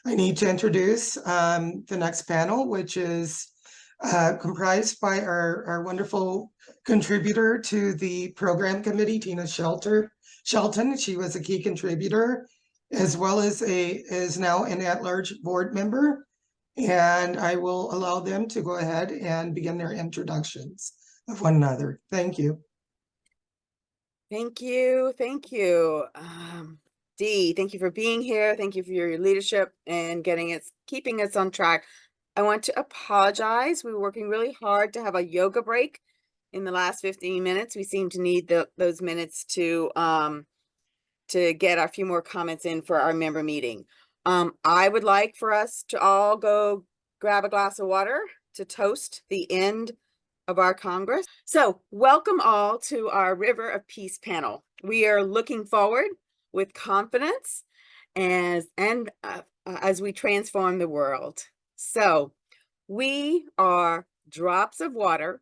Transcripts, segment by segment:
I need to introduce the next panel, which is comprised by our wonderful contributor to the program committee, Tina Shelton. She was a key contributor, as well as is now an at-large board member. And I will allow them to go ahead and begin their introductions of one another. Thank you. Thank you. Thank you. Dee, thank you for being here. Thank you for your leadership and keeping us on track. I want to apologize. We were working really hard to have a yoga break in the last 15 minutes. We seem to need those minutes to get a few more comments in for our member meeting. I would like for us to all go grab a glass of water to toast the end of our Congress. So welcome all to our River of Peace panel. We are looking forward with confidence as we transform the world. So we are drops of water.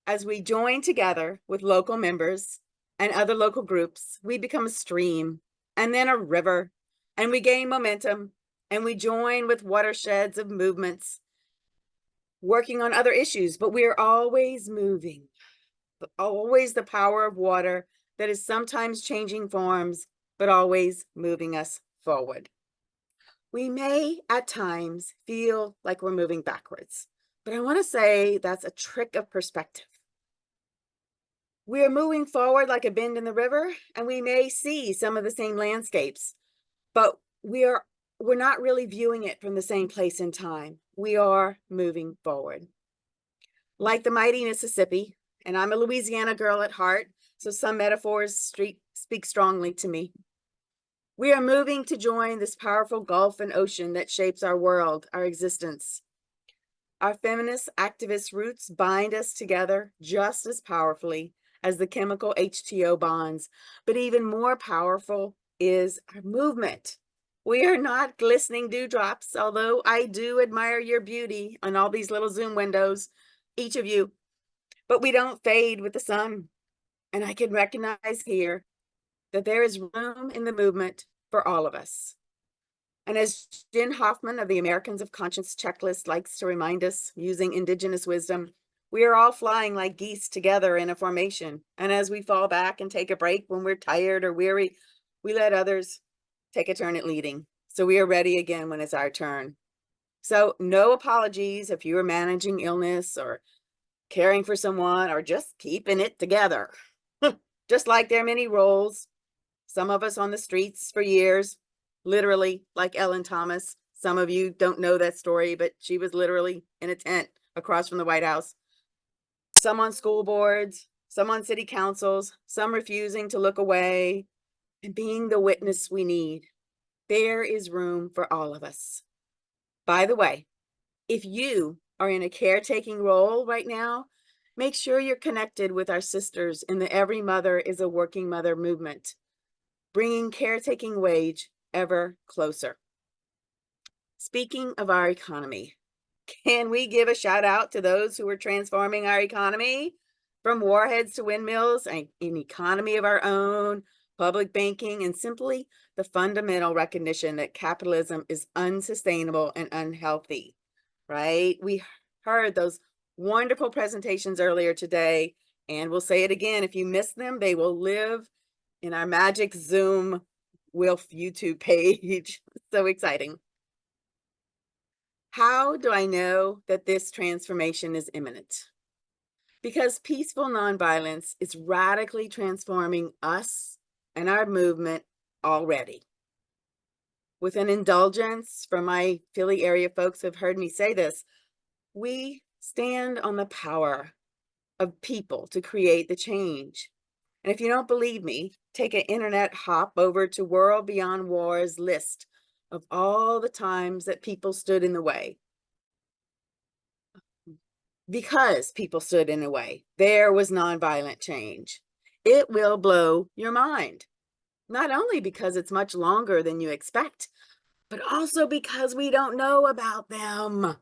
As we join together with local members and other local groups, we become a stream and then a river, and we gain momentum and we join with watersheds of movements working on other issues, but we are always moving. Always the power of water that is sometimes changing forms, but always moving us forward. We may at times feel like we're moving backwards, but I want to say that's a trick of perspective. We are moving forward like a bend in the river, and we may see some of the same landscapes, but we're not really viewing it from the same place in time. We are moving forward. Like the mighty Mississippi, and I'm a Louisiana girl at heart, so some metaphors speak strongly to me. We are moving to join this powerful gulf and ocean that shapes our world, our existence. Our feminist activist roots bind us together just as powerfully as the chemical H2O bonds, but even more powerful is our movement. We are not glistening dewdrops, although I do admire your beauty on all these little Zoom windows, each of you, but we don't fade with the sun. And I can recognize here that there is room in the movement for all of us. And as Jen Hoffman of the Americans of Conscience checklist likes to remind us, using indigenous wisdom, we are all flying like geese together in a formation. And as we fall back and take a break when we're tired or weary, we let others take a turn at leading. So we are ready again when it's our turn. So no apologies if you are managing illness or caring for someone or just keeping it together. Just like there are many roles, some of us on the streets for years, literally like Ellen Thomas. Some of you don't know that story, but she was literally in a tent across from the White House. Some on school boards, some on city councils, some refusing to look away and being the witness we need. There is room for all of us. By the way, if you are in a caretaking role right now, make sure you're connected with our sisters in the Every Mother is a Working Mother movement, bringing caretaking wage ever closer. Speaking of our economy, can we give a shout out to those who are transforming our economy from warheads to windmills, an economy of our own, public banking, and simply the fundamental recognition that capitalism is unsustainable and unhealthy, right? We heard those wonderful presentations earlier today, and we'll say it again. If you missed them, they will live in our magic Zoom WILPF YouTube page. So exciting. How do I know that this transformation is imminent? Because peaceful nonviolence is radically transforming us and our movement already. With an indulgence from my Philly area folks who have heard me say this, we stand on the power of people to create the change. And if you don't believe me, take an internet hop over to World Beyond War's list of all the times that people stood in the way. Because people stood in the way, there was nonviolent change. It will blow your mind. Not only because it's much longer than you expect, but also because we don't know about them.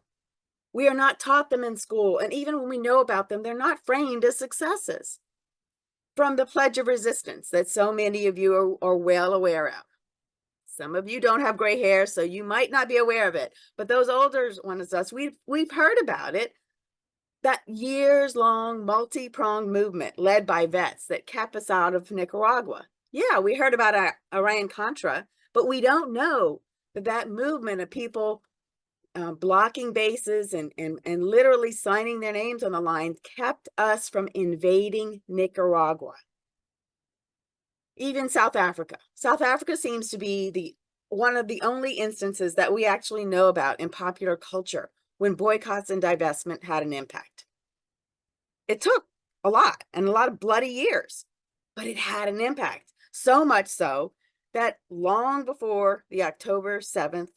We are not taught them in school, and even when we know about them, they're not framed as successes. From the Pledge of Resistance that so many of you are well aware of. Some of you don't have gray hair, so you might not be aware of it. But those older ones, us, we've heard about it. That years-long, multi-pronged movement led by vets that kept us out of Nicaragua. Yeah, we heard about Iran-Contra, but we don't know that movement of people blocking bases and literally signing their names on the line kept us from invading Nicaragua. Even South Africa. South Africa seems to be one of the only instances that we actually know about in popular culture when boycotts and divestment had an impact. It took a lot and a lot of bloody years, but it had an impact. So much so that long before the October 7th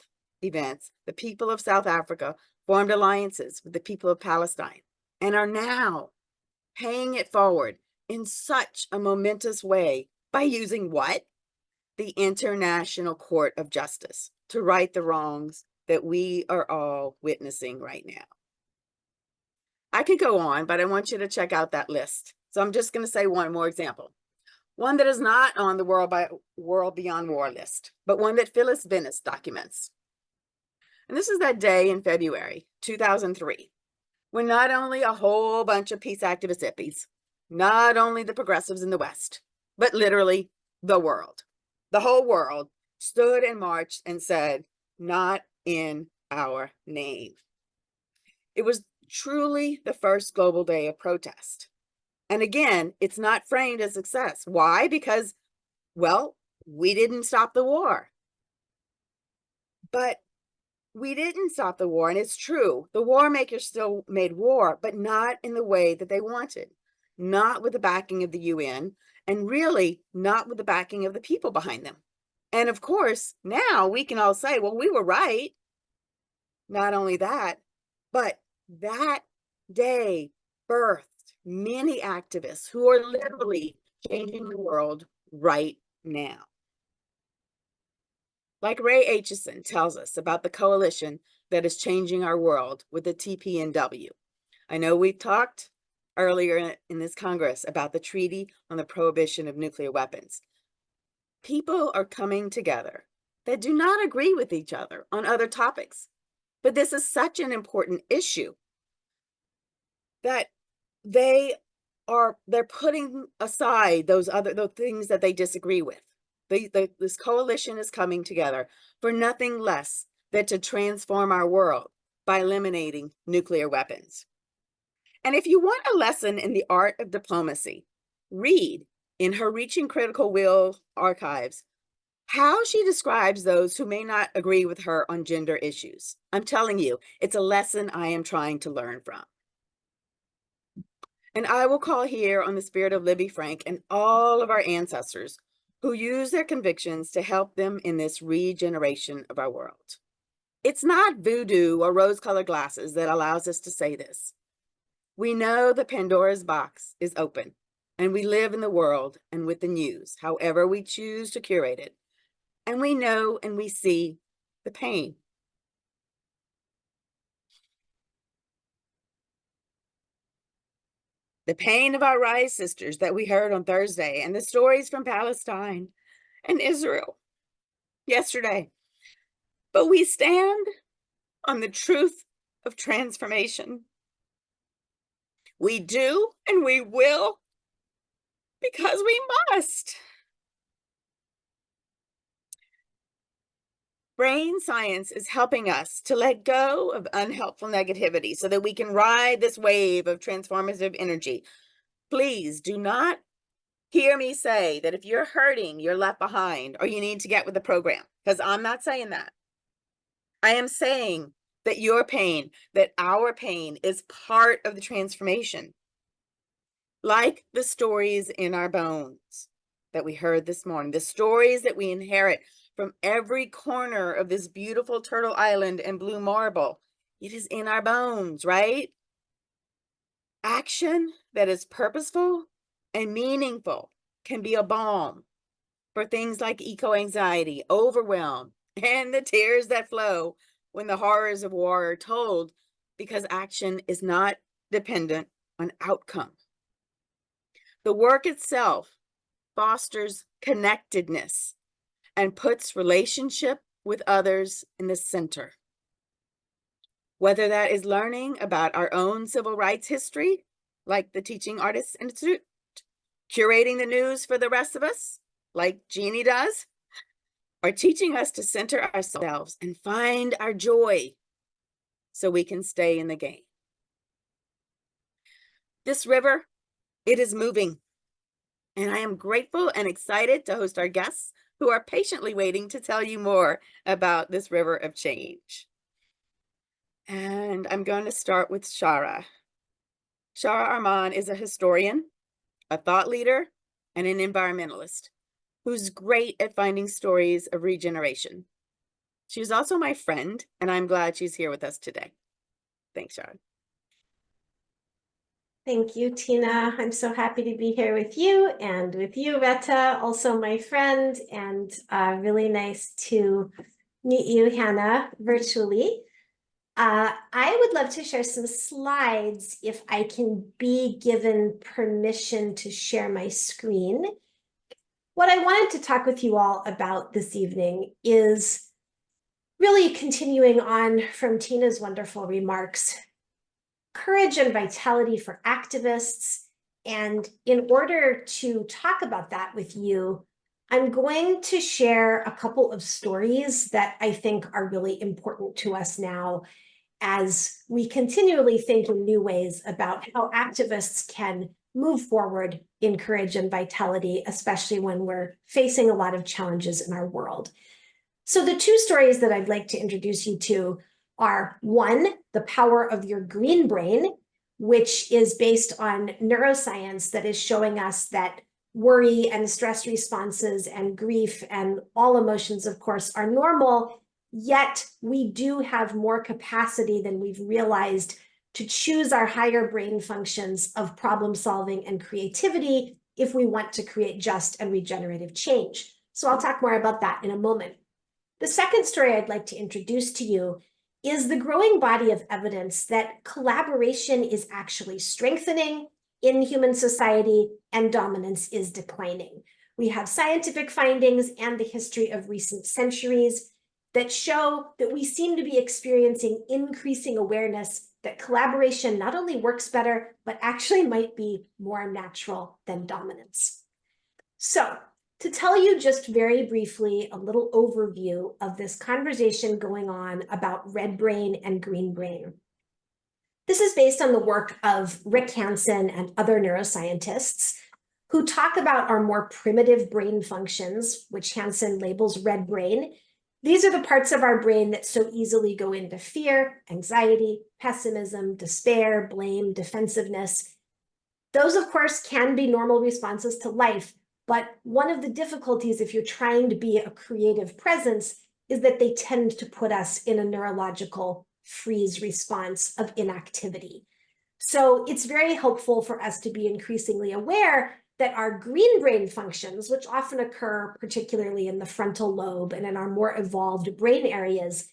events, the people of South Africa formed alliances with the people of Palestine and are now paying it forward in such a momentous way by using what? The International Court of Justice to right the wrongs that we are all witnessing right now. I could go on, but I want you to check out that list. So I'm just going to say one more example. One that is not on the World Beyond War list, but one that Phyllis Venice documents. And this is that day in February 2003, when not only a whole bunch of peace activist hippies, not only the progressives in the West, but literally the world, the whole world stood and marched and said, not in our name. It was truly the first global day of protest. And again, it's not framed as success. Why? Because, well, we didn't stop the war. But we didn't stop the war, and it's true. The war makers still made war, but not in the way that they wanted. Not with the backing of the UN, and really not with the backing of the people behind them. And of course, now we can all say, well, we were right. Not only that, but that day birthed many activists who are literally changing the world right now. Like Ray Aitchison tells us about the coalition that is changing our world with the TPNW. I know we've talked earlier in this Congress about the Treaty on the Prohibition of Nuclear Weapons. People are coming together that do not agree with each other on other topics, but this is such an important issue that they're putting aside those things that they disagree with. This coalition is coming together for nothing less than to transform our world by eliminating nuclear weapons. And if you want a lesson in the art of diplomacy, read in her Reaching Critical Will archives how she describes those who may not agree with her on gender issues. I'm telling you, it's a lesson I am trying to learn from. And I will call here on the spirit of Libby Frank and all of our ancestors who use their convictions to help them in this regeneration of our world. It's not voodoo or rose-colored glasses that allows us to say this. We know the Pandora's box is open, and we live in the world and with the news, however we choose to curate it. And we know and we see the pain. The pain of our Rise sisters that we heard on Thursday, and the stories from Palestine and Israel yesterday. But we stand on the truth of transformation. We do and we will because we must. Brain science is helping us to let go of unhelpful negativity so that we can ride this wave of transformative energy. Please do not hear me say that if you're hurting, you're left behind or you need to get with the program, because I'm not saying that. I am saying that your pain, that our pain is part of the transformation. Like the stories in our bones that we heard this morning, the stories that we inherit from every corner of this beautiful Turtle Island and blue marble. It is in our bones, right? Action that is purposeful and meaningful can be a balm for things like eco-anxiety, overwhelm, and the tears that flow when the horrors of war are told, because action is not dependent on outcome. The work itself fosters connectedness, and puts relationship with others in the center. Whether that is learning about our own civil rights history, like the Teaching Artists Institute, curating the news for the rest of us, like Jeannie does, or teaching us to center ourselves and find our joy so we can stay in the game. This river, it is moving, and I am grateful and excited to host our guests who are patiently waiting to tell you more about this river of change. And I'm going to start with Chara. Chara Armon is a historian, a thought leader, and an environmentalist who's great at finding stories of regeneration. She's also my friend, and I'm glad she's here with us today. Thanks, Chara. Thank you, Tina. I'm so happy to be here with you and with you, Rhetta, also my friend, and really nice to meet you, Hannah, virtually. I would love to share some slides if I can be given permission to share my screen. What I wanted to talk with you all about this evening is really continuing on from Tina's wonderful remarks, courage and vitality for activists. And in order to talk about that with you, I'm going to share a couple of stories that I think are really important to us now as we continually think in new ways about how activists can move forward in courage and vitality, especially when we're facing a lot of challenges in our world. So the two stories that I'd like to introduce you to are, one, the power of your green brain, which is based on neuroscience that is showing us that worry and stress responses and grief and all emotions, of course, are normal. Yet we do have more capacity than we've realized to choose our higher brain functions of problem solving and creativity if we want to create just and regenerative change. So I'll talk more about that in a moment. The second story I'd like to introduce to you is the growing body of evidence that collaboration is actually strengthening in human society and dominance is declining. We have scientific findings and the history of recent centuries that show that we seem to be experiencing increasing awareness that collaboration not only works better, but actually might be more natural than dominance. So, to tell you just very briefly a little overview of this conversation going on about red brain and green brain. This is based on the work of Rick Hansen and other neuroscientists who talk about our more primitive brain functions, which Hansen labels red brain. These are the parts of our brain that so easily go into fear, anxiety, pessimism, despair, blame, defensiveness. Those, of course, can be normal responses to life, but one of the difficulties if you're trying to be a creative presence is that they tend to put us in a neurological freeze response of inactivity. So it's very helpful for us to be increasingly aware that our green brain functions, which often occur particularly in the frontal lobe and in our more evolved brain areas,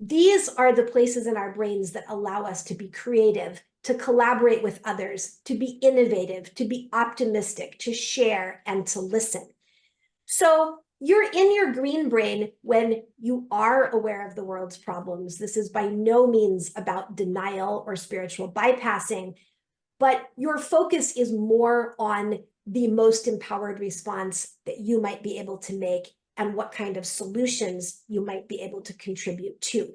these are the places in our brains that allow us to be creative, to collaborate with others, to be innovative, to be optimistic, to share, and to listen. So you're in your green brain when you are aware of the world's problems. This is by no means about denial or spiritual bypassing, but your focus is more on the most empowered response that you might be able to make and what kind of solutions you might be able to contribute to.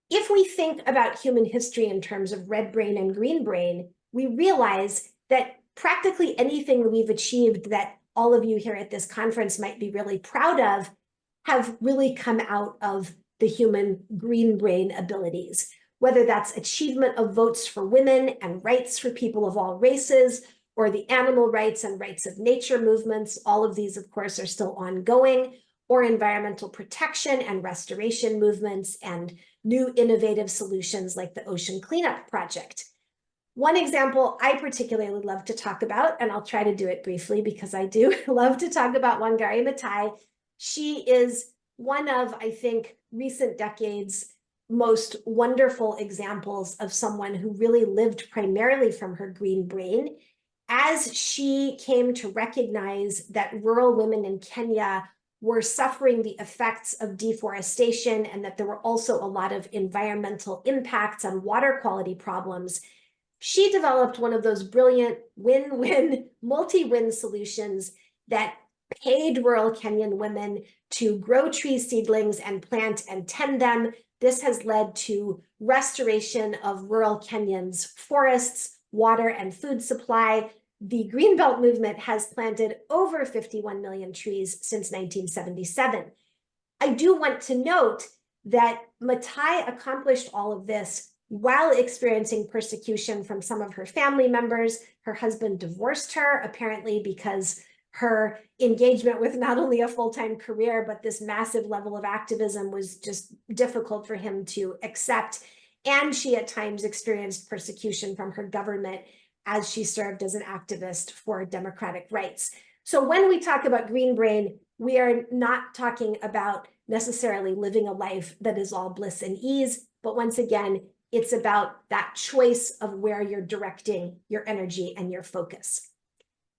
If we think about human history in terms of red brain and green brain, we realize that practically anything that we've achieved that all of you here at this conference might be really proud of have really come out of the human green brain abilities, whether that's achievement of votes for women and rights for people of all races, or the animal rights and rights of nature movements. All of these, of course, are still ongoing, or environmental protection and restoration movements and new innovative solutions like the Ocean Cleanup Project. One example I particularly love to talk about, and I'll try to do it briefly because I do love to talk about Wangari Maathai. She is one of, I think, recent decades' most wonderful examples of someone who really lived primarily from her green brain. As she came to recognize that rural women in Kenya were suffering the effects of deforestation and that there were also a lot of environmental impacts on water quality problems, she developed one of those brilliant win-win, multi-win solutions that paid rural Kenyan women to grow tree seedlings and plant and tend them. This has led to restoration of rural Kenyans' forests, water, and food supply. The Greenbelt movement has planted over 51 million trees since 1977. I do want to note that Matai accomplished all of this while experiencing persecution from some of her family members. Her husband divorced her, apparently because her engagement with not only a full-time career, but this massive level of activism was just difficult for him to accept. And she at times experienced persecution from her government as she served as an activist for democratic rights. So when we talk about Green Brain, we are not talking about necessarily living a life that is all bliss and ease, but once again, it's about that choice of where you're directing your energy and your focus.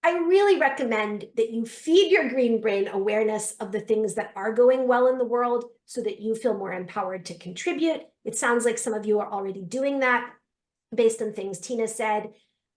I really recommend that you feed your Green Brain awareness of the things that are going well in the world so that you feel more empowered to contribute. It sounds like some of you are already doing that based on things Tina said.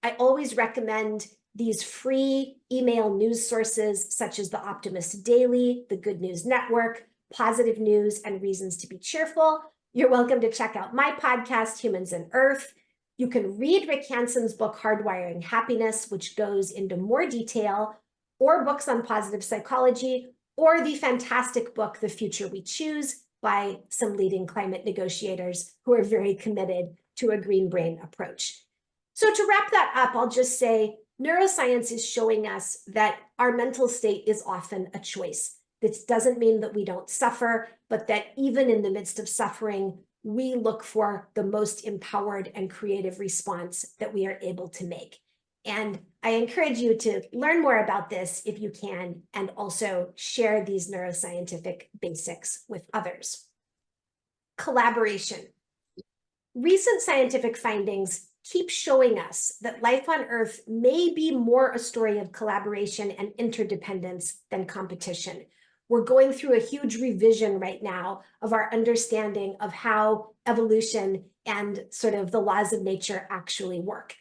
I always recommend these free email news sources such as the Optimist Daily, the Good News Network, Positive News, and Reasons to Be Cheerful. You're welcome to check out my podcast, Humans and Earth. You can read Rick Hanson's book, Hardwiring Happiness, which goes into more detail, or books on positive psychology, or the fantastic book, The Future We Choose, by some leading climate negotiators who are very committed to a green brain approach. So to wrap that up, I'll just say neuroscience is showing us that our mental state is often a choice. This doesn't mean that we don't suffer, but that even in the midst of suffering, we look for the most empowered and creative response that we are able to make. And I encourage you to learn more about this if you can, and also share these neuroscientific basics with others. Collaboration. Recent scientific findings keep showing us that life on Earth may be more a story of collaboration and interdependence than competition. We're going through a huge revision right now of our understanding of how evolution and sort of the laws of nature actually work.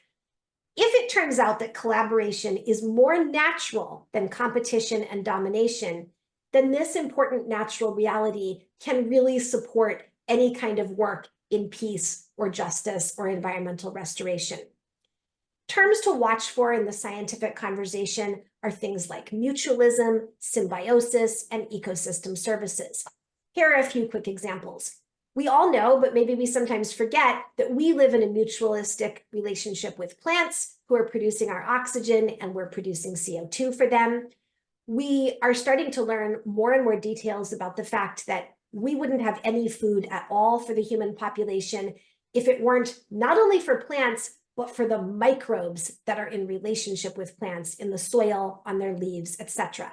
If it turns out that collaboration is more natural than competition and domination, then this important natural reality can really support any kind of work in peace or justice or environmental restoration. Terms to watch for in the scientific conversation are things like mutualism, symbiosis, and ecosystem services. Here are a few quick examples. We all know, but maybe we sometimes forget, that we live in a mutualistic relationship with plants who are producing our oxygen and we're producing CO2 for them. We are starting to learn more and more details about the fact that we wouldn't have any food at all for the human population if it weren't not only for plants, but for the microbes that are in relationship with plants in the soil, on their leaves, etc.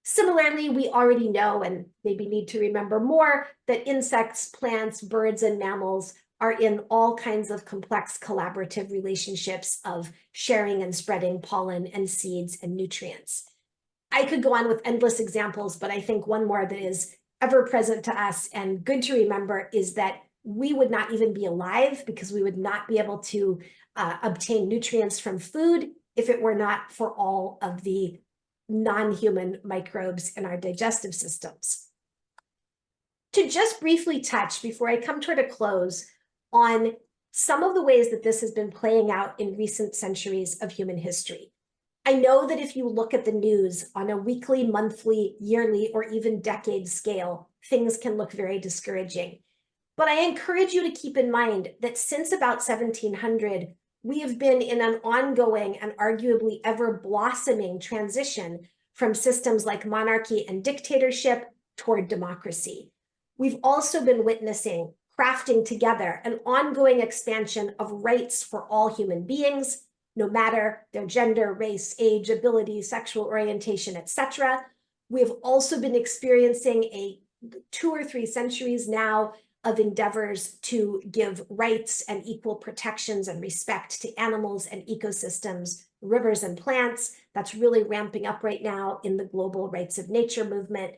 Similarly, we already know, and maybe need to remember more, that insects, plants, birds, and mammals are in all kinds of complex collaborative relationships of sharing and spreading pollen and seeds and nutrients. I could go on with endless examples, but I think one more that is ever present to us and good to remember is that we would not even be alive because we would not be able to obtain nutrients from food if it were not for all of the non-human microbes in our digestive systems. To just briefly touch, before I come toward a close, on some of the ways that this has been playing out in recent centuries of human history. I know that if you look at the news on a weekly, monthly, yearly, or even decade scale, things can look very discouraging. But I encourage you to keep in mind that since about 1700, we have been in an ongoing and arguably ever blossoming transition from systems like monarchy and dictatorship toward democracy. We've also been witnessing, crafting together, an ongoing expansion of rights for all human beings, no matter their gender, race, age, ability, sexual orientation, etc. We've also been experiencing 2 or 3 centuries now of endeavors to give rights and equal protections and respect to animals and ecosystems, rivers and plants. That's really ramping up right now in the global rights of nature movement.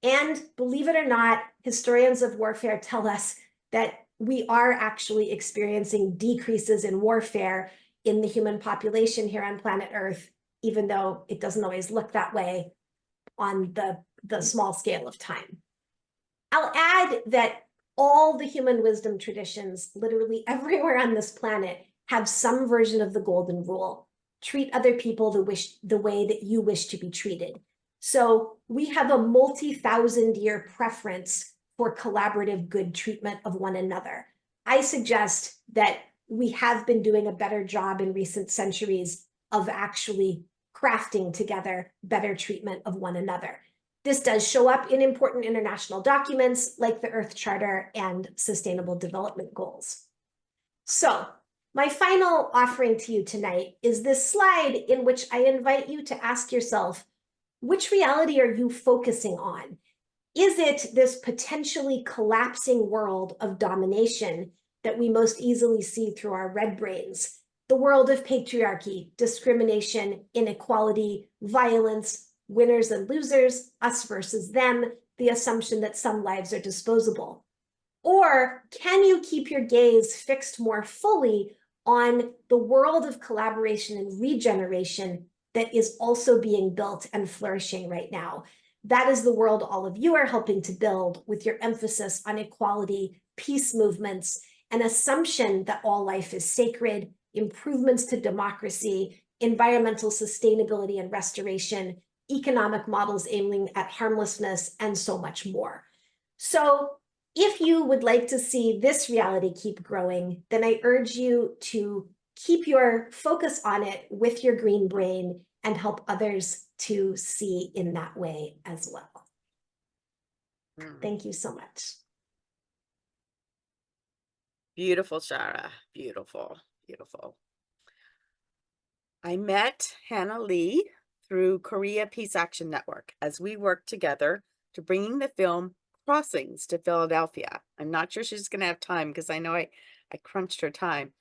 And believe it or not, historians of warfare tell us that we are actually experiencing decreases in warfare in the human population here on planet Earth, even though it doesn't always look that way on the small scale of time. I'll add that all the human wisdom traditions, literally everywhere on this planet, have some version of the golden rule. Treat other people the way that you wish to be treated. So we have a multi-thousand-year preference for collaborative good treatment of one another. I suggest that we have been doing a better job in recent centuries of actually crafting together better treatment of one another. This does show up in important international documents like the Earth Charter and Sustainable Development Goals. So, my final offering to you tonight is this slide in which I invite you to ask yourself, which reality are you focusing on? Is it this potentially collapsing world of domination that we most easily see through our red brains? The world of patriarchy, discrimination, inequality, violence, winners and losers, us versus them, the assumption that some lives are disposable? Or can you keep your gaze fixed more fully on the world of collaboration and regeneration that is also being built and flourishing right now? That is the world all of you are helping to build with your emphasis on equality, peace movements, an assumption that all life is sacred, improvements to democracy, environmental sustainability and restoration, economic models aiming at harmlessness, and so much more. So if you would like to see this reality keep growing, then I urge you to keep your focus on it with your green brain and help others to see in that way as well. Thank you so much. Beautiful, Chara. Beautiful, beautiful. I met Hannah Lee through Korea Peace Action Network as we worked together to bringing the film Crossings to Philadelphia. I'm not sure she's going to have time because I know I crunched her time,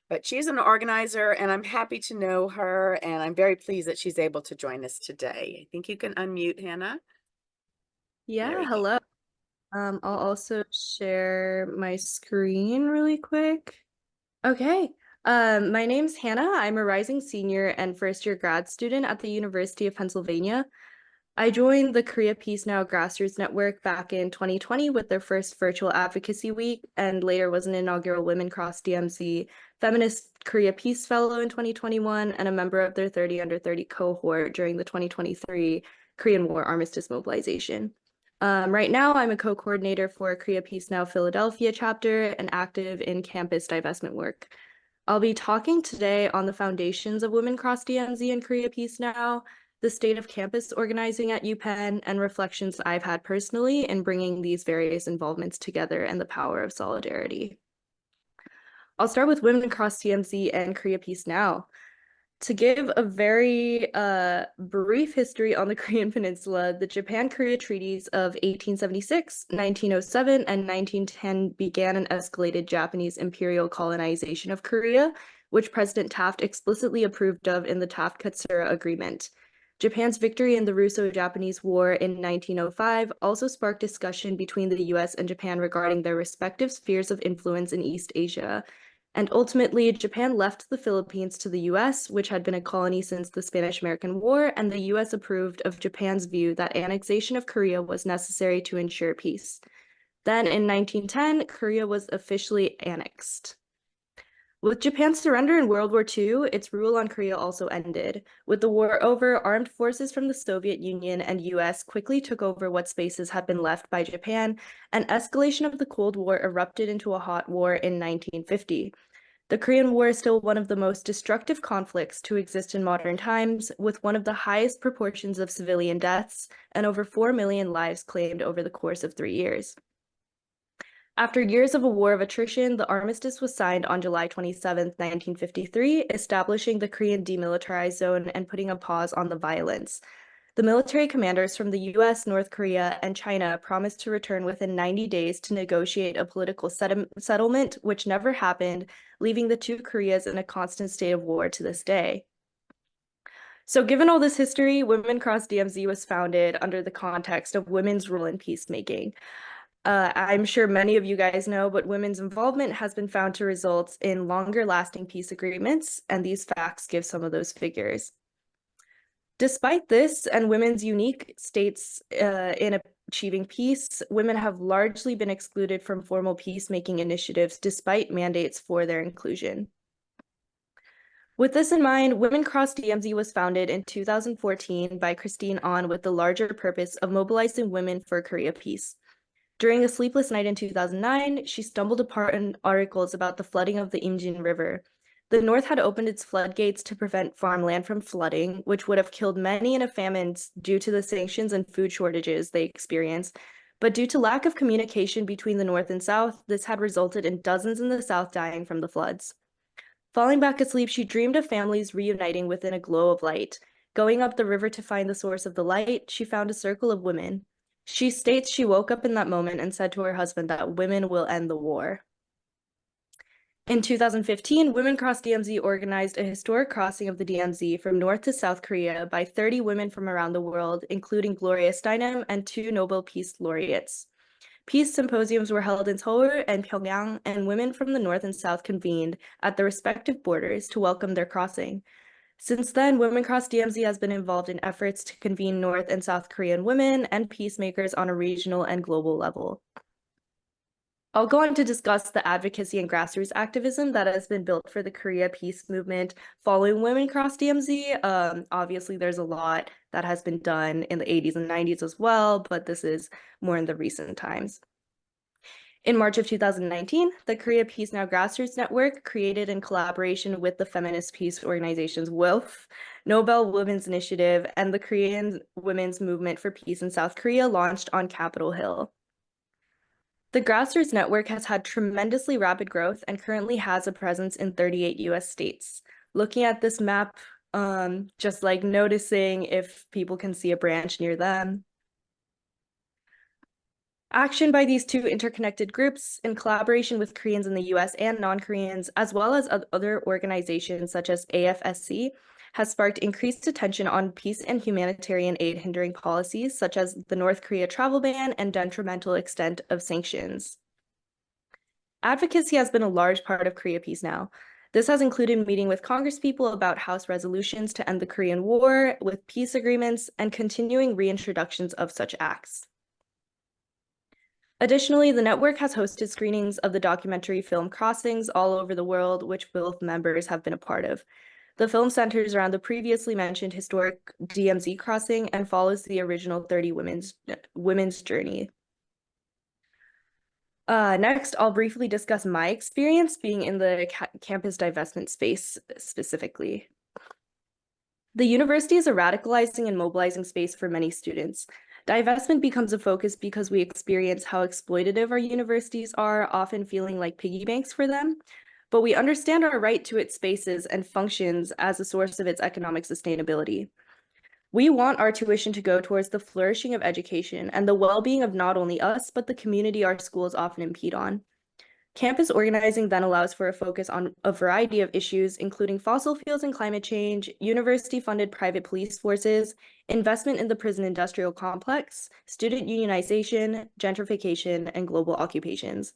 but she's an organizer and I'm happy to know her, and I'm very pleased that she's able to join us today. I think you can unmute, Hannah. Yeah, hello. I'll also share my screen really quick. Okay. My name's Hannah. I'm a rising senior and first-year grad student at the University of Pennsylvania. I joined the Korea Peace Now Grassroots Network back in 2020 with their first virtual advocacy week, and later was an inaugural Women Across DMZ Feminist Korea Peace Fellow in 2021 and a member of their 30 under 30 cohort during the 2023 Korean War Armistice Mobilization. Right now, I'm a co-coordinator for Korea Peace Now Philadelphia chapter and active in campus divestment work. I'll be talking today on the foundations of Women Across DMZ and Korea Peace Now, the state of campus organizing at UPenn, and reflections I've had personally in bringing these various involvements together and the power of solidarity. I'll start with Women Across DMZ and Korea Peace Now. To give a very brief history on the Korean Peninsula, the Japan-Korea treaties of 1876, 1907, and 1910 began an escalated Japanese imperial colonization of Korea, which President Taft explicitly approved of in the Taft-Katsura Agreement. Japan's victory in the Russo-Japanese War in 1905 also sparked discussion between the US and Japan regarding their respective spheres of influence in East Asia. And ultimately, Japan left the Philippines to the US, which had been a colony since the Spanish-American War, and the US approved of Japan's view that annexation of Korea was necessary to ensure peace. Then in 1910, Korea was officially annexed. With Japan's surrender in World War II, its rule on Korea also ended. With the war over, armed forces from the Soviet Union and US quickly took over what spaces had been left by Japan, and escalation of the Cold War erupted into a hot war in 1950. The Korean War is still one of the most destructive conflicts to exist in modern times, with one of the highest proportions of civilian deaths and over 4 million lives claimed over the course of 3 years. After years of a war of attrition, the armistice was signed on July 27, 1953, establishing the Korean Demilitarized Zone and putting a pause on the violence. The military commanders from the US, North Korea, and China promised to return within 90 days to negotiate a political settlement, which never happened, leaving the two Koreas in a constant state of war to this day. So given all this history, Women Across DMZ was founded under the context of women's role in peacemaking. I'm sure many of you guys know, but women's involvement has been found to result in longer lasting peace agreements, and these facts give some of those figures. Despite this and women's unique states in achieving peace, women have largely been excluded from formal peacemaking initiatives despite mandates for their inclusion. With this in mind, Women Across DMZ was founded in 2014 by Christine Ahn with the larger purpose of mobilizing women for Korea peace. During a sleepless night in 2009, she stumbled upon articles about the flooding of the Imjin River. The North had opened its floodgates to prevent farmland from flooding, which would have killed many in a famine due to the sanctions and food shortages they experienced. But due to lack of communication between the North and South, this had resulted in dozens in the South dying from the floods. Falling back asleep, she dreamed of families reuniting within a glow of light. Going up the river to find the source of the light, she found a circle of women. She states she woke up in that moment and said to her husband that women will end the war. In 2015, Women Across DMZ organized a historic crossing of the DMZ from North to South Korea by 30 women from around the world, including Gloria Steinem and 2 Nobel Peace Laureates. Peace symposiums were held in Seoul and Pyongyang, and women from the North and South convened at the respective borders to welcome their crossing. Since then, Women Across DMZ has been involved in efforts to convene North and South Korean women and peacemakers on a regional and global level. I'll go on to discuss the advocacy and grassroots activism that has been built for the Korea peace movement following Women Across DMZ. Obviously, there's a lot that has been done in the 80s and 90s as well, but this is more in the recent times. In March of 2019, the Korea Peace Now Grassroots Network, created in collaboration with the feminist peace organizations WILPF, Nobel Women's Initiative, and the Korean Women's Movement for Peace in South Korea, launched on Capitol Hill. The grassroots network has had tremendously rapid growth and currently has a presence in 38 US states. Looking at this map, just like noticing if people can see a branch near them. Action by these 2 interconnected groups, in collaboration with Koreans in the US and non-Koreans, as well as other organizations such as AFSC, has sparked increased attention on peace and humanitarian aid hindering policies such as the North Korea travel ban and detrimental extent of sanctions. Advocacy has been a large part of Korea Peace Now. This has included meeting with congresspeople about House resolutions to end the Korean War, with peace agreements, and continuing reintroductions of such acts. Additionally, the network has hosted screenings of the documentary film Crossings all over the world, which WILPF members have been a part of. The film centers around the previously mentioned historic DMZ crossing and follows the original 30 women's journey. Next, I'll briefly discuss my experience being in the campus divestment space specifically. The university is a radicalizing and mobilizing space for many students. Divestment becomes a focus because we experience how exploitative our universities are, often feeling like piggy banks for them. But we understand our right to its spaces and functions as a source of its economic sustainability. We want our tuition to go towards the flourishing of education and the well-being of not only us, but the community our schools often impede on. Campus organizing then allows for a focus on a variety of issues, including fossil fuels and climate change, university-funded private police forces, investment in the prison industrial complex, student unionization, gentrification, and global occupations.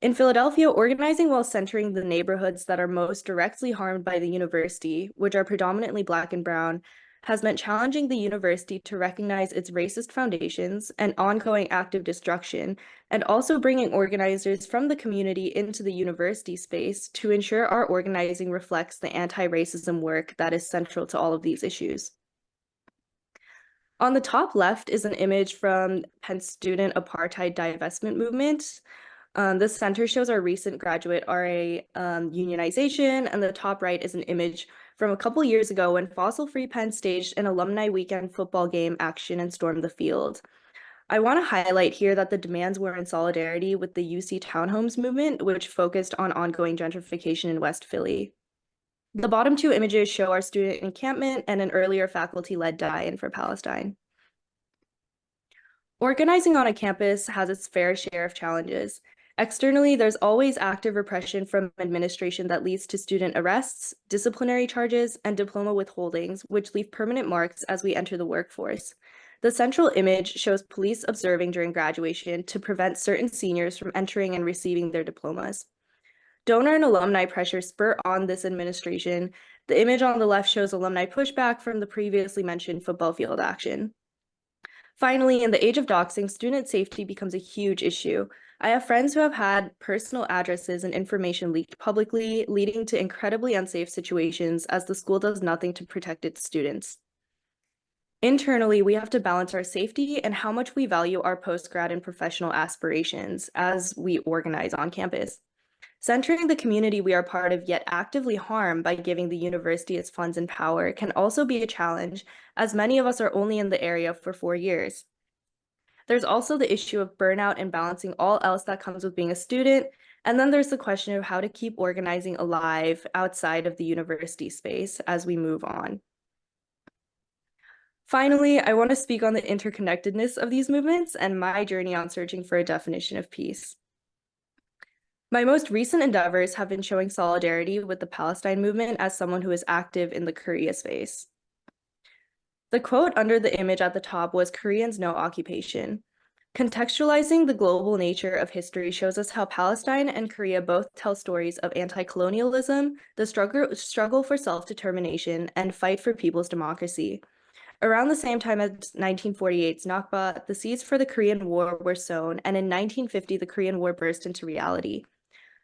In Philadelphia, organizing while centering the neighborhoods that are most directly harmed by the university, which are predominantly Black and Brown, has meant challenging the university to recognize its racist foundations and ongoing active destruction, and also bringing organizers from the community into the university space to ensure our organizing reflects the anti-racism work that is central to all of these issues. On the top left is an image from Penn's student apartheid divestment movement. The center shows our recent graduate RA unionization, and the top right is an image from a couple years ago when Fossil Free Penn staged an alumni weekend football game action and stormed the field. I want to highlight here that the demands were in solidarity with the UC Townhomes movement, which focused on ongoing gentrification in West Philly. The bottom 2 images show our student encampment and an earlier faculty-led die-in for Palestine. Organizing on a campus has its fair share of challenges. Externally, there's always active repression from administration that leads to student arrests, disciplinary charges, and diploma withholdings, which leave permanent marks as we enter the workforce. The central image shows police observing during graduation to prevent certain seniors from entering and receiving their diplomas. Donor and alumni pressure spur on this administration. The image on the left shows alumni pushback from the previously mentioned football field action. Finally, in the age of doxing, student safety becomes a huge issue. I have friends who have had personal addresses and information leaked publicly, leading to incredibly unsafe situations as the school does nothing to protect its students. Internally, we have to balance our safety and how much we value our postgrad and professional aspirations as we organize on campus. Centering the community we are part of yet actively harm by giving the university its funds and power can also be a challenge, as many of us are only in the area for 4 years. There's also the issue of burnout and balancing all else that comes with being a student, and then there's the question of how to keep organizing alive outside of the university space as we move on. Finally, I want to speak on the interconnectedness of these movements and my journey on searching for a definition of peace. My most recent endeavors have been showing solidarity with the Palestine movement as someone who is active in the Korea space. The quote under the image at the top was "Koreans know occupation." Contextualizing the global nature of history shows us how Palestine and Korea both tell stories of anti-colonialism, the struggle for self-determination, and fight for people's democracy. Around the same time as 1948's Nakba, the seeds for the Korean War were sown, and in 1950, the Korean War burst into reality.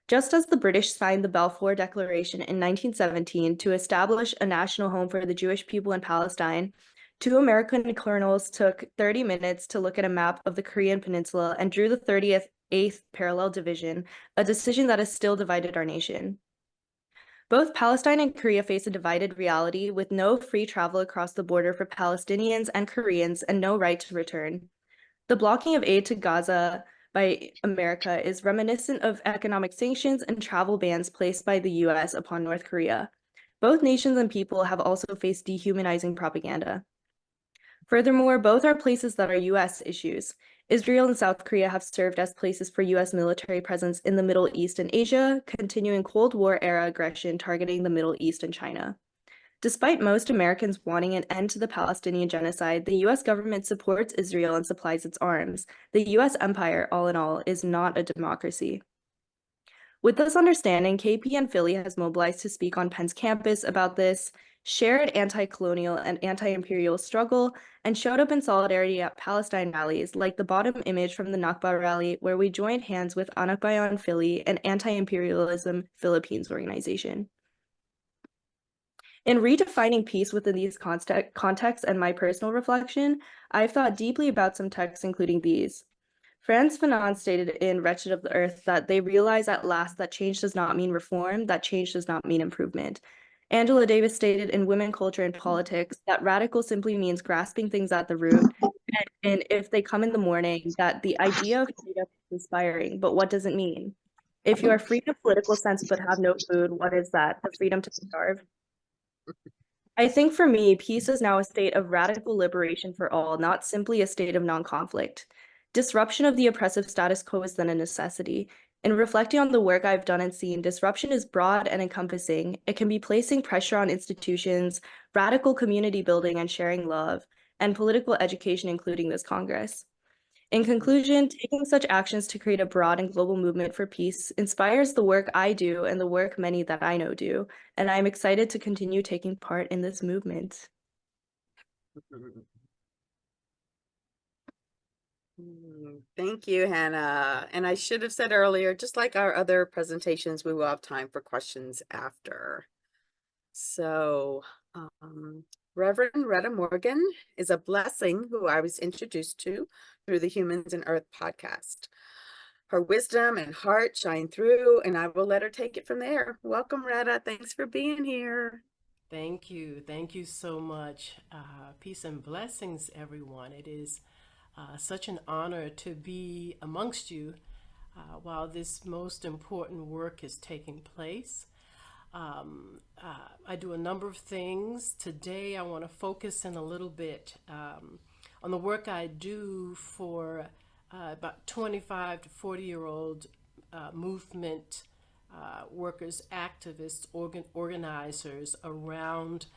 Just as the British signed the Balfour Declaration in 1917 to establish a national home for the Jewish people in Palestine, 2 American colonels took 30 minutes to look at a map of the Korean peninsula and drew the 38th parallel division, a decision that has still divided our nation. Both Palestine and Korea face a divided reality with no free travel across the border for Palestinians and Koreans and no right to return. The blocking of aid to Gaza by America is reminiscent of economic sanctions and travel bans placed by the US upon North Korea. Both nations and people have also faced dehumanizing propaganda. Furthermore, both are places that are US issues. Israel and South Korea have served as places for US military presence in the Middle East and Asia, continuing Cold War-era aggression targeting the Middle East and China. Despite most Americans wanting an end to the Palestinian genocide, the US government supports Israel and supplies its arms. The US empire, all in all, is not a democracy. With this understanding, KP and Philly has mobilized to speak on Penn's campus about this shared anti-colonial and anti-imperial struggle and showed up in solidarity at Palestine rallies, like the bottom image from the Nakba rally, where we joined hands with Anakbayan Philly, an anti-imperialism Philippines organization. In redefining peace within these contexts and my personal reflection, I've thought deeply about some texts, including these. Frantz Fanon stated in Wretched of the Earth that they realize at last that change does not mean reform, that change does not mean improvement. Angela Davis stated in Women, Culture, and Politics that radical simply means grasping things at the root, and if they come in the morning, that the idea of freedom is inspiring, but what does it mean? If you are free in a political sense but have no food, what is that? The freedom to starve? I think for me, peace is now a state of radical liberation for all, not simply a state of non-conflict. Disruption of the oppressive status quo is then a necessity. In reflecting on the work I've done and seen, disruption is broad and encompassing. It can be placing pressure on institutions, radical community building and sharing love, and political education, including this Congress. In conclusion, taking such actions to create a broad and global movement for peace inspires the work I do and the work many that I know do, and I'm excited to continue taking part in this movement. Thank you, Hannah. And I should have said earlier, just like our other presentations, we will have time for questions after. So, Reverend Rhetta Morgan is a blessing who I was introduced to through the Humans and Earth podcast. Her wisdom and heart shine through, and I will let her take it from there. Welcome, Rhetta. Thanks for being here. Thank you. Thank you so much. Peace and blessings, everyone. It is such an honor to be amongst you while this most important work is taking place. I do a number of things. Today, I want to focus in a little bit on the work I do for about 25 to 40-year-old movement workers, activists, organizers around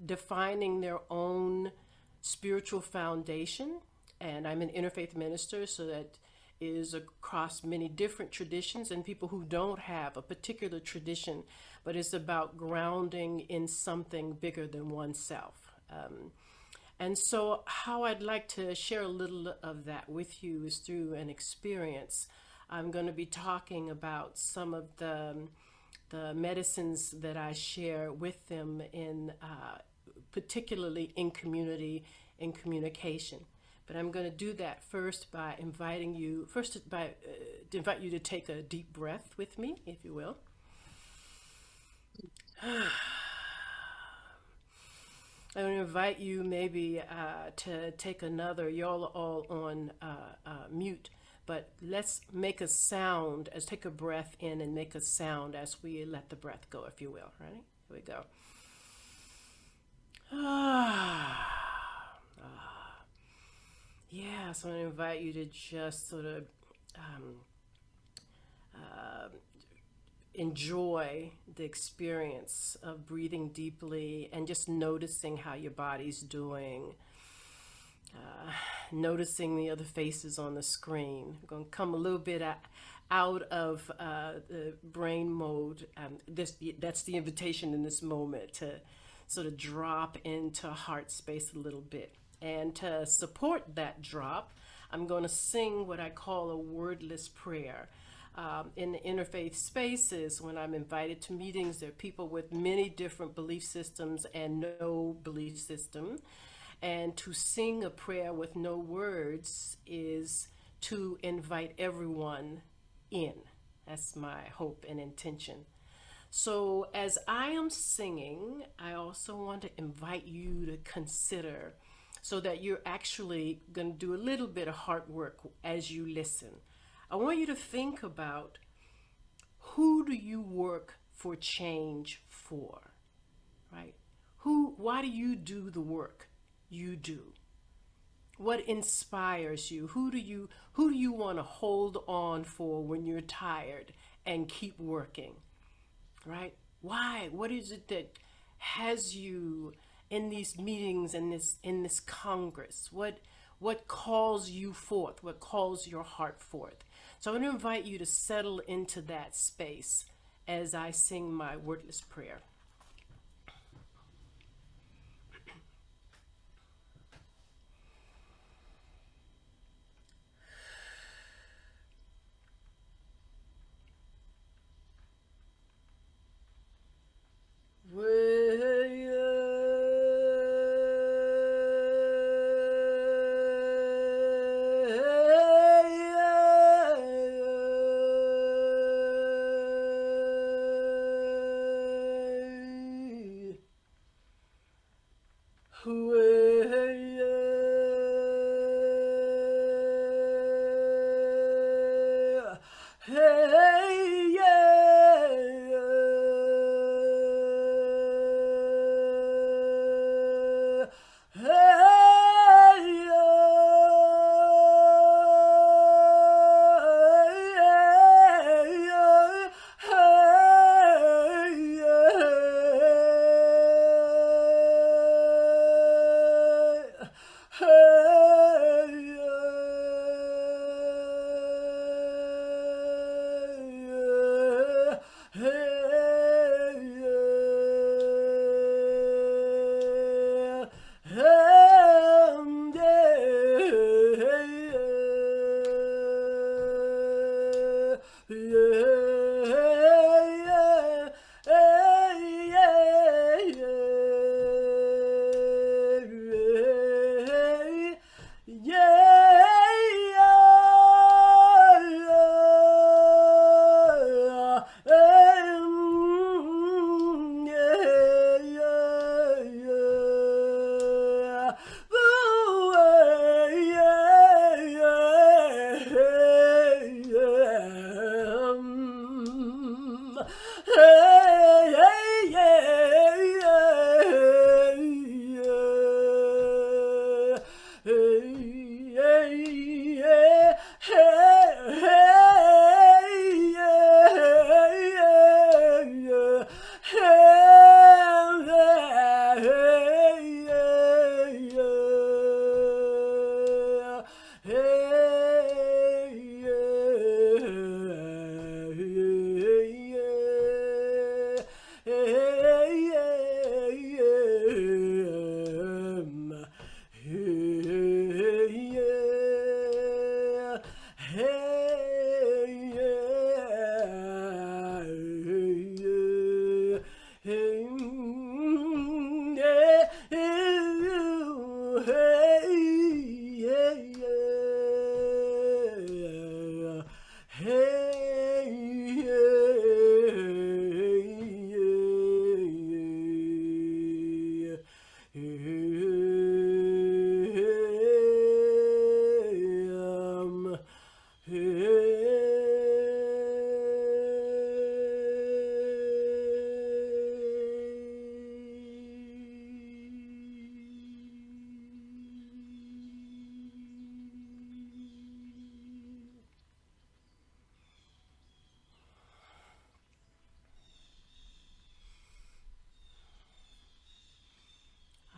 defining their own spiritual foundation. And I'm an interfaith minister, so that is across many different traditions and people who don't have a particular tradition, but it's about grounding in something bigger than oneself. And so how I'd like to share a little of that with you is through an experience. I'm going to be talking about some of the medicines that I share with them in particularly in community, in communication. But I'm going to do that first by inviting you, to invite you to take a deep breath with me, if you will. I want to invite you maybe to take another, y'all are all on mute, but let's make a sound, as take a breath in and make a sound as we let the breath go, if you will, right? Here we go. Yeah, so I want to invite you to just sort of enjoy the experience of breathing deeply and just noticing how your body's doing, noticing the other faces on the screen. I'm going to come a little bit out of the brain mode. That's the invitation in this moment, to sort of drop into heart space a little bit. And to support that drop, I'm going to sing what I call a wordless prayer. In the interfaith spaces, when I'm invited to meetings, there are people with many different belief systems and no belief system. And to sing a prayer with no words is to invite everyone in. That's my hope and intention. So as I am singing, I also want to invite you to consider, so that you're actually going to do a little bit of heart work as you listen. I want you to think about, who do you work for change for, right? Why do you do the work you do? What inspires you? Who do you want to hold on for when you're tired and keep working, right? Why? What is it that has you in these meetings, in this Congress? What calls you forth? What calls your heart forth? So I'm going to invite you to settle into that space as I sing my wordless prayer.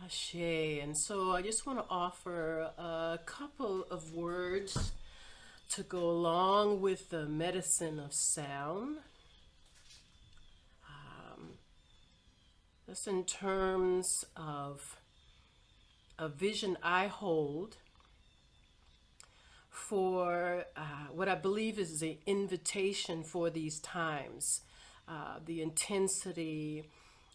Ashe. And so I just want to offer a couple of words to go along with the medicine of sound. That's in terms of a vision I hold for what I believe is the invitation for these times, the intensity,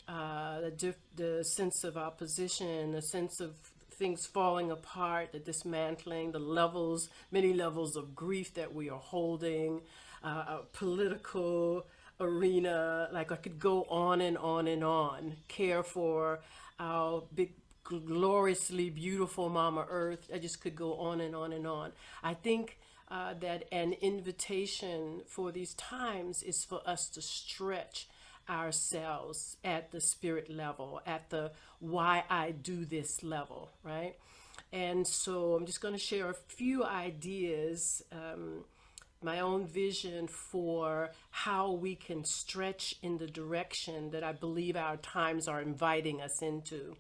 the sense of opposition, the sense of things falling apart, the dismantling, the levels, many levels of grief that we are holding, a political arena. Like I could go on and on and on. Care for our big, gloriously beautiful Mama Earth. I just could go on and on and on. I think that an invitation for these times is for us to stretch ourselves at the spirit level, at the why I do this level, right? And so I'm just going to share a few ideas, my own vision for how we can stretch in the direction that I believe our times are inviting us into.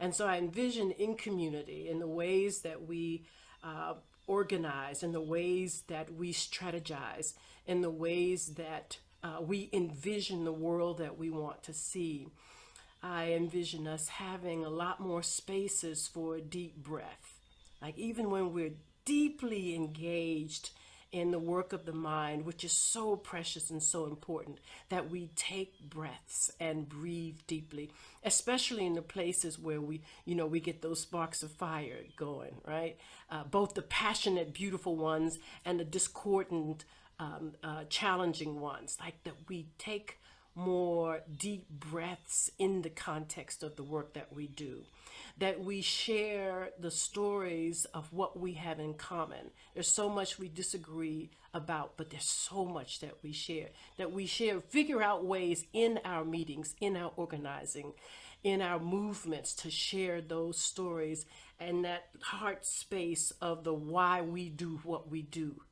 And so I envision in community, in the ways that we organize, in the ways that we strategize, in the ways that we envision the world that we want to see. I envision us having a lot more spaces for deep breath. Like even when we're deeply engaged in the work of the mind, which is so precious and so important, that we take breaths and breathe deeply, especially in the places where we get those sparks of fire going, right? Both the passionate, beautiful ones and the discordant, challenging ones, like that we take more deep breaths in the context of the work that we do, that we share the stories of what we have in common. There's so much we disagree about, but there's so much that we share, figure out ways in our meetings, in our organizing, in our movements to share those stories and that heart space of the why we do what we do,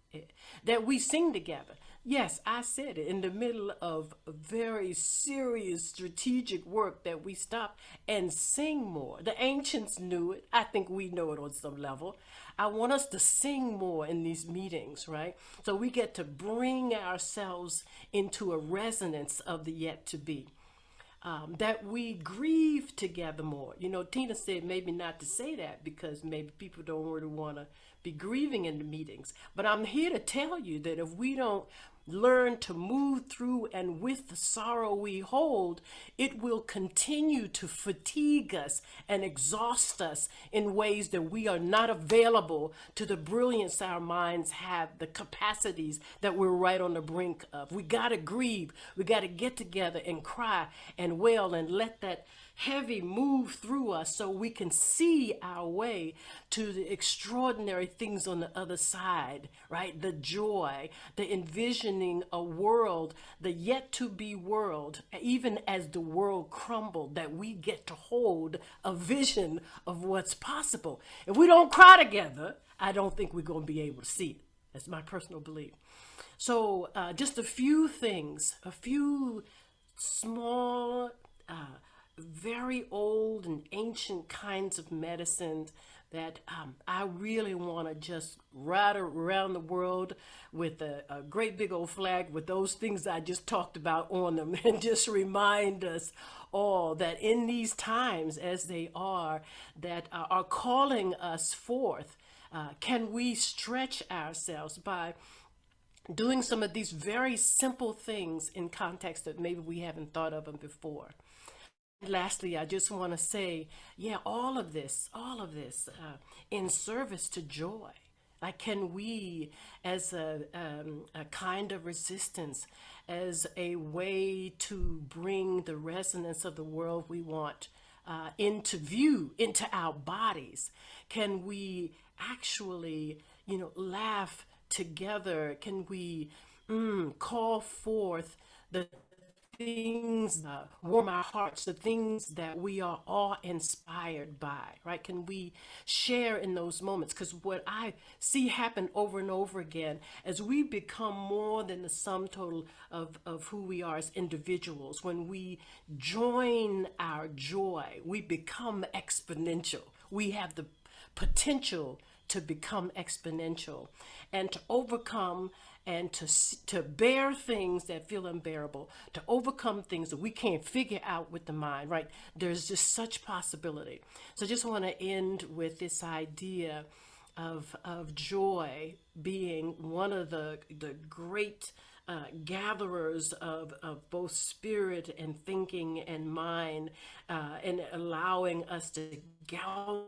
that we sing together. Yes, I said it, in the middle of very serious strategic work, that we stop and sing more. The ancients knew it. I think we know it on some level. I want us to sing more in these meetings, right? So we get to bring ourselves into a resonance of the yet to be. That we grieve together more. Tina said maybe not to say that because maybe people don't really want to be grieving in the meetings. But I'm here to tell you that if we don't learn to move through and with the sorrow we hold, it will continue to fatigue us and exhaust us in ways that we are not available to the brilliance our minds have, the capacities that we're right on the brink of. We got to grieve. We got to get together and cry and wail and let that heavy move through us so we can see our way to the extraordinary things on the other side, right? The joy, the envisioning a world, the yet to be world, even as the world crumbled, that we get to hold a vision of what's possible. If we don't cry together, I don't think we're going to be able to see it. That's my personal belief. So just a few things, a few small, very old and ancient kinds of medicines that I really want to just ride around the world with a great big old flag with those things I just talked about on them, and just remind us all that in these times as they are, that are calling us forth, can we stretch ourselves by doing some of these very simple things in context that maybe we haven't thought of them before. Lastly, I just want to say, all of this in service to joy. Like, can we, as a kind of resistance, as a way to bring the resonance of the world we want into view, into our bodies, can we actually, laugh together? Can we call forth the things warm our hearts, the things that we are all inspired by, right? Can we share in those moments? Because what I see happen over and over again, as we become more than the sum total of who we are as individuals, when we join our joy, we become exponential. We have the potential to become exponential and to overcome and to bear things that feel unbearable, to overcome things that we can't figure out with the mind, right? There's just such possibility. So I just want to end with this idea of joy being one of the great gatherers of both spirit and thinking and mind, and allowing us to gather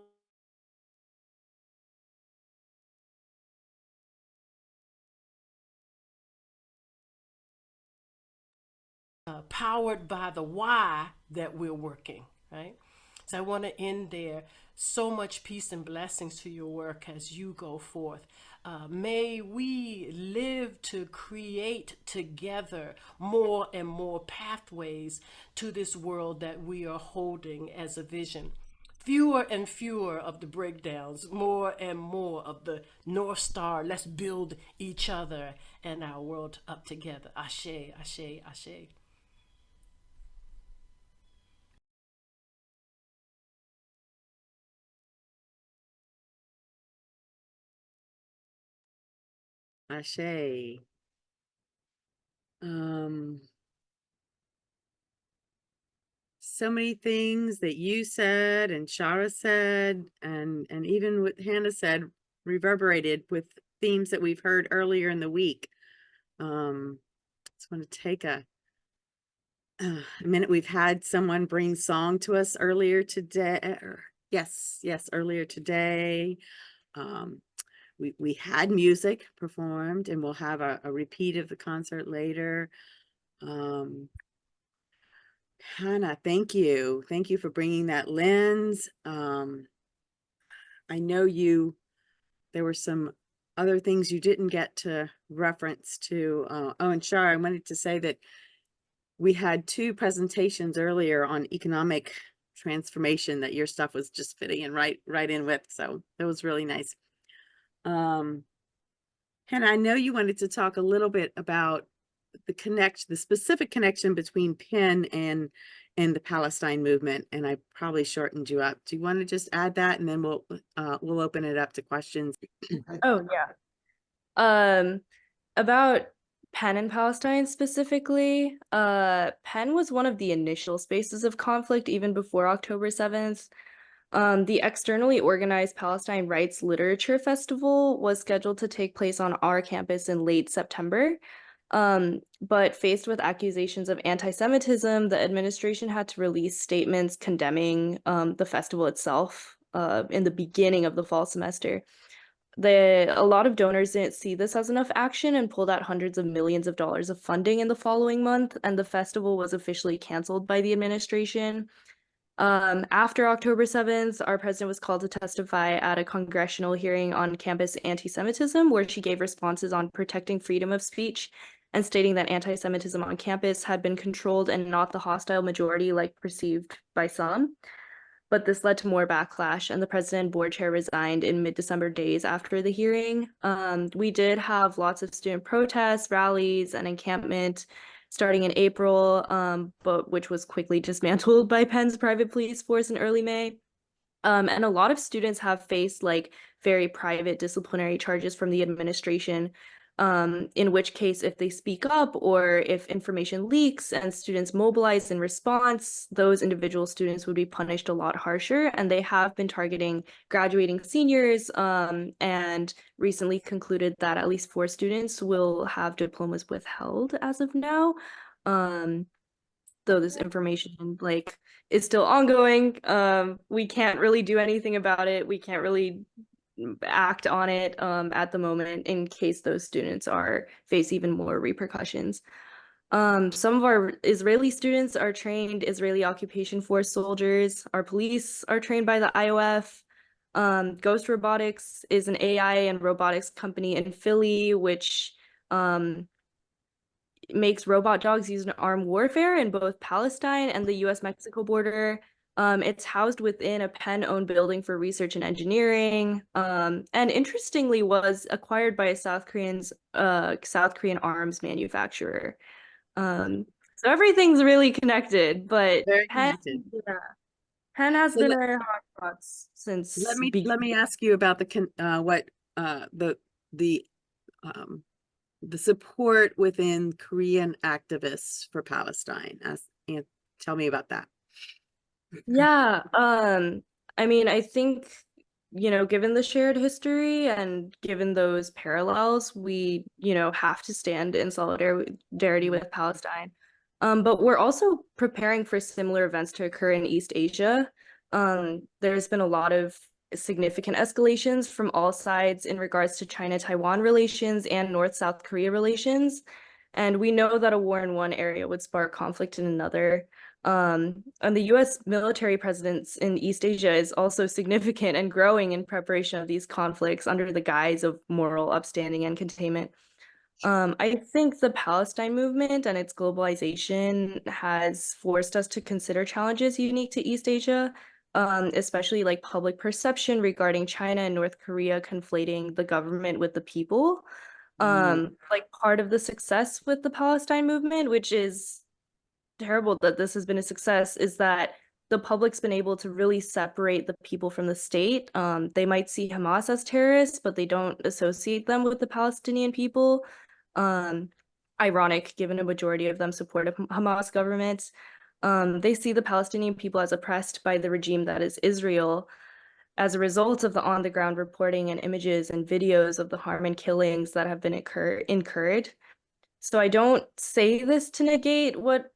powered by the why that we're working, right? So I want to end there. So much peace and blessings to your work as you go forth. May we live to create together more and more pathways to this world that we are holding as a vision. Fewer and fewer of the breakdowns, more and more of the North Star. Let's build each other and our world up together. Ashe, ashe, ashe. Ashe. So many things that you said and Chara said, and even what Hannah said reverberated with themes that we've heard earlier in the week. Just want to take a minute. We've had someone bring song to us earlier today. Yes, earlier today. We had music performed, and we'll have a repeat of the concert later. Hannah, thank you. Thank you for bringing that lens. I know there were some other things you didn't get to reference to. Oh, and Chara, I wanted to say that we had 2 presentations earlier on economic transformation that your stuff was just fitting in right in with. So that was really nice. Hannah, I know you wanted to talk a little bit about the specific connection between PEN and the Palestine movement, and I probably shortened you up. Do you want to just add that, and then we'll open it up to questions? Oh yeah. About PEN and Palestine specifically, PEN was one of the initial spaces of conflict even before October 7th. The externally organized Palestine Rights Literature Festival was scheduled to take place on our campus in late September. But faced with accusations of anti-Semitism, the administration had to release statements condemning the festival itself in the beginning of the fall semester. A lot of donors didn't see this as enough action and pulled out hundreds of millions of dollars of funding in the following month, and the festival was officially canceled by the administration. After October 7th, our president was called to testify at a congressional hearing on campus anti-Semitism, where she gave responses on protecting freedom of speech and stating that anti-Semitism on campus had been controlled and not the hostile majority like perceived by some. But this led to more backlash, and the president and board chair resigned in mid-December, days after the hearing. We did have lots of student protests, rallies, and encampment starting in April, but which was quickly dismantled by PEN's private police force in early May. And a lot of students have faced like very private disciplinary charges from the administration, in which case if they speak up or if information leaks and students mobilize in response, those individual students would be punished a lot harsher, and they have been targeting graduating seniors, and recently concluded that at least 4 students will have diplomas withheld as of now. Though this information like is still ongoing, we can't really do anything about it. We can't really act on it at the moment in case those students face even more repercussions. Some of our Israeli students are trained Israeli occupation force soldiers. Our police are trained by the IOF. Ghost Robotics is an AI and robotics company in Philly, which makes robot dogs used in armed warfare in both Palestine and the US-Mexico border. It's housed within a Penn-owned building for research and engineering, and interestingly was acquired by a South Korean arms manufacturer. So everything's really connected, but Very Penn, connected. yeah, Penn has So been let, our hotspot since let me ask you about the support within Korean activists for Palestine. And tell me about that. Yeah, I mean, I think, given the shared history and given those parallels, we, have to stand in solidarity with Palestine. But we're also preparing for similar events to occur in East Asia. There's been a lot of significant escalations from all sides in regards to China-Taiwan relations and North-South Korea relations. And we know that a war in one area would spark conflict in another. And the US military presence in East Asia is also significant and growing in preparation of these conflicts under the guise of moral upstanding and containment. I think the Palestine movement and its globalization has forced us to consider challenges unique to East Asia, especially like public perception regarding China and North Korea conflating the government with the people. Like part of the success with the Palestine movement, which is terrible that this has been a success, is that the public's been able to really separate the people from the state. They might see Hamas as terrorists, but they don't associate them with the Palestinian people. Ironic, given a majority of them support a Hamas government. They see the Palestinian people as oppressed by the regime that is Israel as a result of the on-the-ground reporting and images and videos of the harm and killings that have been incurred. So I don't say this to negate what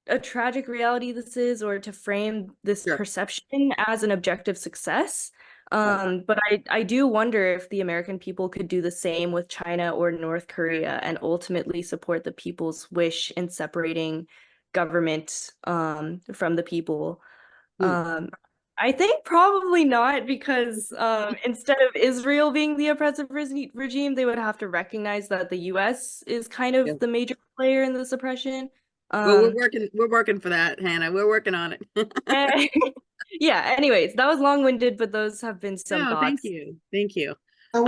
a tragic reality this is or to frame this Sure. perception as an objective success. But I do wonder if the American people could do the same with China or North Korea and ultimately support the people's wish in separating government from the people. I think probably not, because instead of Israel being the oppressive regime, they would have to recognize that the US is kind of the major player in this oppression. Well, we're working for that, Hannah. We're working on it. Yeah, anyways, that was long-winded, but those have been some No, thoughts. thank you. So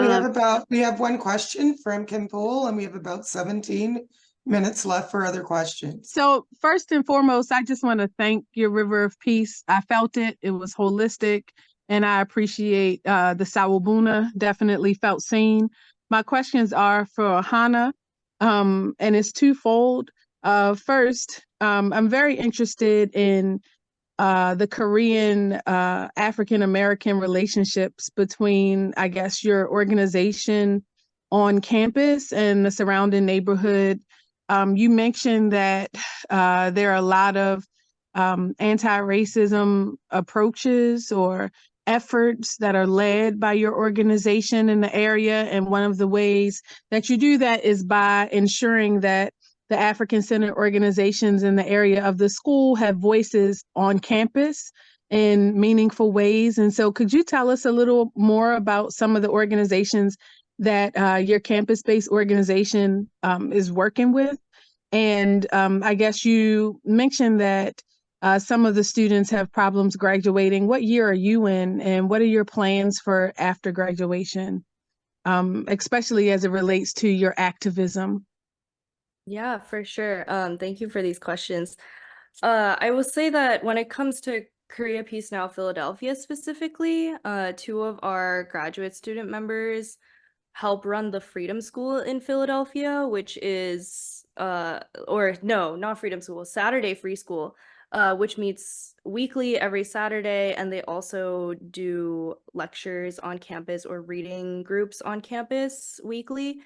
we have one question from Kim Poole, and we have about 17 minutes left for other questions. So first and foremost, I just want to thank your River of Peace. I felt it. It was holistic, and I appreciate the Sawubuna. Definitely felt seen. My questions are for Hannah, and it's twofold. First, I'm very interested in the Korean African-American relationships between, I guess, your organization on campus and the surrounding neighborhood. You mentioned that there are a lot of anti-racism approaches or efforts that are led by your organization in the area. And one of the ways that you do that is by ensuring that the African-centered organizations in the area of the school have voices on campus in meaningful ways. And so could you tell us a little more about some of the organizations that your campus-based organization is working with? And I guess you mentioned that some of the students have problems graduating. What year are you in, and what are your plans for after graduation, especially as it relates to your activism? Yeah, for sure. Thank you for these questions. I will say that when it comes to Korea Peace Now Philadelphia specifically, two of our graduate student members help run the Freedom School in Philadelphia, which is or no, not Freedom School, Saturday Free School, which meets weekly every Saturday, and they also do lectures on campus or reading groups on campus weekly.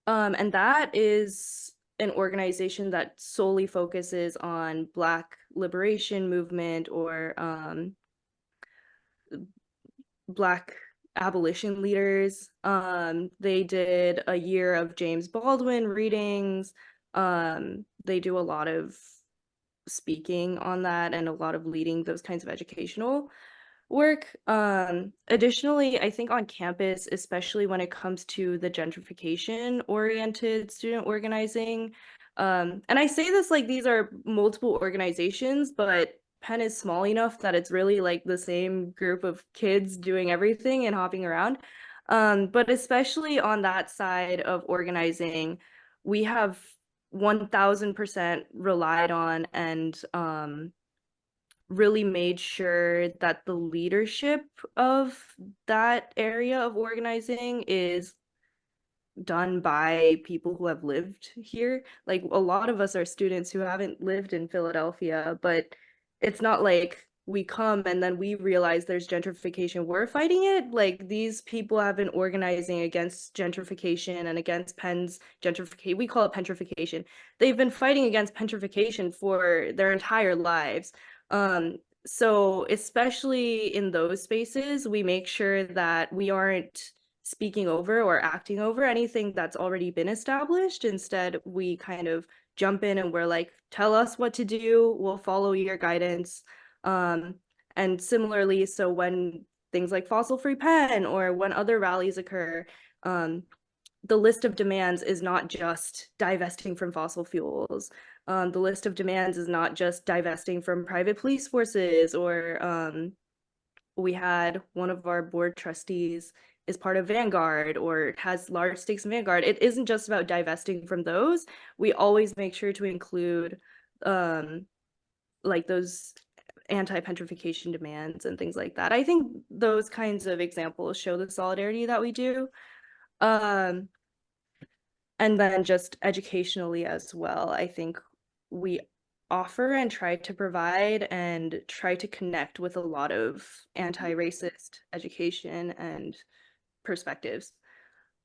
And that is an organization that solely focuses on Black liberation movement or Black abolition leaders. They did a year of James Baldwin readings. They do a lot of speaking on that and a lot of leading those kinds of educational work. Additionally, I think on campus, especially when it comes to the gentrification oriented student organizing, and I say this like these are multiple organizations, but Penn is small enough that it's really like the same group of kids doing everything and hopping around. But especially on that side of organizing, we have 1000% relied on and really made sure that the leadership of that area of organizing is done by people who have lived here. Like a lot of us are students who haven't lived in Philadelphia, but it's not like we come and then we realize there's gentrification. We're fighting it. Like these people have been organizing against gentrification and against Penn's gentrification. We call it petrification. They've been fighting against petrification for their entire lives. So especially in those spaces, we make sure that we aren't speaking over or acting over anything that's already been established. Instead, we kind of jump in and we're like, tell us what to do, we'll follow your guidance. And similarly, so when things like Fossil Free Penn or when other rallies occur, the list of demands is not just divesting from fossil fuels. The list of demands is not just divesting from private police forces, or we had one of our board trustees is part of Vanguard or has large stakes in Vanguard. It isn't just about divesting from those. We always make sure to include like those anti-petrification demands and things like that. I think those kinds of examples show the solidarity that we do. And then just educationally as well, I think we offer and try to provide and try to connect with a lot of anti-racist education and perspectives.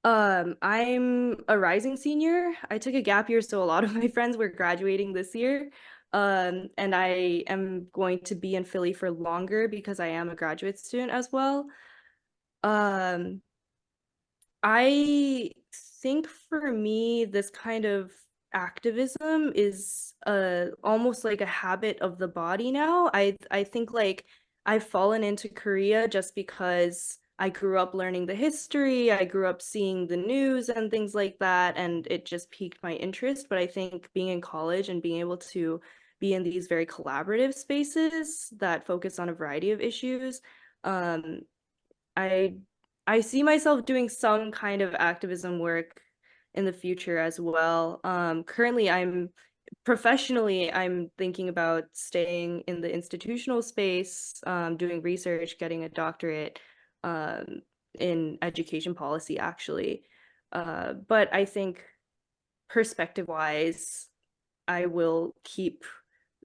I'm a rising senior. I took a gap year, so a lot of my friends were graduating this year. And I am going to be in Philly for longer because I am a graduate student as well. I think for me, this kind of activism is almost like a habit of the body now. I think like I've fallen into Korea just because I grew up learning the history, I grew up seeing the news and things like that, and it just piqued my interest. But I think being in college and being able to be in these very collaborative spaces that focus on a variety of issues, I see myself doing some kind of activism work in the future as well. Currently, professionally, I'm thinking about staying in the institutional space, doing research, getting a doctorate in education policy, actually. But I think perspective-wise, I will keep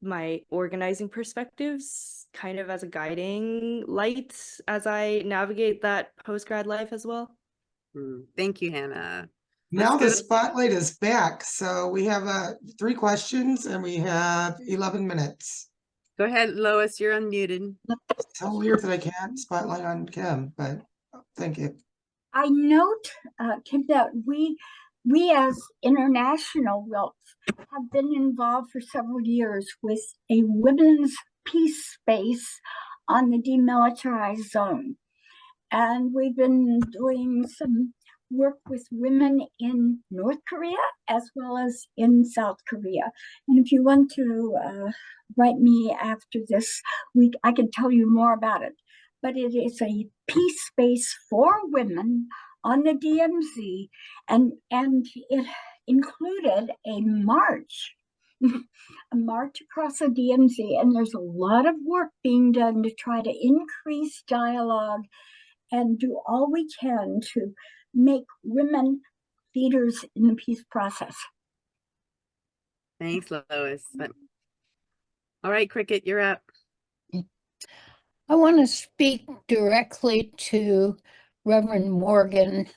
my organizing perspectives kind of as a guiding light as I navigate that post-grad life as well. Thank you, Hannah. Now the spotlight is back. So we have 3 questions and we have 11 minutes. Go ahead, Lois, you're unmuted. So weird that I can't spotlight on Kim, but thank you. I note, Kim, that we as International WILPF have been involved for several years with a women's peace space on the demilitarized zone. And we've been doing some work with women in North Korea as well as in South Korea. And if you want to write me after this week, I can tell you more about it. But it is a peace space for women on the DMZ, and it included a march, a march across the DMZ, and there's a lot of work being done to try to increase dialogue and do all we can to make women leaders in the peace process. Thanks, Lois. All right, Cricket, you're up. I want to speak directly to Reverend Morgan.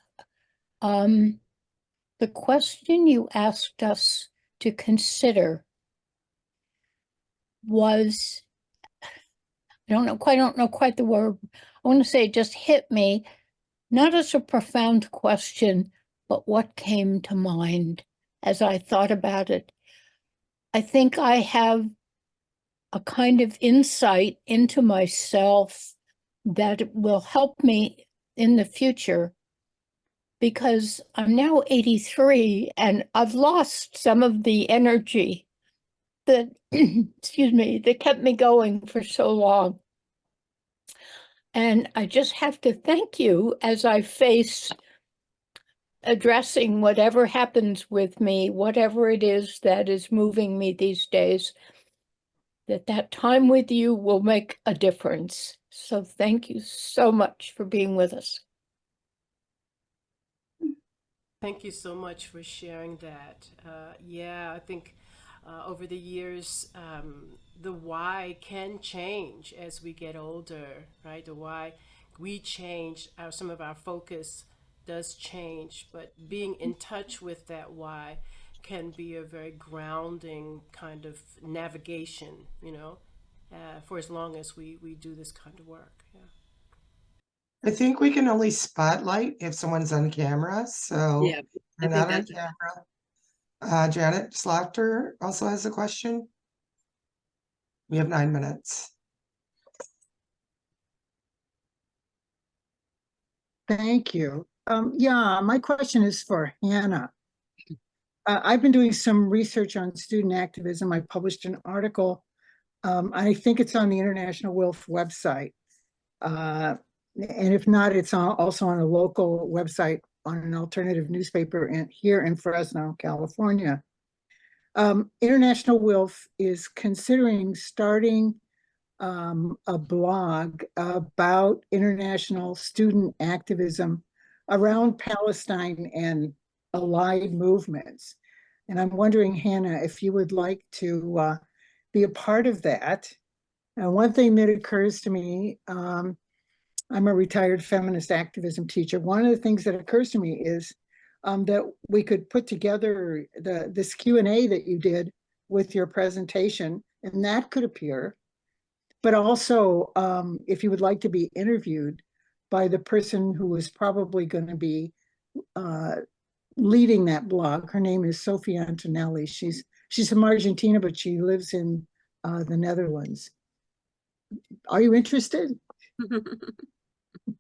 The question you asked us to consider was, I don't know quite the word. I want to say it just hit me, not as a profound question, but what came to mind as I thought about it. I think I have a kind of insight into myself that will help me in the future, because I'm now 83 and I've lost some of the energy that, excuse me, that kept me going for so long. And I just have to thank you as I face addressing whatever happens with me, whatever it is that is moving me these days, that time with you will make a difference. So thank you so much for being with us. Thank you so much for sharing that. Yeah, I think over the years, the why can change as we get older, right? The why we change, some of our focus does change, but being in touch with that why can be a very grounding kind of navigation, for as long as we do this kind of work. Yeah. I think we can only spotlight if someone's on camera, so Yeah, I they're think not on that's camera. Janet Slaughter also has a question. We have 9 minutes. Thank you. Yeah, my question is for Hannah. I've been doing some research on student activism. I published an article. I think it's on the International WILPF website. And if not, it's also on a local website on an alternative newspaper here in Fresno, California. International WILPF is considering starting a blog about international student activism around Palestine and allied movements. And I'm wondering, Hannah, if you would like to be a part of that. And one thing that occurs to me, I'm a retired feminist activism teacher. One of the things that occurs to me is that we could put together this Q&A that you did with your presentation, and that could appear. But also, if you would like to be interviewed by the person who is probably going to be leading that blog. Her name is Sophie Antonelli. She's from Argentina, but she lives in the Netherlands. Are you interested?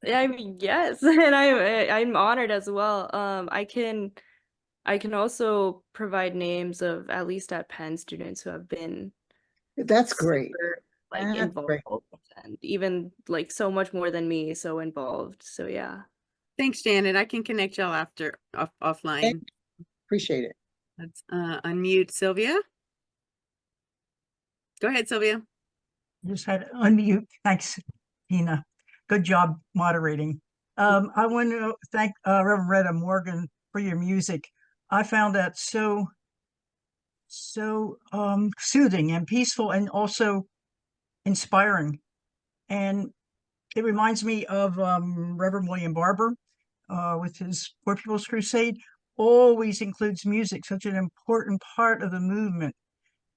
I mean, yes, and I'm honored as well. I can also provide names of at least at Penn students who have been That's great. super, like That's involved great. and even like so much more than me, so involved. So yeah. Thanks, Janet. I can connect y'all after offline. Appreciate it. Let's unmute Sylvia. Go ahead, Sylvia. Just had to unmute. Thanks, Tina. Good job moderating. I want to thank Reverend Rhetta Morgan for your music. I found that so soothing and peaceful and also inspiring. And it reminds me of Reverend William Barber with his Poor People's Crusade. Always includes music, such an important part of the movement.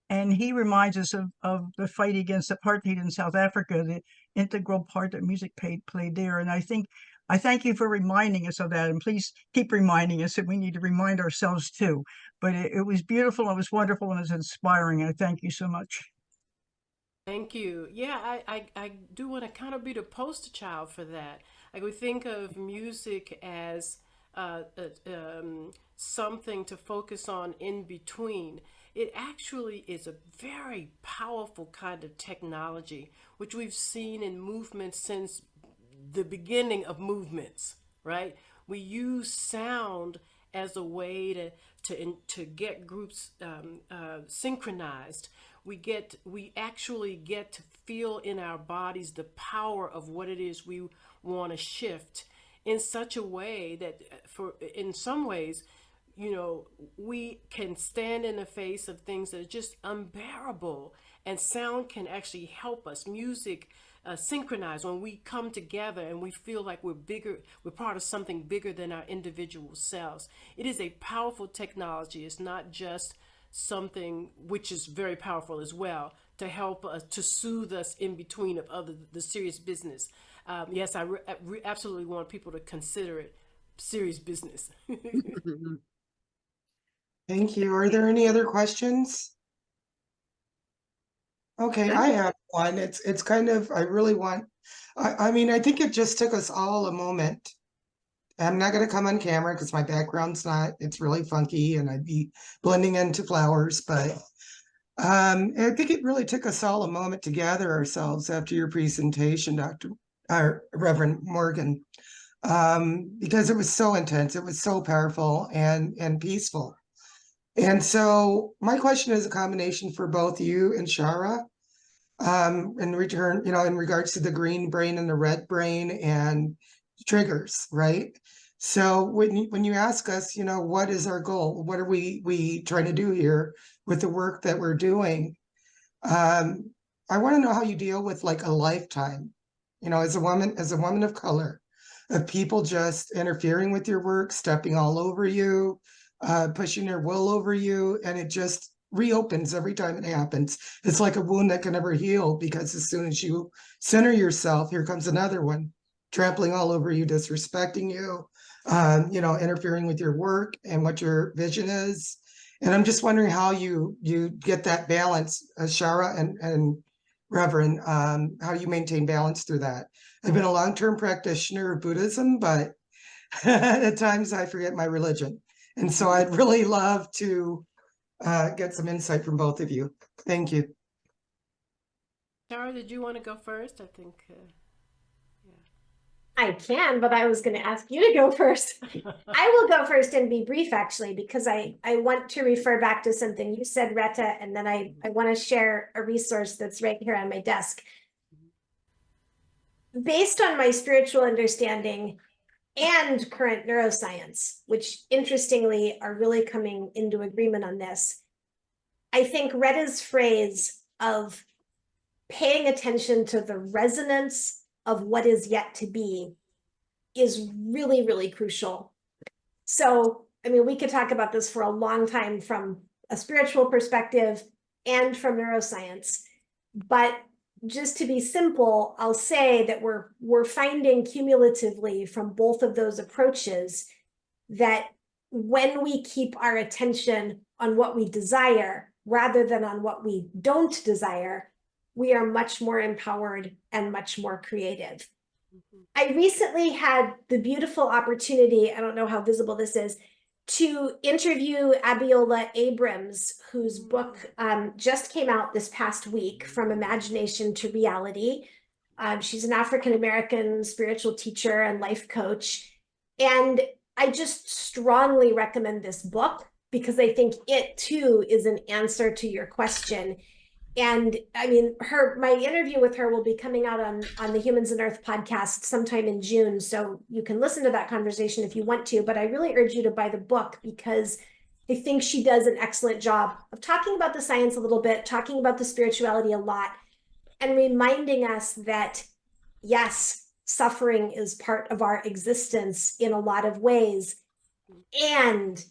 And he reminds us of the fight against apartheid in South Africa, the integral part that music played there. And I thank you for reminding us of that. And please keep reminding us that we need to remind ourselves too. But it was beautiful, it was wonderful, and it was inspiring. I thank you so much. Thank you. Yeah, I do want to kind of be the poster child for that. Like we think of music as something to focus on in between. It actually is a very powerful kind of technology, which we've seen in movements since the beginning of movements, right? We use sound as a way to get groups synchronized. We actually get to feel in our bodies the power of what it is we want to shift in such a way that in some ways, we can stand in the face of things that are just unbearable, and sound can actually help us. Music synchronize when we come together and we feel like we're part of something bigger than our individual selves. It is a powerful technology. It's not just something which is very powerful as well to help us, to soothe us in between of the serious business. Yes, I absolutely want people to consider it serious business. Thank you. Are there any other questions? Okay, I have one. It's kind of, I really want, I mean, I think it just took us all a moment. I'm not gonna come on camera because my background's not, it's really funky and I'd be blending into flowers, but I think it really took us all a moment to gather ourselves after your presentation, Reverend Morgan. Because it was so intense, it was so powerful and peaceful. And so my question is a combination for both you and Chara. In return, in regards to the green brain and the red brain and triggers, right? So when you ask us, what is our goal? What are we trying to do here with the work that we're doing? I want to know how you deal with like a lifetime, as a woman of color, of people just interfering with your work, stepping all over you, pushing their will over you, and it just reopens every time it happens. It's like a wound that can never heal, because as soon as you center yourself, here comes another one, trampling all over you, disrespecting you, interfering with your work and what your vision is. And I'm just wondering how you get that balance, Chara and Reverend, how you maintain balance through that. I've been a long-term practitioner of Buddhism, but at times I forget my religion. And so I'd really love to get some insight from both of you. Thank you. Chara, did you want to go first? I think. I can, but I was going to ask you to go first. I will go first and be brief, actually, because I want to refer back to something you said, Rhetta, and then I want to share a resource that's right here on my desk. Based on my spiritual understanding and current neuroscience, which interestingly are really coming into agreement on this, I think Rhetta's phrase of paying attention to the resonance of what is yet to be is really, really crucial. So, I mean, we could talk about this for a long time from a spiritual perspective and from neuroscience, but just to be simple, I'll say that we're finding cumulatively from both of those approaches that when we keep our attention on what we desire rather than on what we don't desire, we are much more empowered and much more creative. I recently had the beautiful opportunity, I don't know how visible this is, to interview Abiola Abrams, whose book just came out this past week, From Imagination to Reality. She's an African-American spiritual teacher and life coach. And I just strongly recommend this book because I think it too is an answer to your question. And I mean, my interview with her will be coming out on the Humans and Earth podcast sometime in June. So you can listen to that conversation if you want to, but I really urge you to buy the book because I think she does an excellent job of talking about the science a little bit, talking about the spirituality a lot, and reminding us that, yes, suffering is part of our existence in a lot of ways. And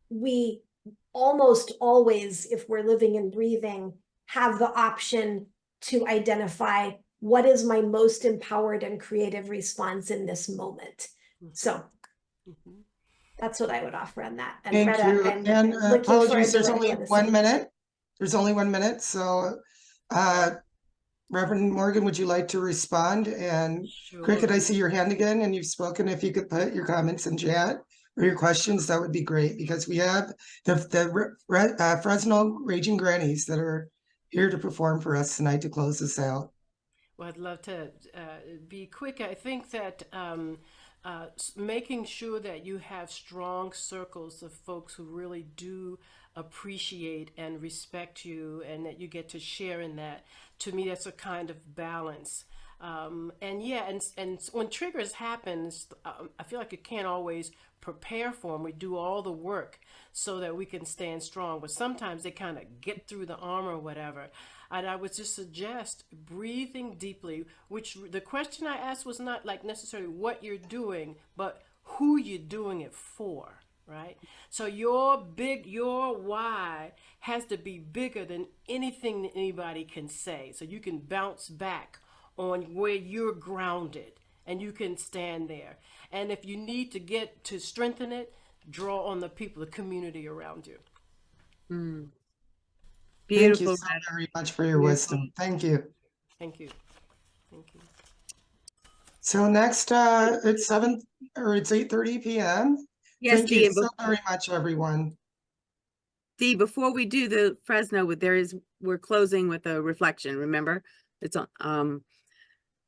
we almost always, if we're living and breathing, have the option to identify what is my most empowered and creative response in this moment. So that's what I would offer on that. And Thank Rhetta, you. I'm And looking apologies, forward there's to only working on this 1 one. minute. There's only 1 minute. So Reverend Morgan, would you like to respond? And Sure. Cricket, I see your hand again and you've spoken. If you could put your comments in chat or your questions, that would be great, because we have the Fresno Raging Grannies that are here to perform for us tonight to close this out. Well, I'd love to be quick. I think that making sure that you have strong circles of folks who really do appreciate and respect you, and that you get to share in that, to me, that's a kind of balance. And yeah, and when triggers happen, I feel like you can't always prepare for them. We do all the work so that we can stand strong, but sometimes they kind of get through the armor or whatever. And I would just suggest breathing deeply, which the question I asked was not like necessarily what you're doing, but who you're doing it for, right? So your why has to be bigger than anything that anybody can say. So you can bounce back on where you're grounded and you can stand there. And if you need to get to strengthen it, draw on the people, the community around you. Thank you Beautiful, so Rhetta. very much for your wisdom. Thank you. Thank you. Thank you. So next, it's 8:30 p.m. Yes, Thank Dee, you and so very much, everyone. Dee, before we do the Fresno, we're closing with a reflection, remember? It's on,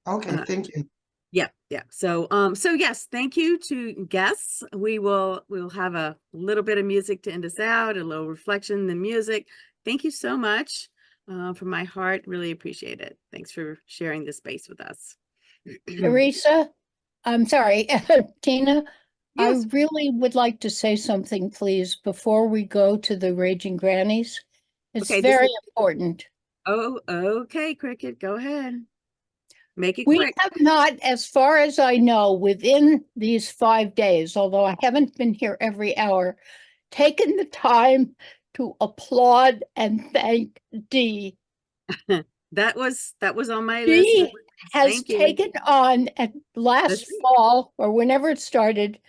Okay, thank you. yeah. So yes, thank you to guests. We'll have a little bit of music to end us out, a little reflection, the music. Thank you so much from my heart. Really appreciate it. Thanks for sharing this space with us. Teresa, I'm sorry, Tina, Yes. I really would like to say something, please, before we go to the Raging Grannies. It's Okay, very important. Oh, okay, Cricket, go ahead. Make it We quick. have not, as far as I know, within these 5 days, although I haven't been here every hour, taken the time to applaud and thank Dee. That was on my list. Dee has Thank you. taken on at last fall or whenever it started,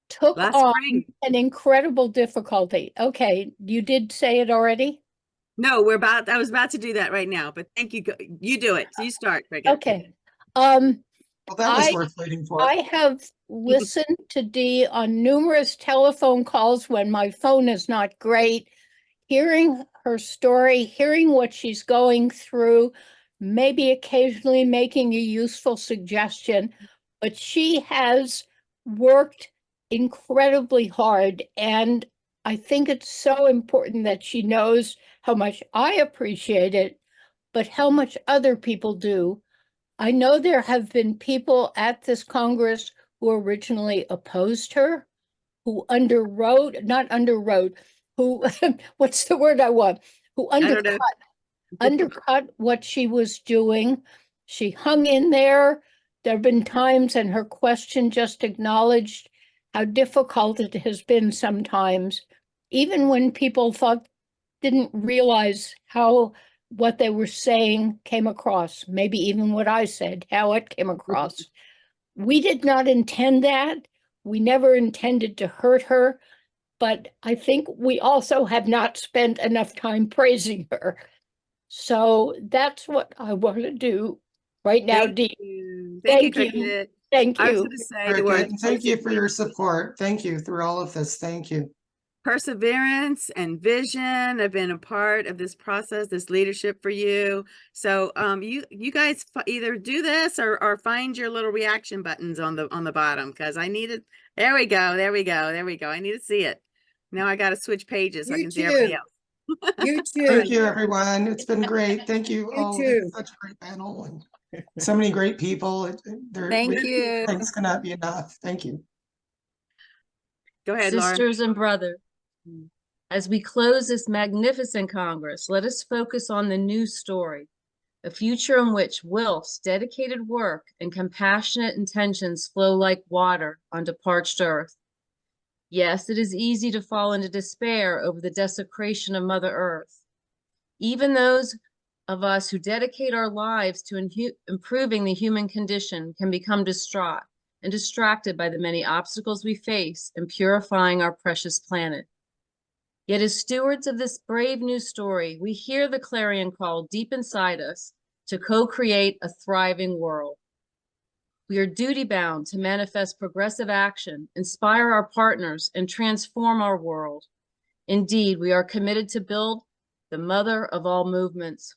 took Last on spring. an incredible difficulty. Okay, you did say it already? No, I was about to do that right now, but thank you. You do it. So you start, Cricket. Okay. Well, that was worth waiting for. I have listened to Dee on numerous telephone calls when my phone is not great, hearing her story, hearing what she's going through, maybe occasionally making a useful suggestion, but she has worked incredibly hard. And I think it's so important that she knows how much I appreciate it, but how much other people do. I know there have been people at this Congress who originally opposed her, who who, what's the word I want? Who undercut what she was doing. She hung in there. There have been times, and her question just acknowledged how difficult it has been sometimes, even when people didn't realize how what they were saying came across, maybe even what I said, how it came across. We did not intend that. We never intended to hurt her, but I think we also have not spent enough time praising her. So that's what I want to do right now, Dee. Thank you, Thank you. Cricket. Thank I was you. going to say Very the good. word And thank you for your support. Thank you through all of this. Thank you. perseverance and vision have been a part of this process, this leadership for you. So you guys either do this or find your little reaction buttons on the bottom, because I need it. There we go. I need to see it. Now I got to switch pages so I can see everybody else. You too. Thank you, everyone. It's been great. Thank you You all. too. It's such a great panel and so many great people. Thank you. Thanks cannot be enough. Thank you. Go ahead, Laura. Sisters and brothers, as we close this magnificent Congress, let us focus on the new story, a future in which WILPF's dedicated work and compassionate intentions flow like water onto parched earth. Yes, it is easy to fall into despair over the desecration of Mother Earth. Even those of us who dedicate our lives to improving the human condition can become distraught and distracted by the many obstacles we face in purifying our precious planet. Yet as stewards of this brave new story, we hear the clarion call deep inside us to co-create a thriving world. We are duty-bound to manifest progressive action, inspire our partners, and transform our world. Indeed, we are committed to build the mother of all movements.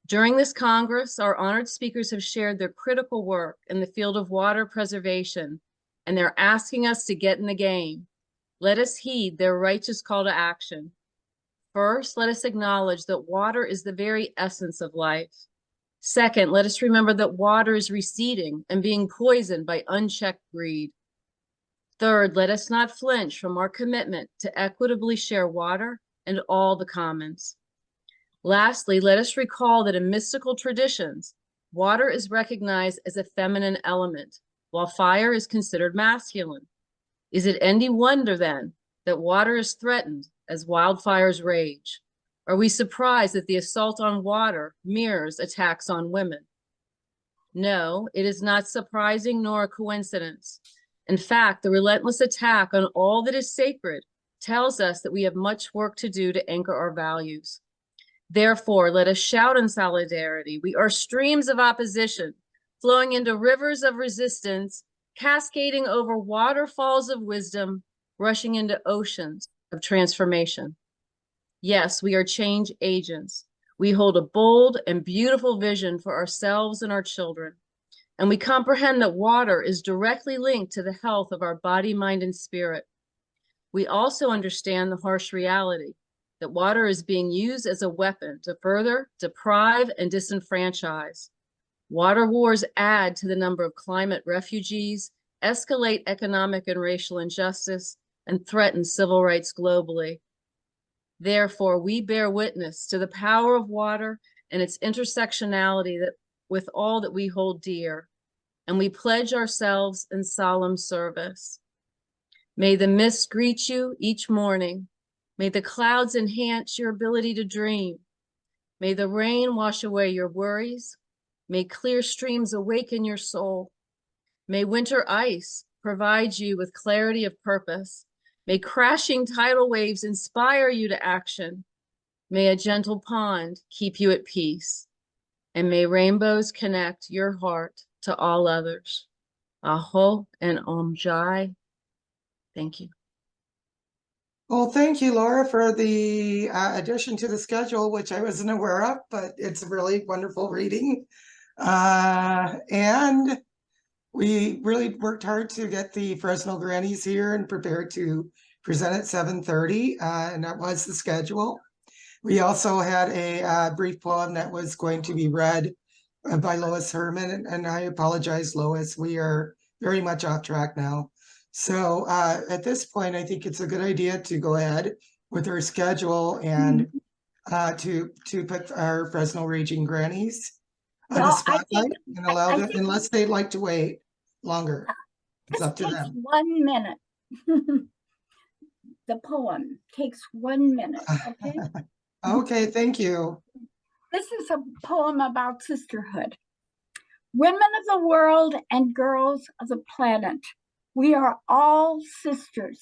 During this Congress, our honored speakers have shared their critical work in the field of water preservation, and they're asking us to get in the game. Let us heed their righteous call to action. First, let us acknowledge that water is the very essence of life. Second, let us remember that water is receding and being poisoned by unchecked greed. Third, let us not flinch from our commitment to equitably share water and all the commons. Lastly, let us recall that in mystical traditions, water is recognized as a feminine element, while fire is considered masculine. Is it any wonder then that water is threatened as wildfires rage? Are we surprised that the assault on water mirrors attacks on women? No, it is not surprising nor a coincidence. In fact, the relentless attack on all that is sacred tells us that we have much work to do to anchor our values. Therefore, let us shout in solidarity. We are streams of opposition, flowing into rivers of resistance, cascading over waterfalls of wisdom, rushing into oceans of transformation. Yes, we are change agents. We hold a bold and beautiful vision for ourselves and our children. And we comprehend that water is directly linked to the health of our body, mind, and spirit. We also understand the harsh reality that water is being used as a weapon to further deprive and disenfranchise. Water wars add to the number of climate refugees, escalate economic and racial injustice, and threaten civil rights globally. Therefore, we bear witness to the power of water and its intersectionality with all that we hold dear, and we pledge ourselves in solemn service. May the mist greet you each morning. May the clouds enhance your ability to dream. May the rain wash away your worries. May clear streams awaken your soul. May winter ice provide you with clarity of purpose. May crashing tidal waves inspire you to action. May a gentle pond keep you at peace. And may rainbows connect your heart to all others. Aho and Om Jai. Thank you. Well, thank you, Laura, for the addition to the schedule, which I wasn't aware of, but it's a really wonderful reading. And we really worked hard to get the Fresno Grannies here and prepared to present at 7:30, and that was the schedule. We also had a brief poem that was going to be read by Lois Herman, and I apologize, Lois. We are very much off track now. So at this point, I think it's a good idea to go ahead with our schedule and to put our Fresno Raging Grannies on the spotlight and allow them, unless they'd like to wait longer. It's up to them. 1 minute. The poem takes 1 minute, okay? Okay, thank you. This is a poem about sisterhood. Women of the world and girls of the planet, we are all sisters.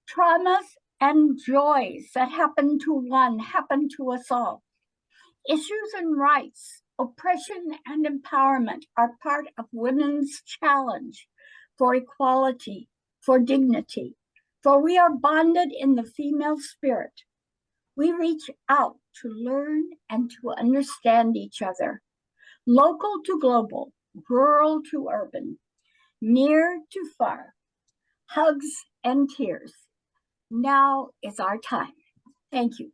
Traumas and joys that happen to one happen to us all. Issues and rights, oppression and empowerment are part of women's challenge for equality, for dignity, for we are bonded in the female spirit. We reach out to learn and to understand each other, local to global, rural to urban, near to far, hugs and tears. Now is our time. Thank you.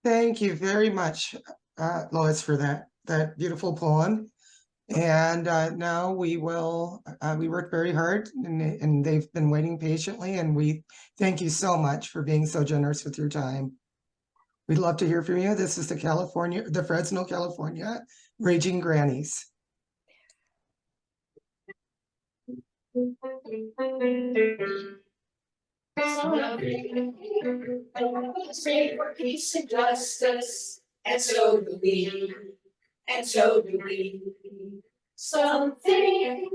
Thank you very much, Lois, for that beautiful poem. And now we worked very hard and they've been waiting patiently, and we thank you so much for being so generous with your time. We'd love to hear from you. This is the Fresno, California Raging Grannies. Say for peace and justice, and so do we, and so do we. Something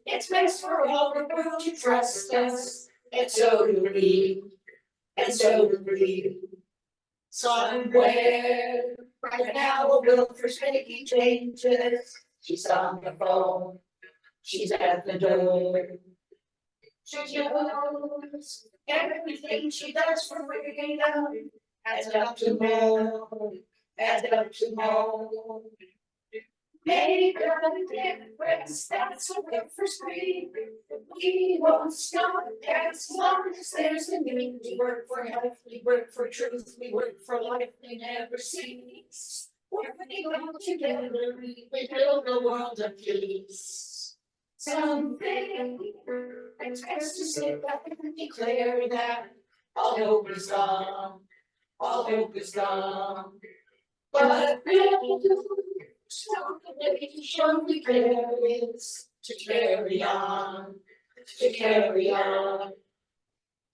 it's best for all the world to trust us, and so do we, and so do we. Somewhere right now a WILPF's making changes. She's on the phone, she's at the door. She knows everything she does for freedom adds up to more, adds up to more. Make a difference, that's a WILPF's creed. We won't stop as long as there's a need. We work for health, we work for truth, we work for life, we never cease. Working all together, we build a world of peace. Something it's best to sit back and declare that all hope is gone, all hope is gone. But so the way to show we care is to carry on, to carry on.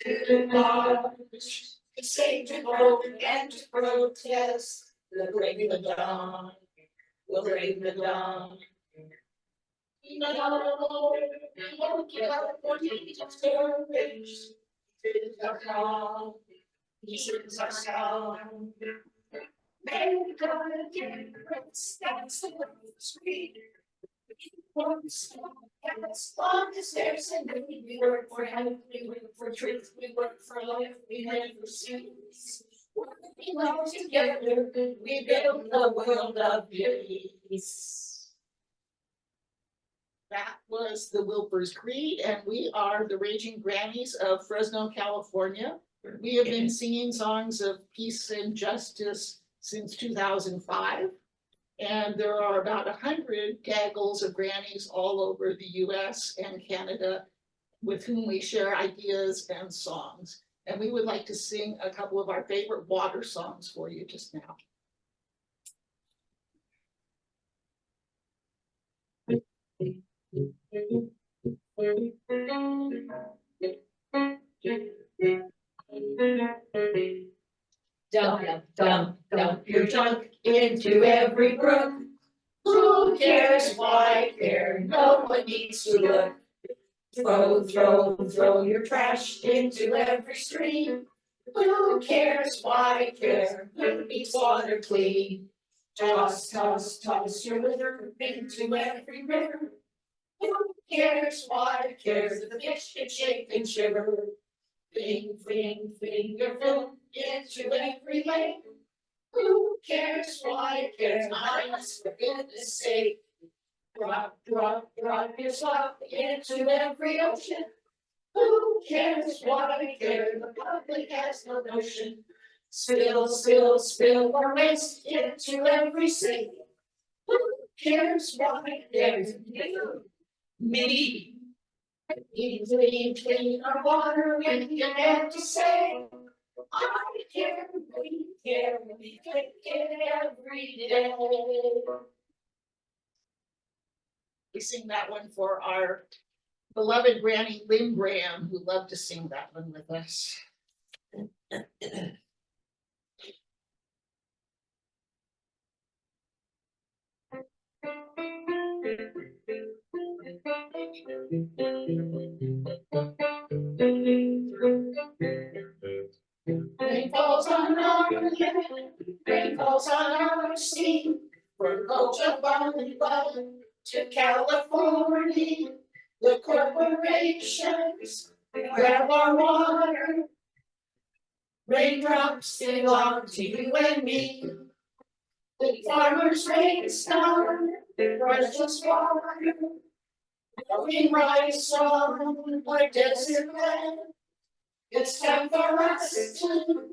To march, to say to vote and to protest, we'll bring the dawn, we'll bring the dawn. No, we won't give up, we'll need to courage. It is our call, Pieces are strong. Make a difference, that's the way it's read. And as long as there's a need, we work for health, we work for truth, we work for life, we never cease. Working all together, we build a world of peace. That was the WILPF's Creed, and we are the Raging Grannies of Fresno, California. We have been singing songs of peace and justice since 2005. And there are about 100 gaggles of grannies all over the US and Canada with whom we share ideas and songs. And we would like to sing a couple of our favorite water songs for you just now. Dump your junk into every brook. Who cares? Why care? No one needs to look. Throw your trash into every stream. Who cares? Why care? Who needs water clean? Toss your litter into every river. Who cares? Why cares? The fish can shake and shiver. Fling your filth into every lake. Who cares? Why cares? Mindless, for goodness sake. Drop your slop into every ocean. Who cares? Why care? The public has no notion. Spill or waste into every sink. Who cares? Why cares? You, me. Clean our water when you have to say. I care, we care, we drink it every day. We sing that one for our beloved Granny Lynn Graham, who loved to sing that one with us. Rain falls on our land, rain falls on our sea. From Cochabamba to California, the corporations grab our water. Raindrops belong to you and me. The farmers raise down precious water. Growing rice on our desert land. It's time for us to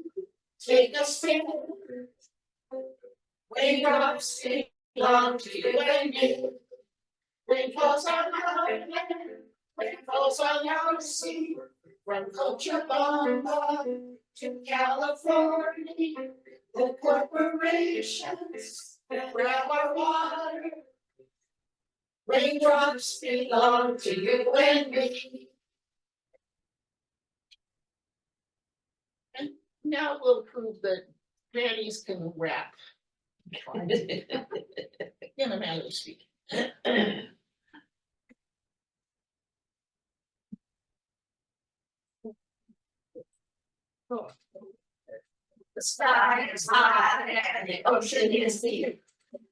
take a stand. Raindrops belong to you and me. Rain falls on our land, rain falls on our sea. From Cochabamba to California, the corporations grab our water. Raindrops belong to you and me. And now we'll prove that grannies can rap. In a manner of speaking. The sky is high and the ocean is deep,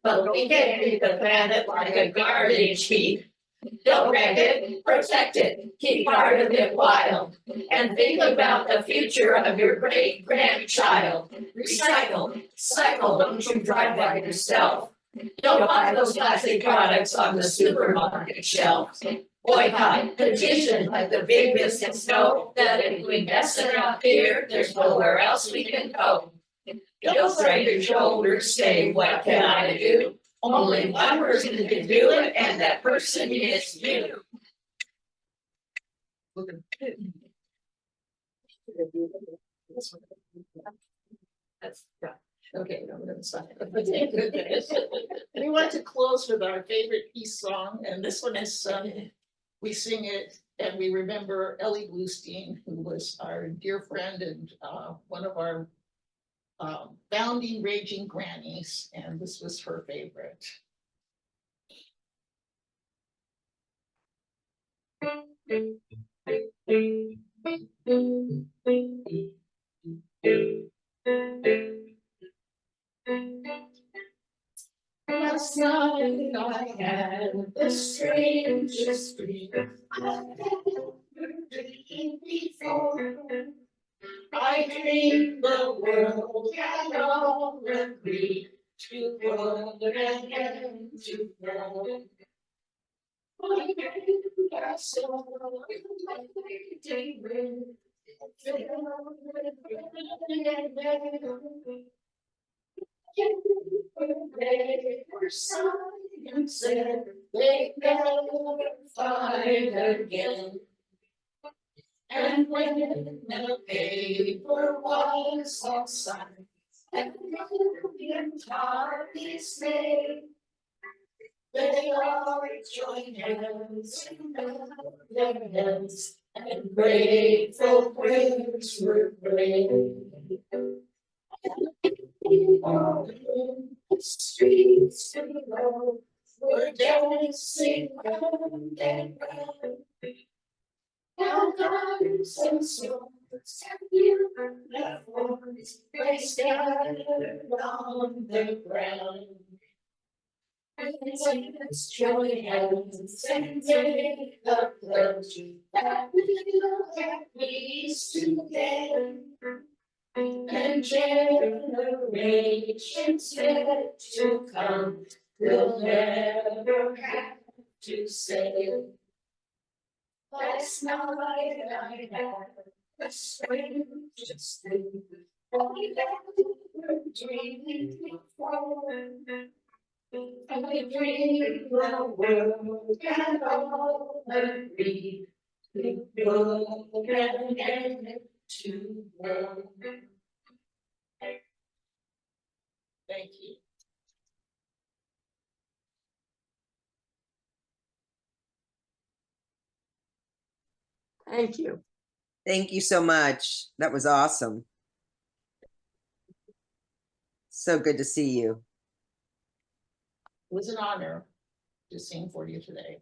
but we carry the planet like a garbage heap. Don't wreck it, protect it, keep part of it wild, and think about the future of your great-grandchild. Recycle, cycle, don't you drive by yourself. Don't buy those plastic products on the supermarket shelf. Boycott, petition, let the big business know that if we mess it up here, there's nowhere else we can go. Don't shrug your shoulders, say, what can I do? Only one person can do it, and that person is you. That's okay. I'm gonna stop. We want to close with our favorite peace song, and this one is we sing it and we remember Ellie Bluestein, who was our dear friend and one of our founding Raging Grannies, and this was her favorite. Last night I had the strangest dream I've ever dreamed before. I dreamed the world had all agreed to put an end to war. I dreamed I saw a waiting room filled with red. They were silent, said they'd never fight again. And when the paper was all signed, and million parties made, they all joined hands and bowed their heads, and grateful prayers were prayed. The streets below were dancing round and round. Now guns and swords and uniforms lay scattered on the ground. Let's join hands and take the pledge that we'll have peace together. And generations yet to come will never have to say. Last night I had a strangest dream I never dreamed before. I dreamed the world had all agreed to put an end to war. Thank you. Thank you. Thank you so much. That was awesome. So good to see you. It was an honor to sing for you today.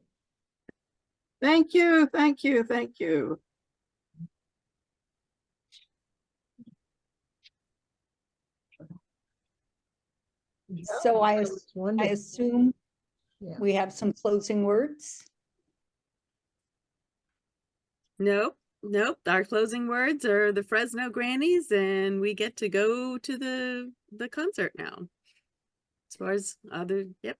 Thank you, thank you, thank you. So I assume we have some closing words. Nope, our closing words are the Fresno Grannies, and we get to go to the concert now. As far as other, yep.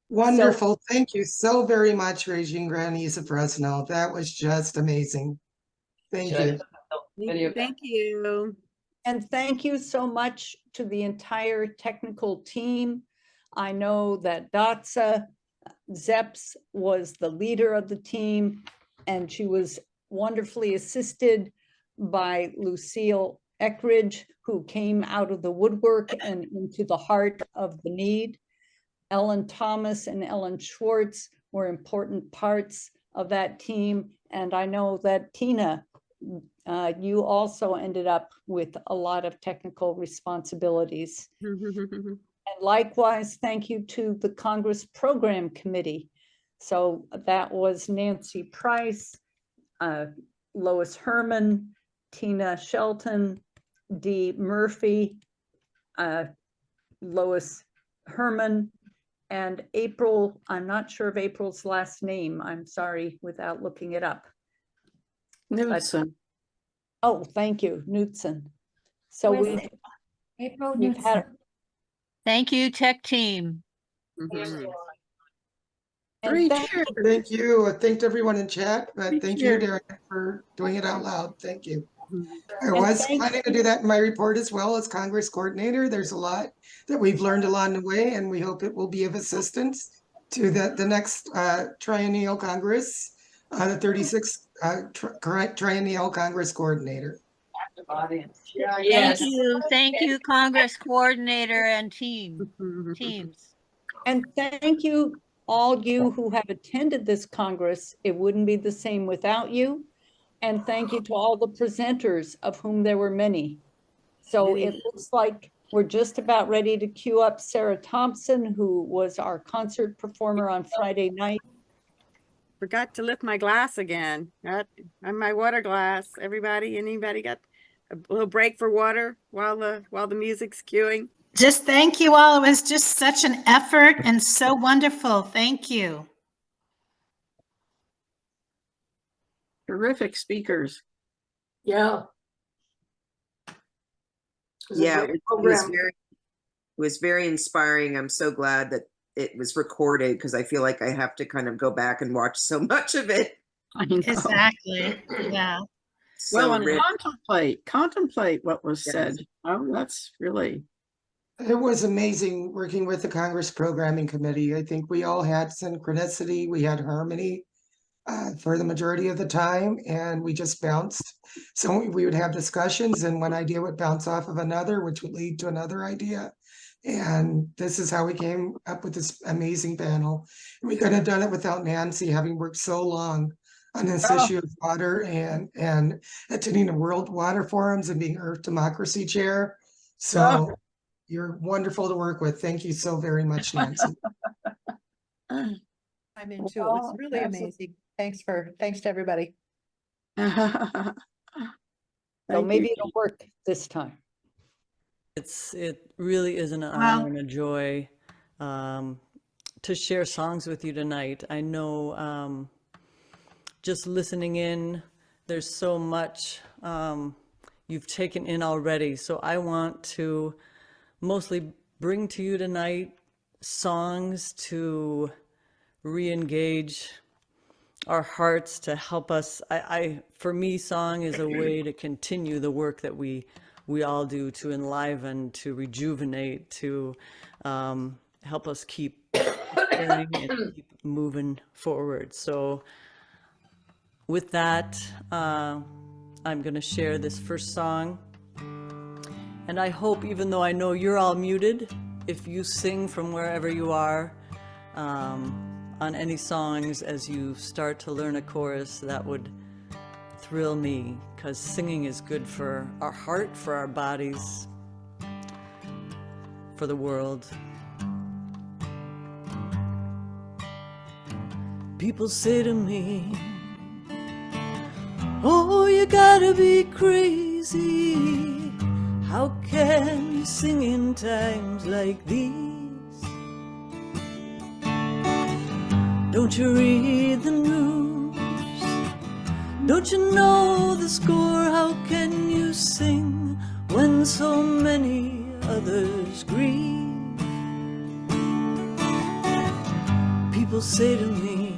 Wonderful. Thank you so very much, Raging Grannies of Fresno. That was just amazing. Thank you. Thank you. And thank you so much to the entire technical team. I know that Dotsa Zeps was the leader of the team, and she was wonderfully assisted by Lucille Eckridge, who came out of the woodwork and into the heart of the need. Ellen Thomas and Ellen Schwartz were important parts of that team. And I know that Tina, you also ended up with a lot of technical responsibilities. And likewise, thank you to the Congress Program Committee. So that was Nancy Price, Lois Herman, Tina Shelton, Dee Murphy, Lois Herman, and April. I'm not sure of April's last name. I'm sorry, without looking it up. Knudsen. Oh, thank you, Knudsen. So we've had. Thank you, tech team. And thank you. I thanked everyone in chat, but thank you, cheers. Darren, for doing it out loud. Thank you. I was planning to do that in my report as well as Congress coordinator. There's a lot that we've learned along the way, and we hope it will be of assistance to the next Triennial Congress, the 36th Triennial Congress coordinator. Thank you, Congress coordinator and teams. And thank you, all you who have attended this Congress. It wouldn't be the same without you. And thank you to all the presenters, of whom there were many. So it looks like we're just about ready to queue up Sara Thomsen, who was our concert performer on Friday night. Forgot to lift my glass again. On my water glass. Everybody, anybody got a little break for water while the music's cueing? Just thank you all. It was just such an effort and so wonderful. Thank you. Terrific speakers. Yeah. was a Yeah, great it program. was very inspiring. I'm so glad that it was recorded because I feel like I have to kind of go back and watch so much of it. I know. Exactly. Yeah. Well, So and rich. contemplate what was Yes. said. Oh, that's really. It was amazing working with the Congress Programming Committee. I think we all had synchronicity, we had harmony for the majority of the time, and we just bounced. So we would have discussions, and one idea would bounce off of another, which would lead to another idea. And this is how we came up with this amazing panel. We couldn't have done it without Nancy, having worked so long on this issue of water and attending the World Water Forums and being Earth Democracy Chair. So you're wonderful to work with. Thank you so very much, Nancy. I'm in too. It was really amazing. Thanks to everybody. So maybe it'll work this time. It really is an honor and a joy to share songs with you tonight. I know just listening in, there's so much you've taken in already. So I want to mostly bring to you tonight songs to re-engage our hearts, to help us. For me, song is a way to continue the work that we all do, to enliven, to rejuvenate, to help us keep learning and keep moving forward. So with that, I'm going to share this first song. And I hope, even though I know you're all muted, if you sing from wherever you are on any songs as you start to learn a chorus, that would thrill me, because singing is good for our heart, for our bodies, for the world. People say to me, oh, you gotta be crazy. How can you sing in times like these? Don't you read the news? Don't you know the score? How can you sing when so many others grieve? People say to me,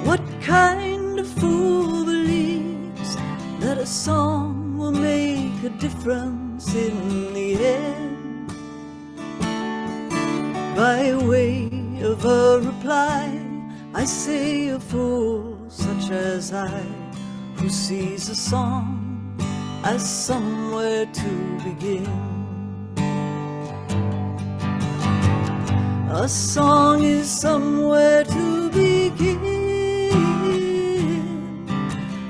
what kind of fool believes that a song will make a difference in the end? By way of a reply, I say a fool such as I, who sees a song as somewhere to begin. A song is somewhere to begin.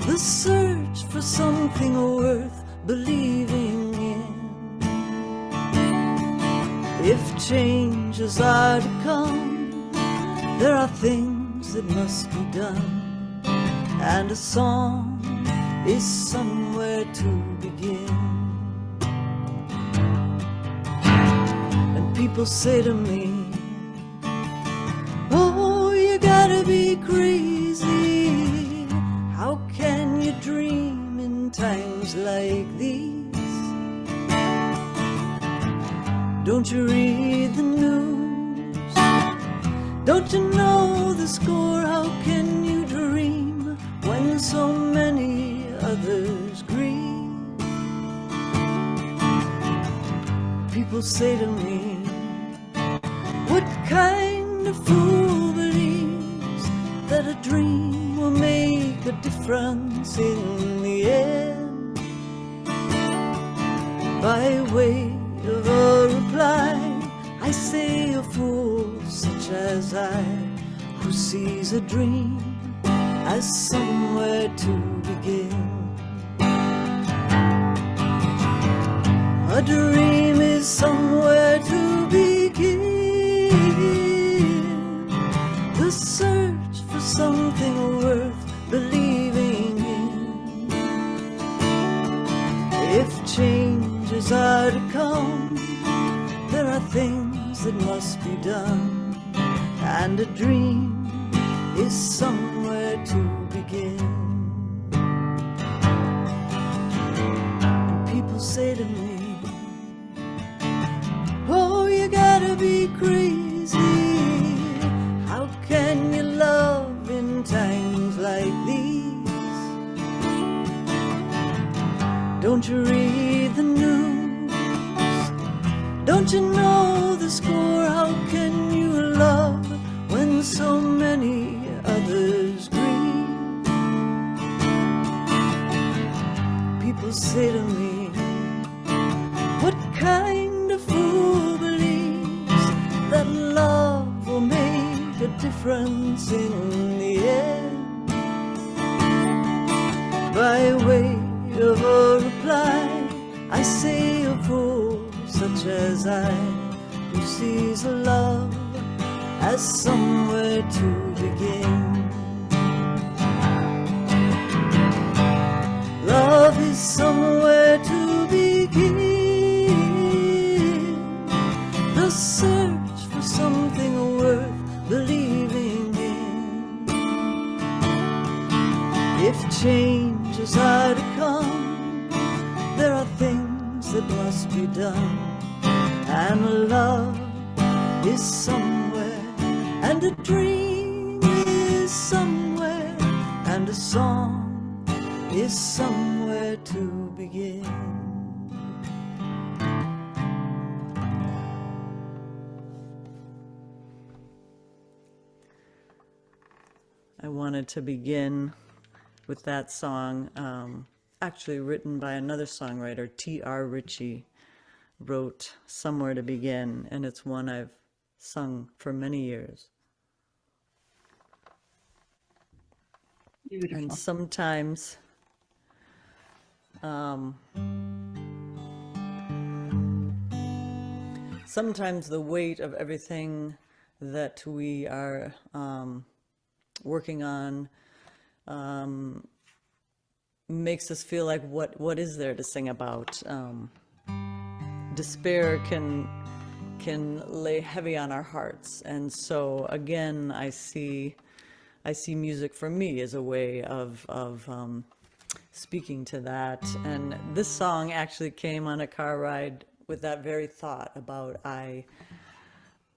The search for something worth believing in. If changes are to come, there are things that must be done, and a song is somewhere to begin. And people say to me, oh, you gotta be crazy. How can you dream in times like these? Don't you read the news? Don't you know the score? How can you dream when so many others grieve? People say to me, what kind of fool believes that a dream will make a difference in the end? By way of a reply, I say a fool such as I, who sees a dream as somewhere to begin. A dream is somewhere to begin. The search for something worth believing in. changes are to come, there are things that must be done, and a dream is somewhere to begin. And people say to me, oh, you gotta be crazy. How can you love in times like these? Don't you read the news? Don't you know the score? How can you love when so many others grieve? People say to me, what kind of fool believes that love will make a difference in the end? By way of a reply, I say a fool such as I, who sees love as somewhere to begin. Love is somewhere to begin. The search for something worth believing in. If changes are to come, there are things that must be done, and love is somewhere, and a dream is somewhere, and a song is somewhere to begin. I wanted to begin with that song, actually written by another songwriter, T.R. Ritchie, wrote Somewhere to Begin, and it's one I've sung for many years. Beautiful. And sometimes sometimes the weight of everything that we are working on makes us feel like what is there to sing about? Despair can lay heavy on our hearts, and so again I see music for me as a way of speaking to that. And this song actually came on a car ride with that very thought about I'm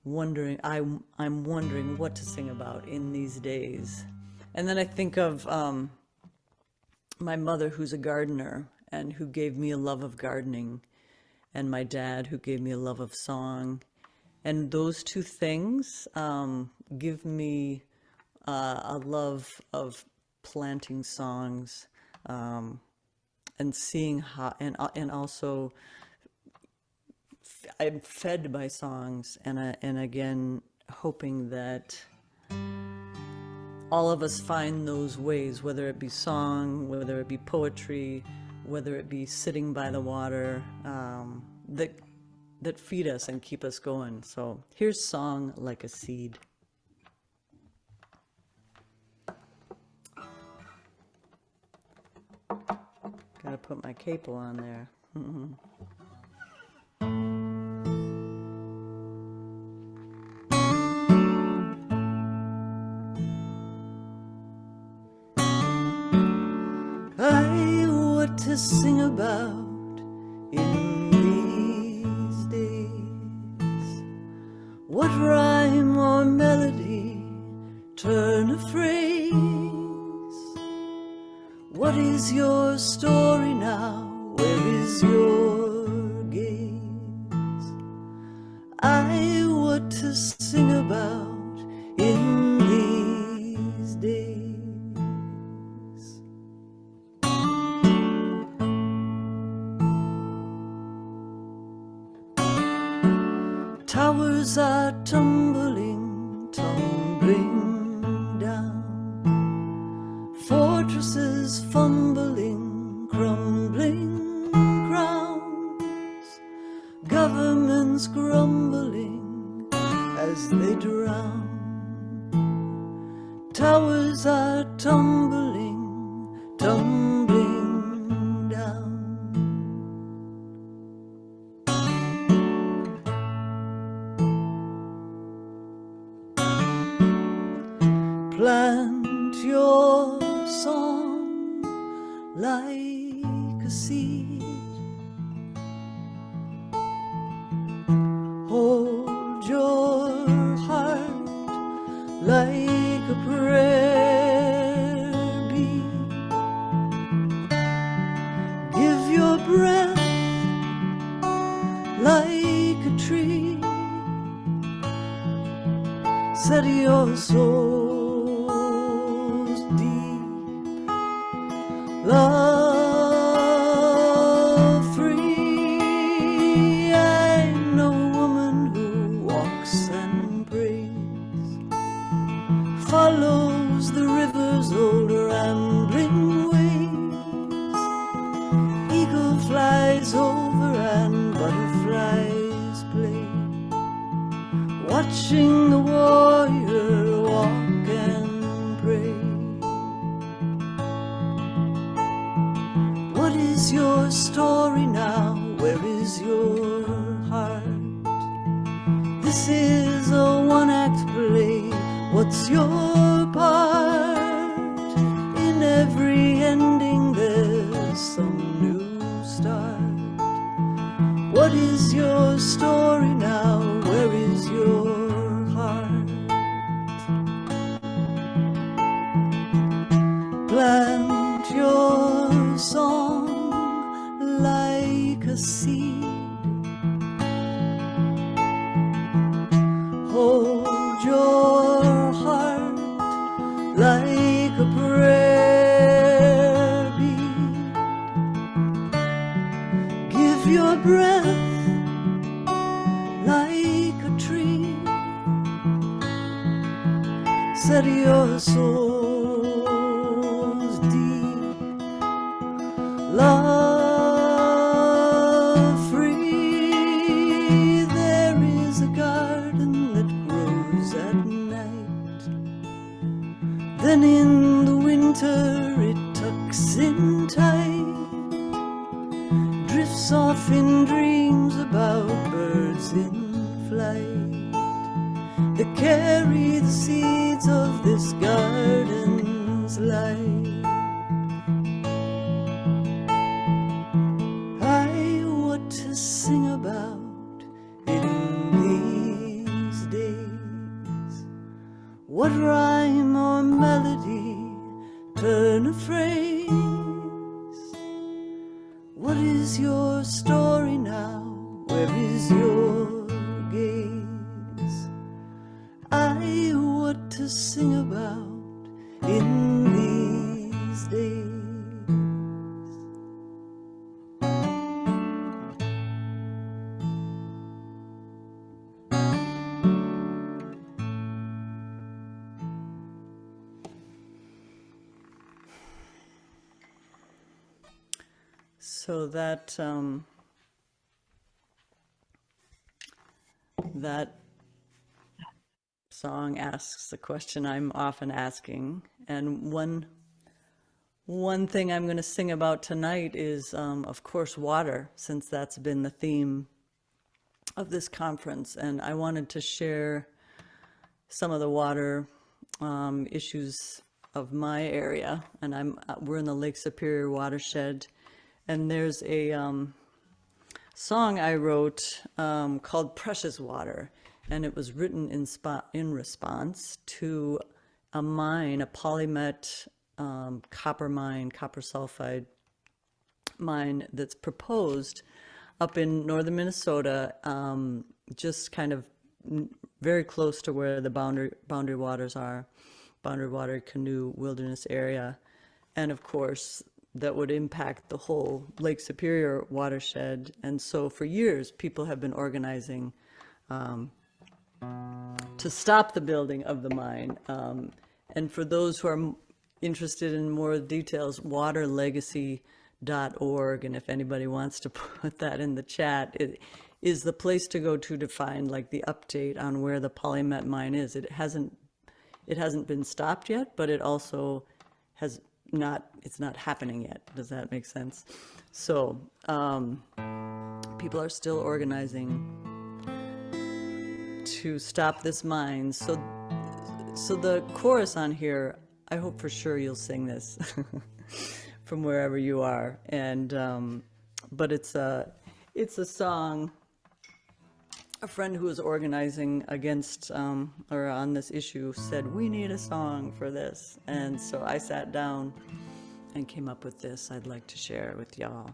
wondering what to sing about in these days. And then I think of my mother, who's a gardener and who gave me a love of gardening, and my dad, who gave me a love of song. And those two things give me a love of planting songs and seeing how, and also I'm fed by songs, and again hoping that all of us find those ways, whether it be song, whether it be poetry, whether it be sitting by the water, that feed us and keep us going. So here's Song Like a Seed. Gotta put my capo on there. What to sing about in these days? What rhyme or melody turn a phrase? What is your story now? Where is your gaze? What to sing about in these days? Towers are tumbling, tumbling down. Fortresses fumbling, crumbling crowns. Governments grumbling as they drown. Towers are tumbling, tumbling down. like a tree. Set your souls deep, love free. I know a woman who walks and prays, follows the river's old rambling ways. Eagle flies over and butterflies play, watching the warrior walk and pray. What is your story now? Where is your heart? This is a one-act play. What's your part? In every ending there's some new start. What is your story now? Where is your heart? Plant your song like a seed. Hold your heart like a prayer beat. Give your breath like a tree. Set your souls deep, love free. There is a garden that grows at night, then in the winter it tucks in tight, drifts off in dreams about birds in flight that carry the seeds of this garden's life. What to sing about in these days? What rhyme or melody turn a phrase? What is your story now? Where is your gaze? What to sing about in these days? So that song asks the question I'm often asking, and one thing I'm going to sing about tonight is, of course, water, since that's been the theme of this conference. And I wanted to share some of the water issues of my area, and we're in the Lake Superior watershed, and there's a song I wrote called Precious Water, and it was written in response to a mine, a polymet copper mine, copper sulfide mine that's proposed up in northern Minnesota, just kind of very close to where the boundary waters are, boundary water canoe wilderness area. And of course, that would impact the whole Lake Superior watershed. And so for years, people have been organizing to stop the building of the mine. And for those who are interested in more details, waterlegacy.org, and if anybody wants to put that in the chat, it is the place to go to find like the update on where the polymet mine is. It hasn't been stopped yet, but it also has not, it's not happening yet. Does that make sense? So people are still organizing to stop this mine. So the chorus on here, I hope for sure you'll sing this from wherever you are. And but it's a song. A friend who was organizing against or on this issue said, we need a song for this. And so I sat down and came up with this I'd like to share with y'all.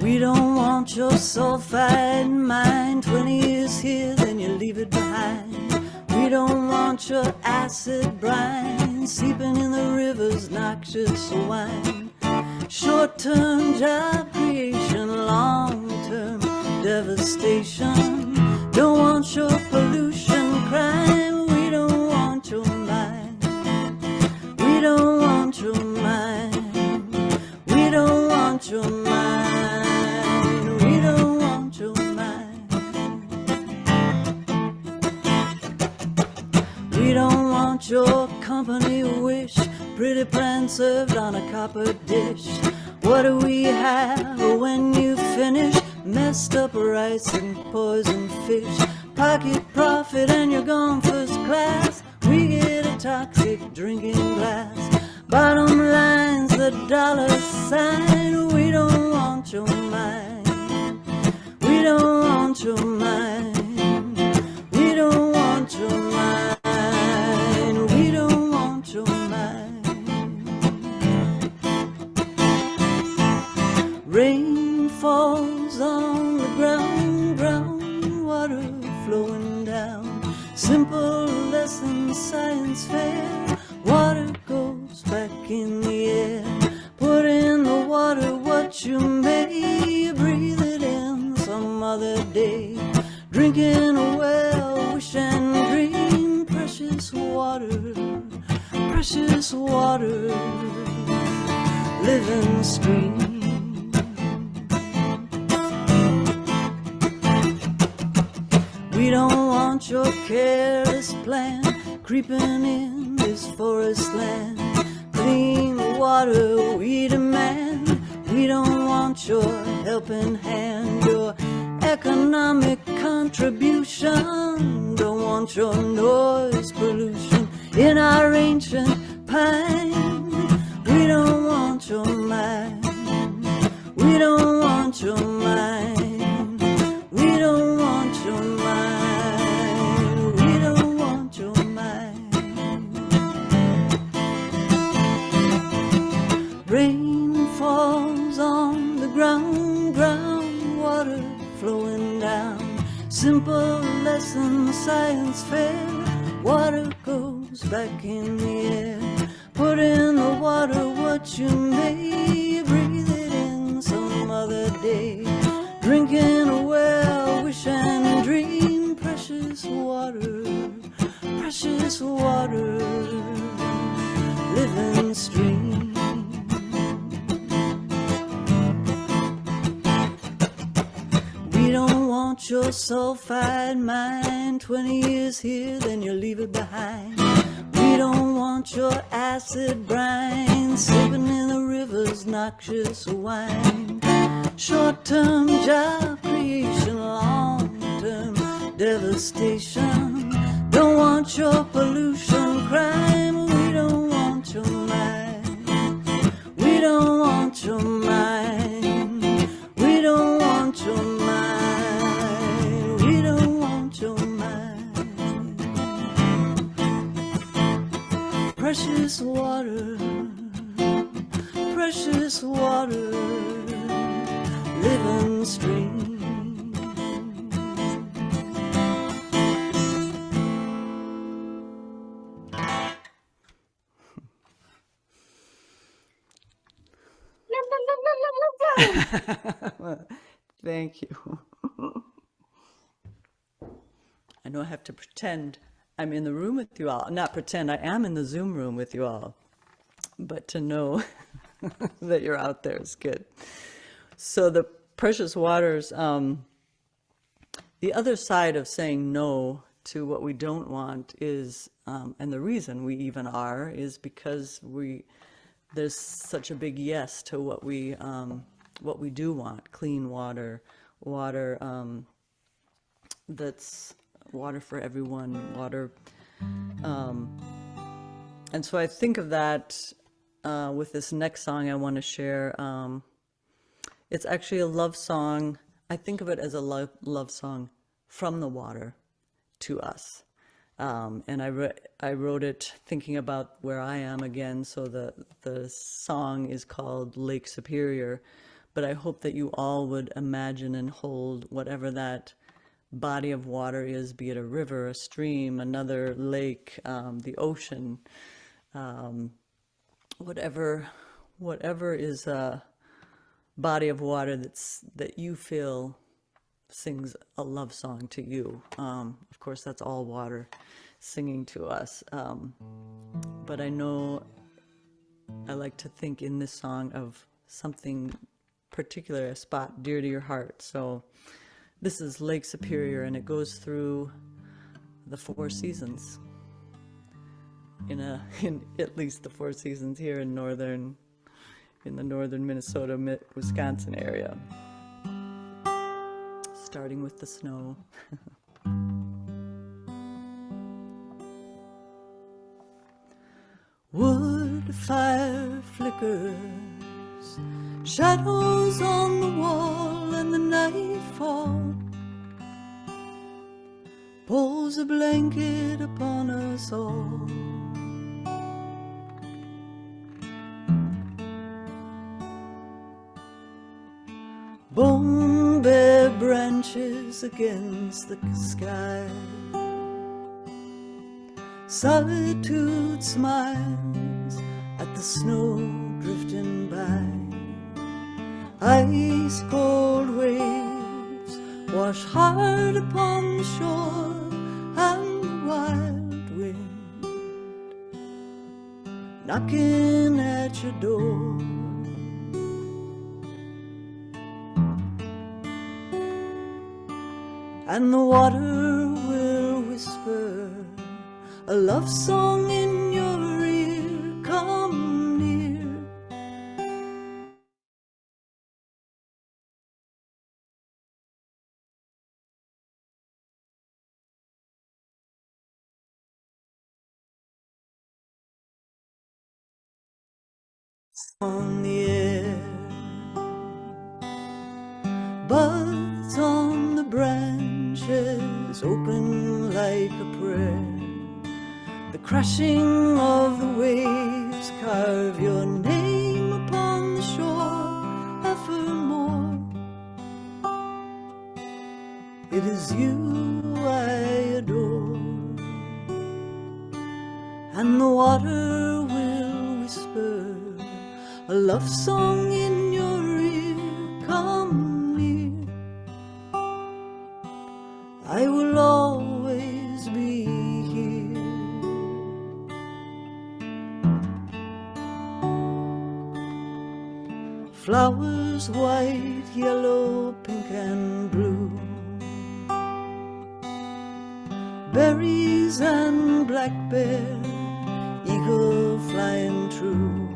We don't want your sulfide mind. 20 years here, then you leave it behind. We don't want your acid brine seeping in the river's noxious wine. Short-term job creation, long-term devastation. Don't want your pollution crime. We don't want your mind. We don't want your mind. We don't want your mind. We don't want your mind. We don't want your company wish. Pretty plan served on a copper dish. What do we have when you finish? Messed up rice and poisoned fish. Pocket profit and you're gone first class. We get a toxic drinking glass. Bottom line's the dollar sign. We don't want your mind. We don't want your mind. We don't want your mind. We don't want your mind. Rain falls on the ground, groundwater flowing down. Simple lesson, science fair. Water goes back in the air. Put in the water what you may. Breathe it in some other day. Drinking a well, wish and dream. Precious water, precious water. Living stream. We don't want your careless plan creeping in this forest land. Clean water we demand. We don't want your helping hand, your economic contribution. Don't want your noise pollution in our ancient pine. We don't want your mind. We don't want your mind. We don't want your mind. We don't want your mind. Rain falls on the ground, groundwater flowing down. Simple lesson, science fair. Water goes back in the air. Put in the water what you may. Breathe it in some other day. Drinking a well, wish and dream. Precious water, precious water. Living stream. We don't want your sulfide mind. 20 years here, then you leave it behind. We don't want your acid brine sipping in the river's noxious wine. Short-term job creation, long-term devastation. Don't want your pollution crime. We don't want your mind. We don't want your mind. We don't want your mind. We don't want your mind. Precious water, precious water. Living stream. Thank you. I know I have to pretend I'm in the room with you all. Not pretend, I am in the Zoom room with you all. But to know that you're out there is good. So the precious waters, the other side of saying no to what we don't want is, and the reason we even are, is because there's such a big yes to what we do want: clean water, water that's water for everyone, water. And so I think of that with this next song I want to share. It's actually a love song. I think of it as a love song from the water to us. And I wrote it thinking about where I am again. So the song is called Lake Superior, but I hope that you all would imagine and hold whatever that body of water is, be it a river, a stream, another lake, the ocean, whatever is a body of water that you feel sings a love song to you. Of course, that's all water singing to us. But I know I like to think in this song of something particular, a spot dear to your heart. So this is Lake Superior, and it goes through the 4 seasons. In at least the 4 seasons here in the northern Minnesota, Wisconsin area. Starting with the snow. Wood fire flickers, shadows on the wall, and the nightfall pulls a blanket upon us all. Bone bare branches against the sky. Solitude smiles at the snow drifting by. Ice cold waves wash hard upon the shore, and the wild wind knocking at your door. And the water will whisper a love song in your ear. Come near. On the air, buds on the branches open like a prayer. The crashing of the waves carve your name upon the shore evermore. It is you I adore, and the water will whisper a love song in your ear. Come near. I will always be here. Flowers white, yellow, pink and blue, berries and black bear, eagle flying true,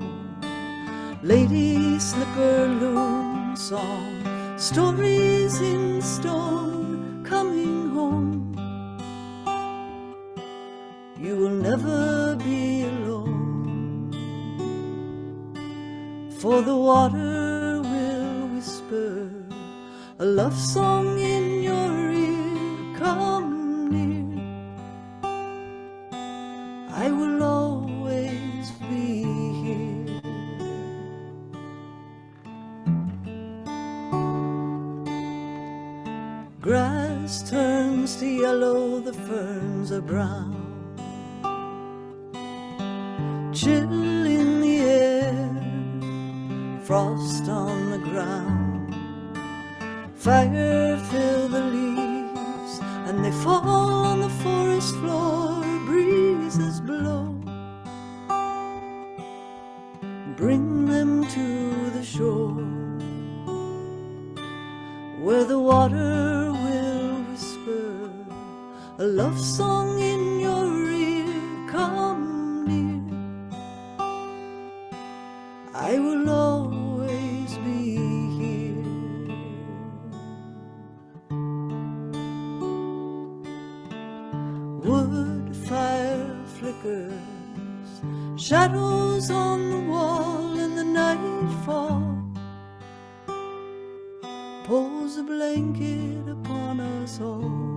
lady slipper loom song, stories in stone coming home. You will never be alone, for the water will whisper a love song in your ear. Come near. I will always be here. Grass turns to yellow, the ferns are brown. Chill in the air, frost on the ground. Fire fill the leaves, and they fall on the forest floor. Breezes blow, bring them to the shore, where the water will whisper a love song in your ear. Come near. I will always be here. Wood fire flickers, shadows on the wall, and the nightfall pulls a blanket upon us all.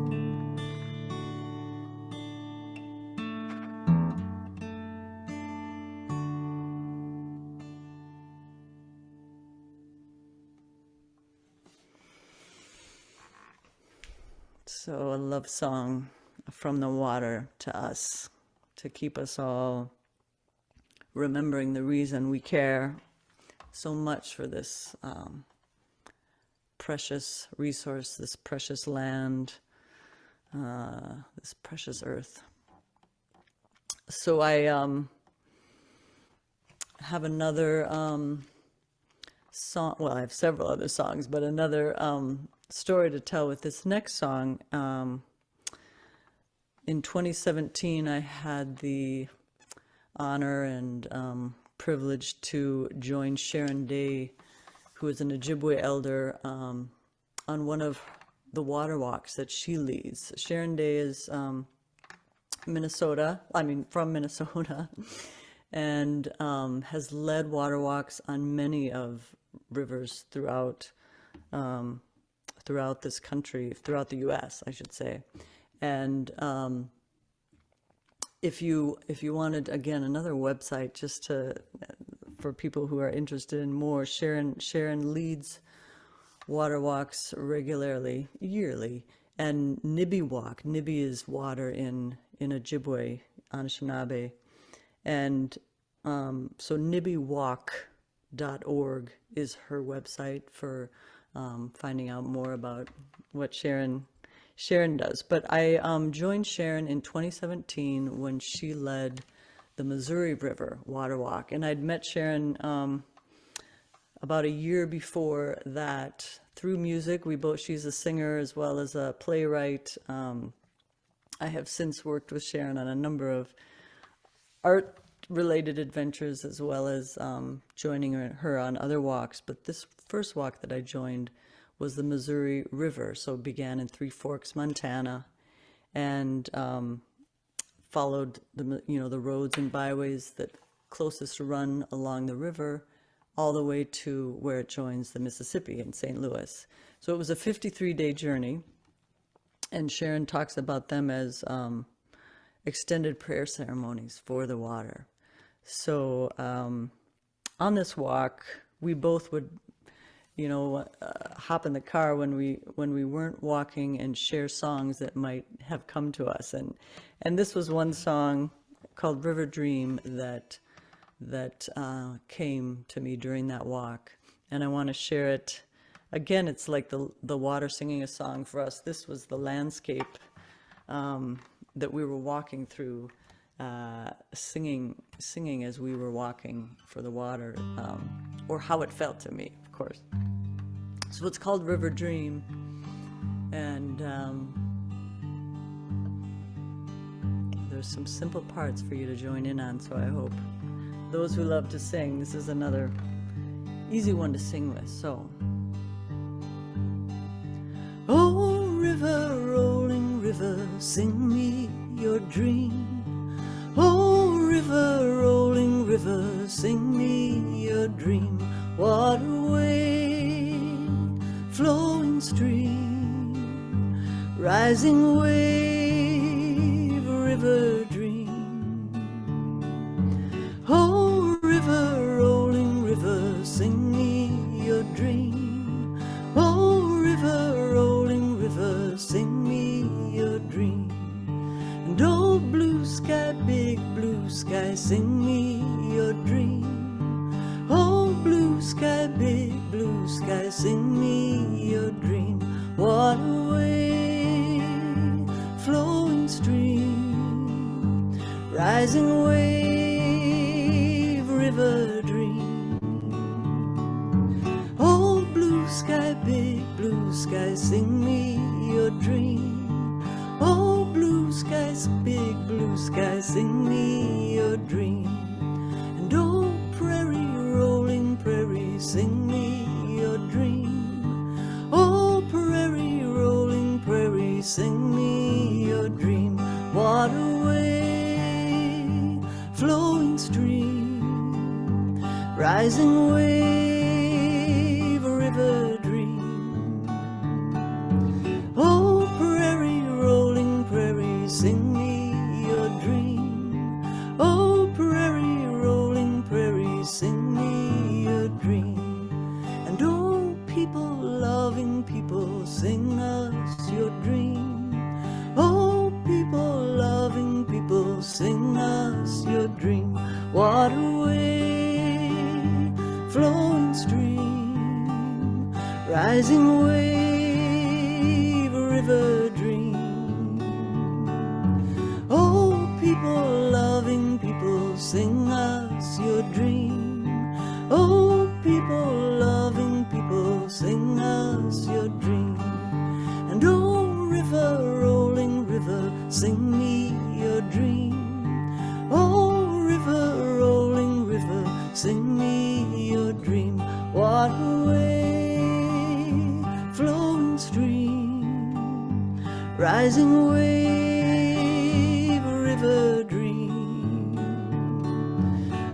So a love song from the water to us, to keep us all remembering the reason we care so much for this precious resource, this precious land, this precious earth. So I have another song, well, I have several other songs, but another story to tell with this next song. In 2017, I had the honor and privilege to join Sharon Day, who is an Ojibwe elder, on one of the water walks that she leads. Sharon Day is from Minnesota, and has led water walks on many of rivers throughout this country, throughout the U.S., I should say. And if you wanted, again, another website just for people who are interested in more, Sharon leads water walks regularly, yearly, and Nibi walk. Nibi is water in Ojibwe, Anishinaabe, and so nibiwalk.org is her website for finding out more about what Sharon does. But I joined Sharon in 2017 when she led the Missouri River Water Walk, and I'd met Sharon about a year before that through music. She's a singer as well as a playwright. I have since worked with Sharon on a number of art-related adventures as well as joining her on other walks. But this first walk that I joined was the Missouri River, so it began in Three Forks, Montana, and followed the roads and byways that closest run along the river, all the way to where it joins the Mississippi in St. Louis. So it was a 53-day journey, and Sharon talks about them as extended prayer ceremonies for the water. So on this walk, we both would hop in the car when we weren't walking and share songs that might have come to us, and this was one song called River Dream that came to me during that walk, and I want to share it. Again, it's like the water singing a song for us. This was the landscape that we were walking through, singing as we were walking for the water, or how it felt to me, of course. So it's called River Dream, and there's some simple parts for you to join in on, so I hope those who love to sing, this is another easy one to sing with. So, oh, river, rolling river, sing me your dream. Oh, river, rolling river, sing me your dream. Waterway, flowing stream, rising wave, river dream. Oh, river, rolling river, sing me your dream. Oh, river, rolling river, sing me your dream. And oh, blue sky, big blue sky, sing me your dream. Oh, blue sky, big blue sky, sing me your dream. Waterway, flowing stream, rising wave, river dream. Oh, blue sky, big blue sky, sing me your dream. Oh, blue skies, big blue skies, sing me your dream. And oh, prairie, rolling prairie, sing me your dream. Oh, prairie, rolling prairie, sing me your dream. Waterway, flowing stream, rising wave, river dream. Oh, prairie, rolling prairie, sing me your dream. Oh, prairie, rolling prairie, sing me your dream. And oh, people, loving people, sing us your dream. rising wave, river dream. Oh, people, loving people, sing us your dream. Oh, people, loving people, sing us your dream. And oh, river, rolling river, sing me your dream. Oh, river, rolling river, sing me your dream. What a way, flowing stream, rising wave, river dream.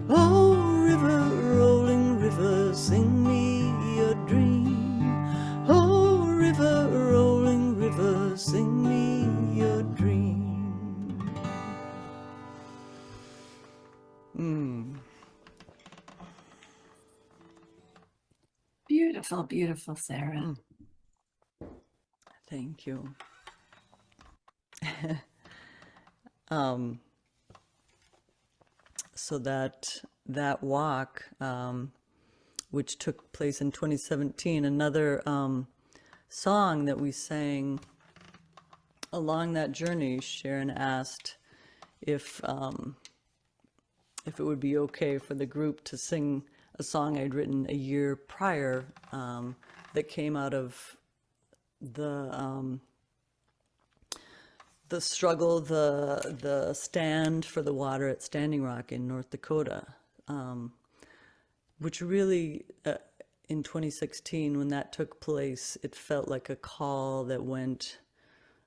Oh, river, rolling river, sing me your dream. Oh, river, rolling river, sing me your dream. Beautiful, beautiful, Sarah. Thank you. So that walk, which took place in 2017, another song that we sang along that journey, Sharon asked if it would be okay for the group to sing a song I'd written a year prior that came out of the struggle, the stand for the water at Standing Rock in North Dakota, which really, in 2016, when that took place, it felt like a call that went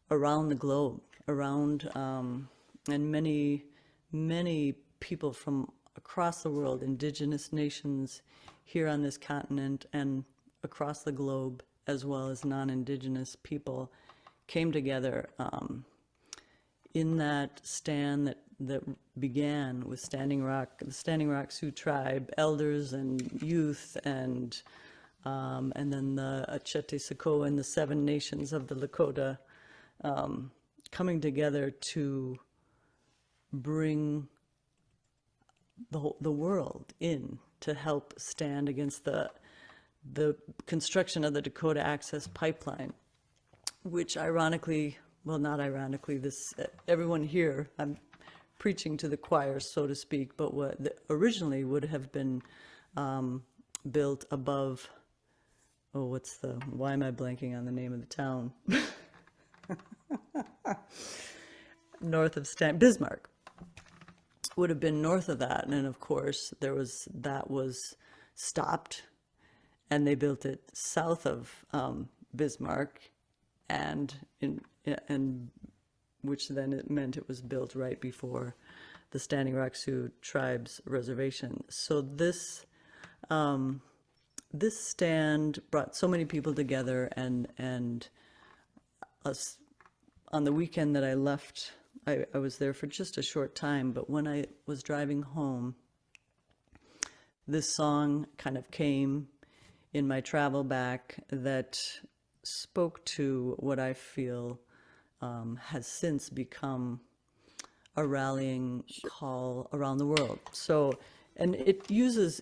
around the globe, around, and many, many people from across the world, indigenous nations here on this continent and across the globe, as well as non-indigenous people, came together in that stand that began with Standing Rock, the Standing Rock Sioux tribe, elders and youth, and then the Achete-Sakoa and the 7 nations of the Lakota coming together to bring the world in to help stand against the construction of the Dakota Access Pipeline, which ironically, well, not ironically, this everyone here, I'm preaching to the choir, so to speak, but what originally would have been built above, why am I blanking on the name of the town? North of Bismarck. Would have been north of that, and then of course that was stopped, and they built it south of Bismarck, and which then it meant it was built right before the Standing Rock Sioux tribe's reservation. So this stand brought so many people together, and us on the weekend that I left. I was there for just a short time, but when I was driving home, this song kind of came in my travel back that spoke to what I feel has since become a rallying call around the world. So, and it uses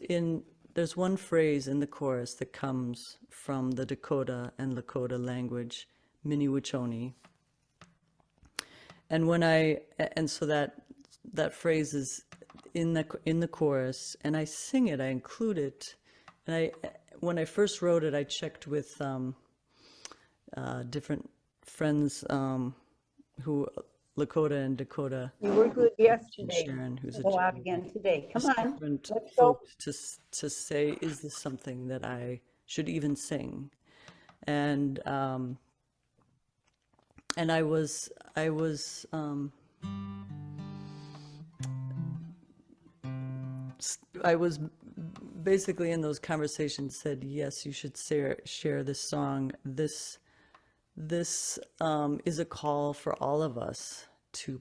there's one phrase in the chorus that comes from the Dakota and Lakota language, Mini-Wachoni. And so that phrase is in the chorus, and I sing it, I include it, and when I first wrote it, I checked with different friends who Lakota and Dakota. You were good yesterday. Sharon, who's a go out again today. Come on, different let's go. folks to say, is this something that I should even sing? And I was basically in those conversations said, yes, you should share this song. This is a call for all of us to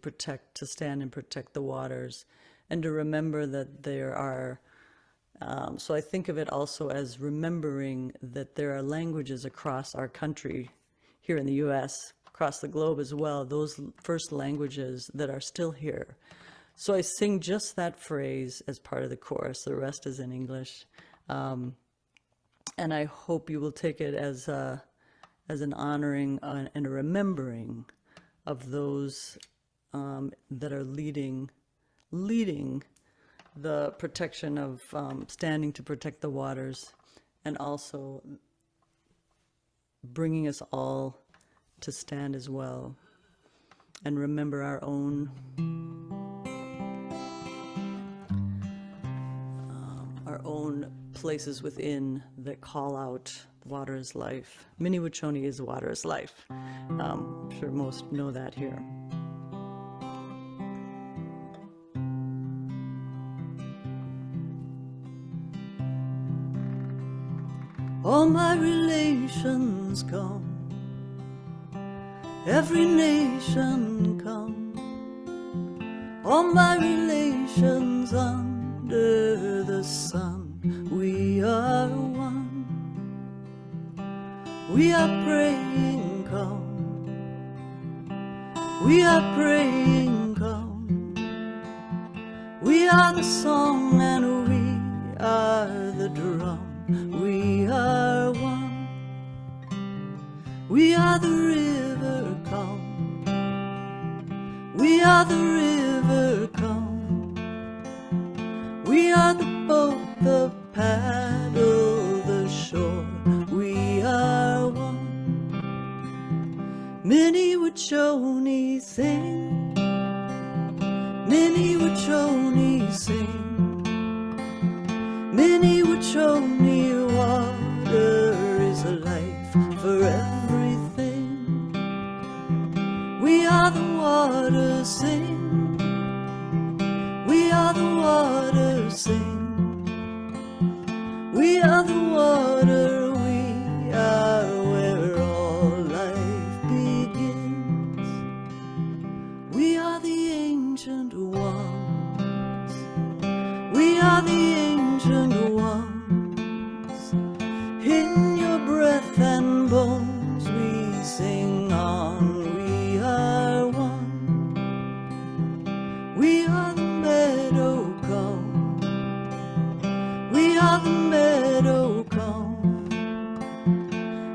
stand and protect the waters, and to remember that there are, so I think of it also as remembering that there are languages across our country, here in the US, across the globe as well, those first languages that are still here. So I sing just that phrase as part of the chorus. The rest is in English. And I hope you will take it as an honoring and a remembering of those that are leading the protection of standing to protect the waters, and also bringing us all to stand as well and remember our own places within that call out water is life. Mini Wachoni is water is life. I'm sure most know that here. All my relations come, every nation come, all my relations under the sun, we are one. We are praying, come, we are praying, come, we are the song and we are the drum. We are one. We are the river, come. We are the river, come. We are the boat, the paddle, the shore. We are one. Many Wachoni sing. Many Wachoni sing. Many Wachoni, water is a life for everything. We are the water, sing. We are the water, sing. We are the water, we are where all life begins. We are the ancient ones. We are the ancient ones. In your breath and bones we sing on. We are one. We are the meadow come. We are the meadow come.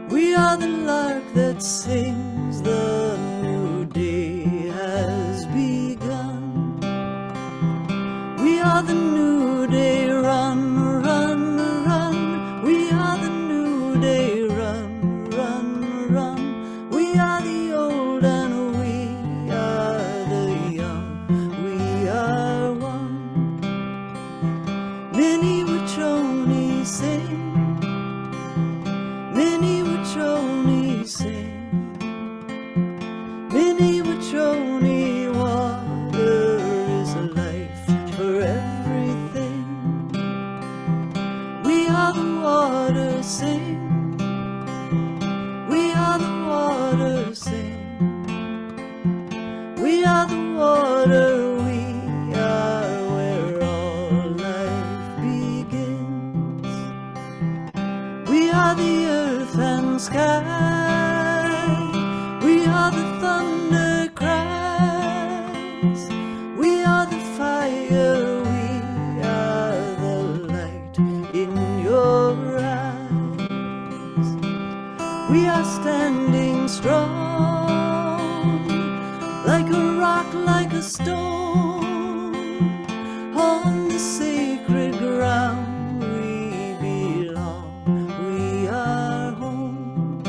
We are the lark that sings. The new day has begun. We are the new day. Run, run, run. We are the new day. Run, run, run. We are the old and we are the young. We are one. Many Wachoni sing. Many Wachoni sing. Many Wachoni, water is a life for everything. We are the water, sing. We are the water, sing. We are the water, we are where all life begins. We are the earth and sky. We are the thunder cries. We are the fire. We are the light in your eyes. We are standing strong, like a rock, like a stone, on the sacred ground. We belong. We are home.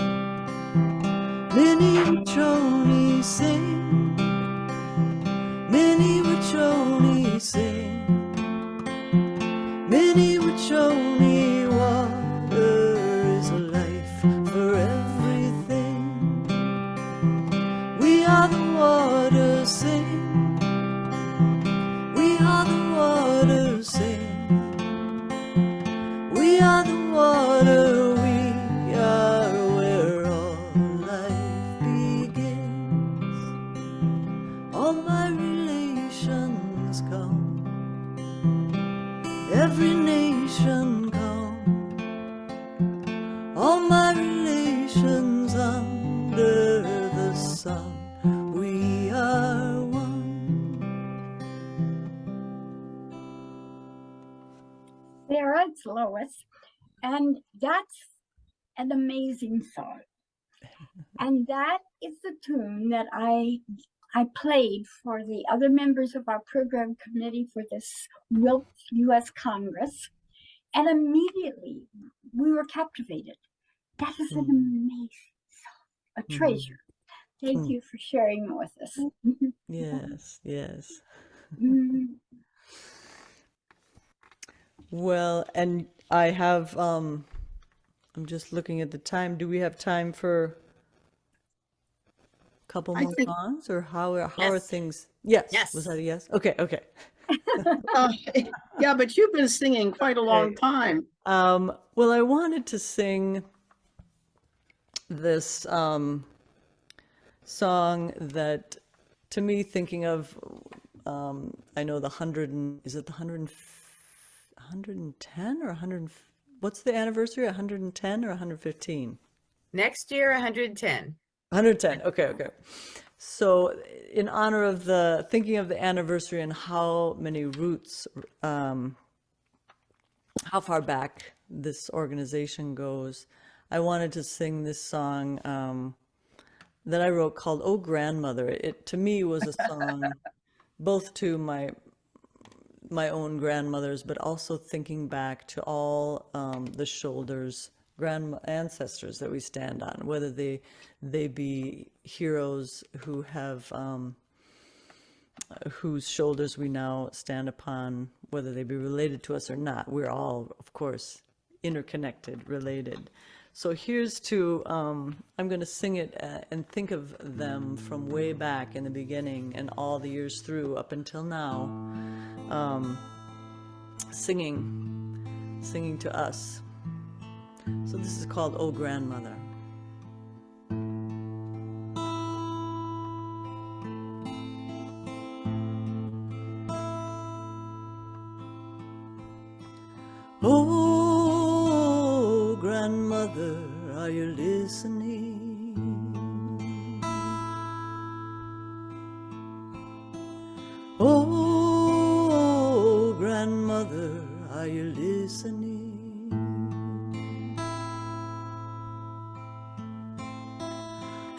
Many Wachoni sing. Many Wachoni sing. Many Wachoni, water is a life for everything. We are the water, sing. We are the water, sing. We are the water, we are where all life begins. All my relations come. Every nation come. All my relations under the sun. We are one. Sarah, it's Lois. And that's an amazing song. And that is the tune that I played for the other members of our program committee for this WILPF U.S. Congress. And immediately we were captivated. That is an amazing song, a treasure. Thank you for sharing it with us. Yes, yes. Mm. Well, and I have, I'm just looking at the time. Do we have time for a couple I more think- songs, or how are Yes. things? Yes. Yes. Was that a yes? Okay, okay. Yeah, but you've been singing quite a long time. Well, I wanted to sing this song that, to me, thinking of, I know the 100, is it the 110 or 100, what's the anniversary, 110 or 115? Next year, 110. 110, okay, okay. So in honor of thinking of the anniversary and how many roots, how far back this organization goes, I wanted to sing this song that I wrote called "Oh Grandmother." It, to me, was a song both to my own grandmothers, but also thinking back to all the shoulders, ancestors that we stand on, whether they be heroes who have whose shoulders we now stand upon, whether they be related to us or not. We're all, of course, interconnected, related. So here's to, I'm going to sing it and think of them from way back in the beginning and all the years through up until now, singing to us. So this is called "Oh Grandmother." Oh, grandmother, are you listening? Oh, grandmother, are you listening?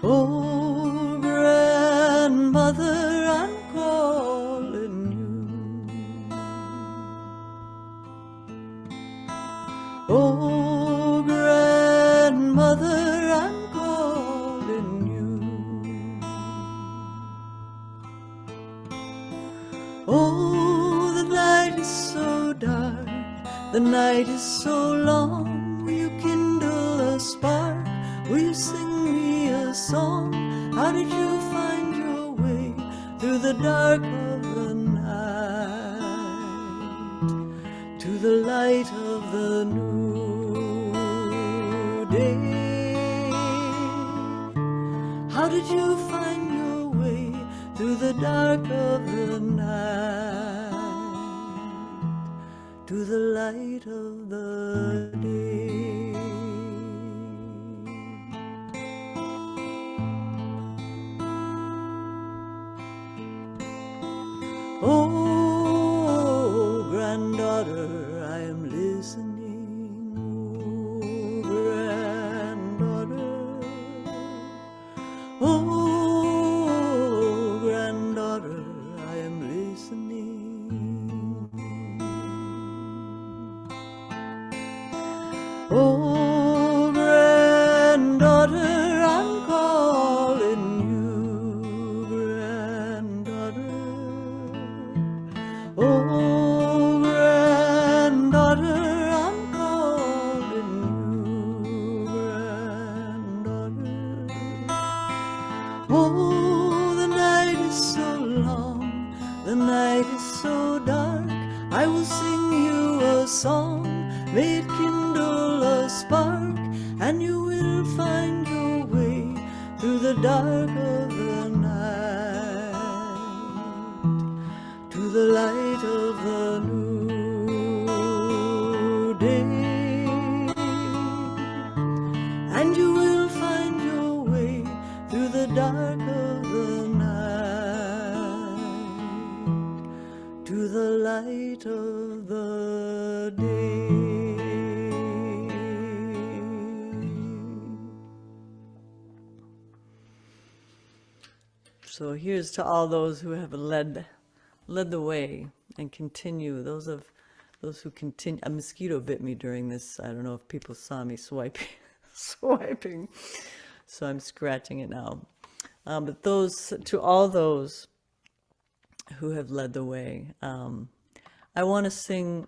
Oh, grandmother, I'm calling you. Oh, grandmother, I'm calling you. Oh, the night is so dark, the night is so long. Will you kindle a spark? Will you sing me a song? How did you find your way through the dark of the night to the light of the new day? How did you find your way through the dark of the night to the light of the day? Oh, granddaughter, I am listening. Oh, granddaughter. Oh, granddaughter, I am listening. Oh, granddaughter, I'm calling you, granddaughter. Oh, granddaughter, I'm calling you, granddaughter. Oh, the night is so long, the night is so dark. I will sing you a song, may it kindle a spark, and you will find your way through the dark of the night to the light of the new day. And you will find your way through the dark of the night to the light of the day. So here's to all those who have led the way and continue. Those who continue. A mosquito bit me during this. I don't know if people saw me swiping, so I'm scratching it now. But to all those who have led the way, I want to sing.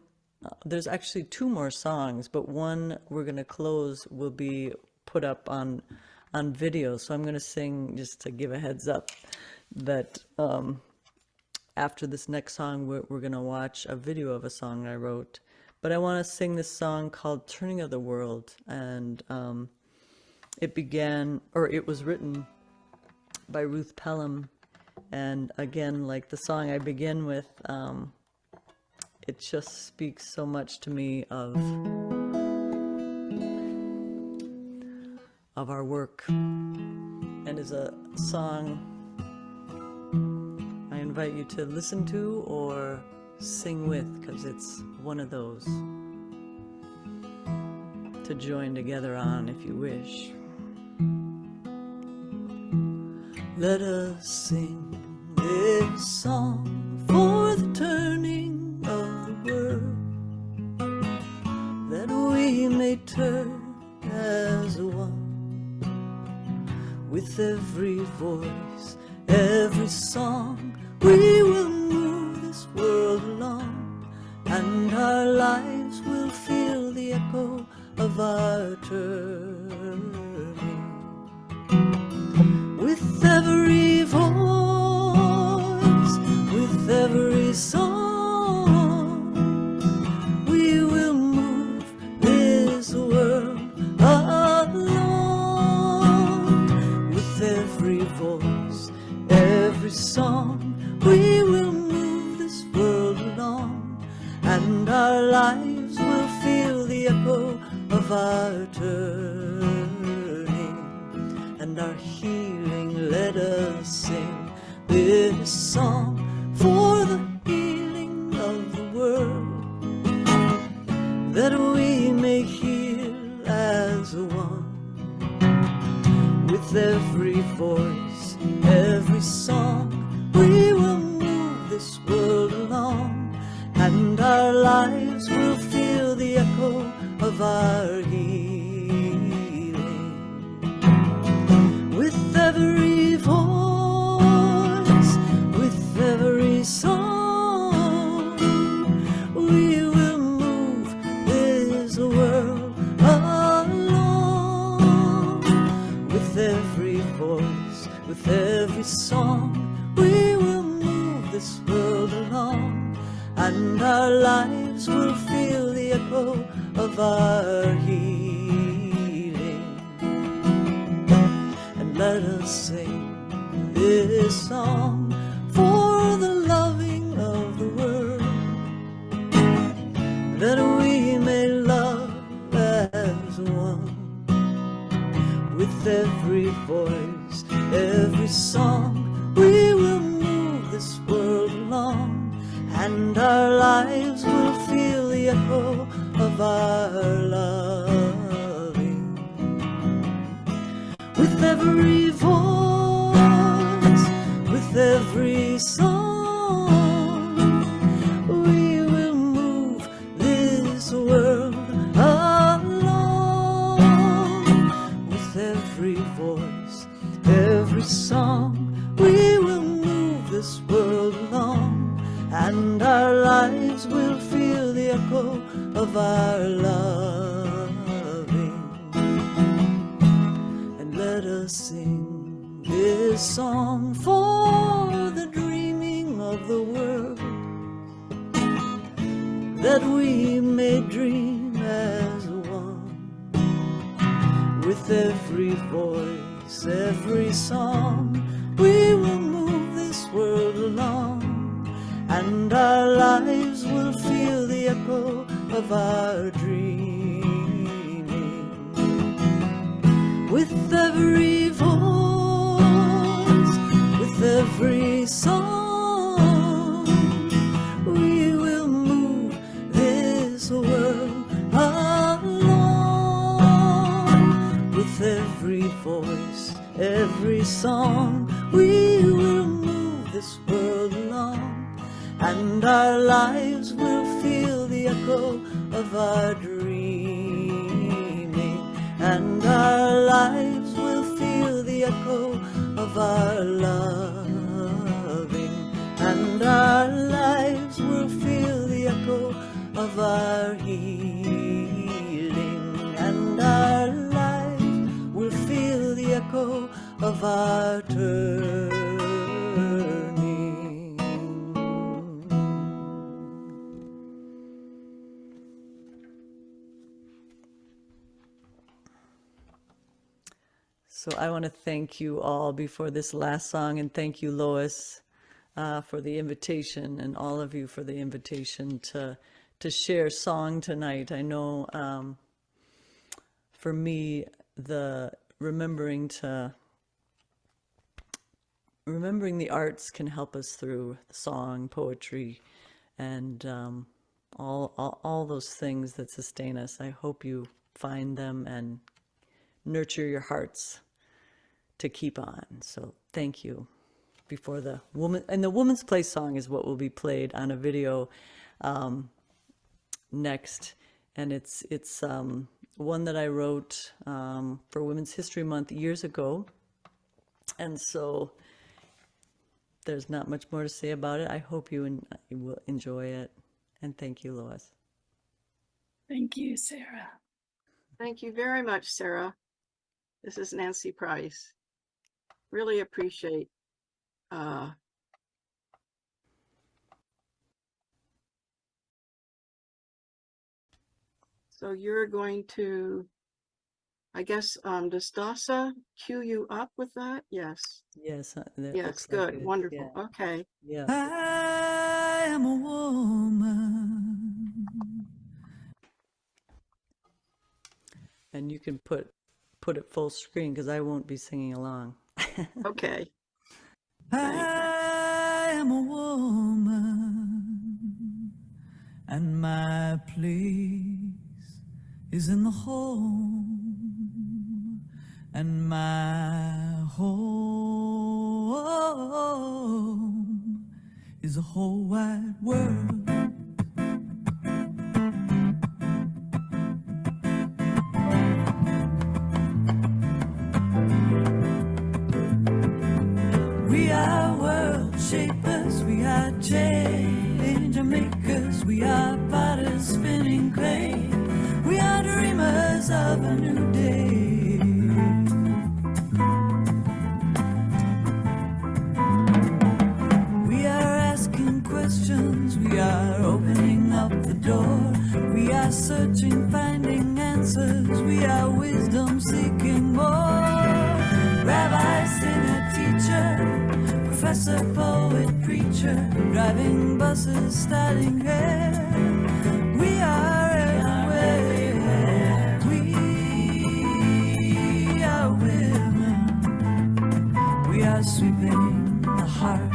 There's actually 2 more songs, but one we're going to close will be put up on video. So I'm going to sing, just to give a heads up, that after this next song, we're going to watch a video of a song I wrote. But I want to sing this song called Turning of the World. And it was written by Ruth Pelham. And again, like the song I begin with, it just speaks so much to me of our work, and is a song I invite you to listen to or sing with, because it's one of those to join together on if you wish. Let us sing this song for the turning of the world, that we may turn as one, with every voice, every song, we will move this world along, and our lives will feel the echo of our turning. With every voice, with every song, we will move this world along. With every voice, every song, we will move this world along, and our lives will feel the echo of our turning and our healing. Let us sing this song for the healing of the world, that we may heal as one. With every voice, every song, we will move this world along, and our lives will feel the echo of our healing. With every voice, with every song, we will move this world along. With every voice, with every song, we will move this world along, and our lives will feel the echo of our healing. And let us sing this song for the loving of the world, that we may love as one. With every voice, every song, we will move this world along, and our lives will feel the echo of our loving. With every voice, with every song, we will move this world along. With every voice, every song, we will move this world along, and our lives will feel the echo of our loving. And let us sing this song for the dreaming of the world, that we may dream as one. With every voice, every song, we will move this world along, and our lives will feel the echo of our dreaming. With every voice, with every song, we will move this world along. With every voice, every song, we will and our lives will feel the echo of our dreaming, and our lives will feel the echo of our loving, and our lives will feel the echo of our healing, and our lives will feel the echo of our turning. So I want to thank you all before this last song, and thank you, Lois, for the invitation, and all of you for the invitation to share song tonight. I know for me, remembering the arts can help us through song, poetry, and all those things that sustain us. I hope you find them and nurture your hearts to keep on. So thank you. Before the woman, and the Woman's Place song is what will be played on a video next, and it's one that I wrote for Women's History Month years ago, and so there's not much more to say about it. I hope you will enjoy it, and thank you, Lois. Thank you, Sarah. Thank you very much, Sarah. This is Nancy Price. Really appreciate so you're going to, I guess, does Dasa cue you up with that? Yes. Yes. Yes, good, like wonderful. Yeah. Okay. Yeah. I am a woman. And you can put it full screen because I won't be singing along. Okay. I am a woman, and my place is in the home, and my home is a whole wide world. We are world shapers, we are change makers, we are potters spinning clay, we are dreamers of a new day. We are asking questions, we are opening up the door, we are searching, finding answers, we are wisdom seeking more. Rabbi, singer, teacher, professor, poet, preacher, driving buses, styling hair. We are everywhere. We are women. We are sweeping the heart.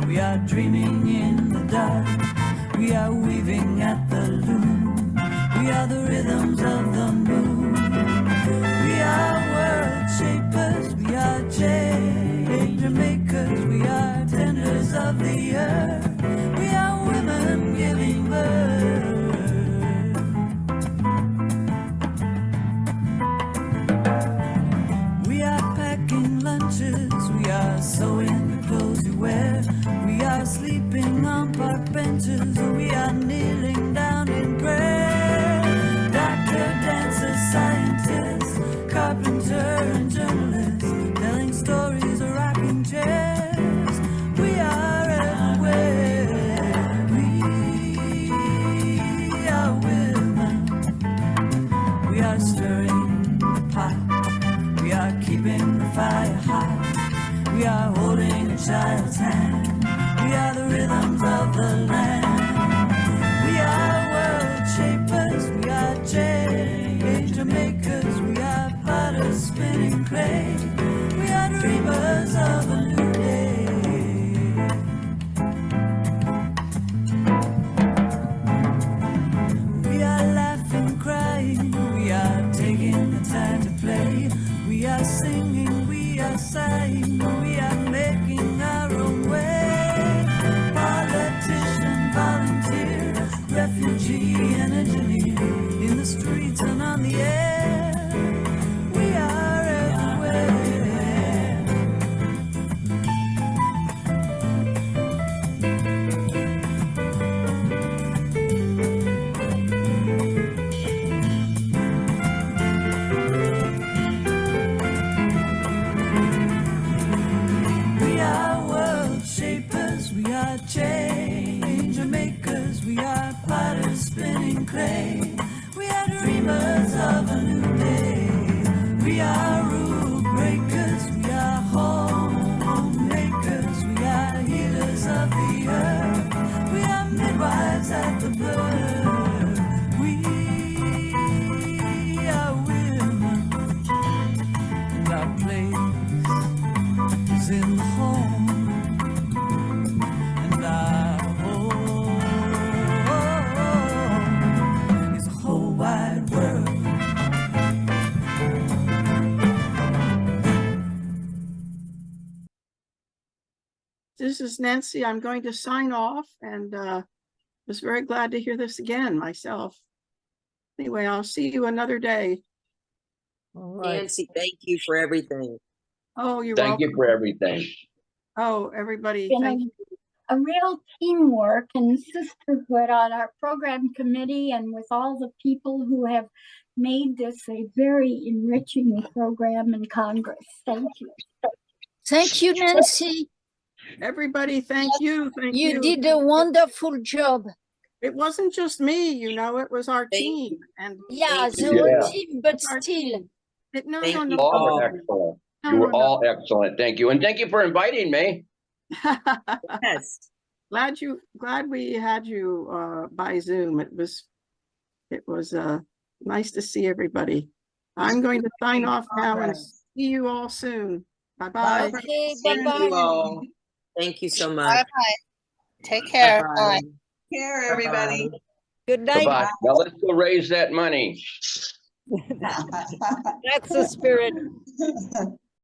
We are dreaming in the dark. We are weaving at the loom. We are the rhythms of the moon. We are world shapers. We are change makers. We are tenders of the earth. We are women giving birth. We are packing lunches. We are sewing the clothes you wear. We are sleeping on park benches. We are kneeling down in prayer. Doctor, dancer, scientist, carpenter, and journalist, telling stories or rocking chairs. We are everywhere. We are women. We are stirring the pot. We are keeping the fire hot. We are holding a child's hand. We are the rhythms of the land. We are world shapers. We are change makers. We are potters spinning clay. We are dreamers of a new day. We are laughing, crying. We are taking the time to play. We are singing. We are sighing. We are making our own way. Politicians, are change makers, we are potters spinning clay. We are dreamers of a new day. We are rule breakers, we are homemakers, we are healers of the earth. We are midwives at the birth. We are women, and our place is in the home, and our home is a whole wide world. This is Nancy. I'm going to sign off, and was very glad to hear this again myself. Anyway, I'll see you another day. All right. Nancy, thank you for everything. Oh, you're Thank welcome. you for everything. Oh, everybody, Been thank you. a real teamwork and sisterhood on our program committee and with all the people who have made this a very enriching program in Congress. Thank you. Thank you, Nancy. Everybody, thank you. Thank you. You did a wonderful job. It wasn't just me, you know, it was our team. And Yeah, the you. whole Yeah. team, but Our still. no, Thank no, you no. All all. were excellent. No, You were no, no. all excellent. Thank you. And thank you for inviting me. Yes. Glad we had you by Zoom. It was nice to see everybody. I'm going to sign off now and see you all soon. Bye-bye. Okay, Thank bye-bye. you all. Thank you so much. Bye-bye. Take care. Bye-bye. Bye. Care, everybody. Good night. Bye-bye. Now let's go raise that money. That's the spirit.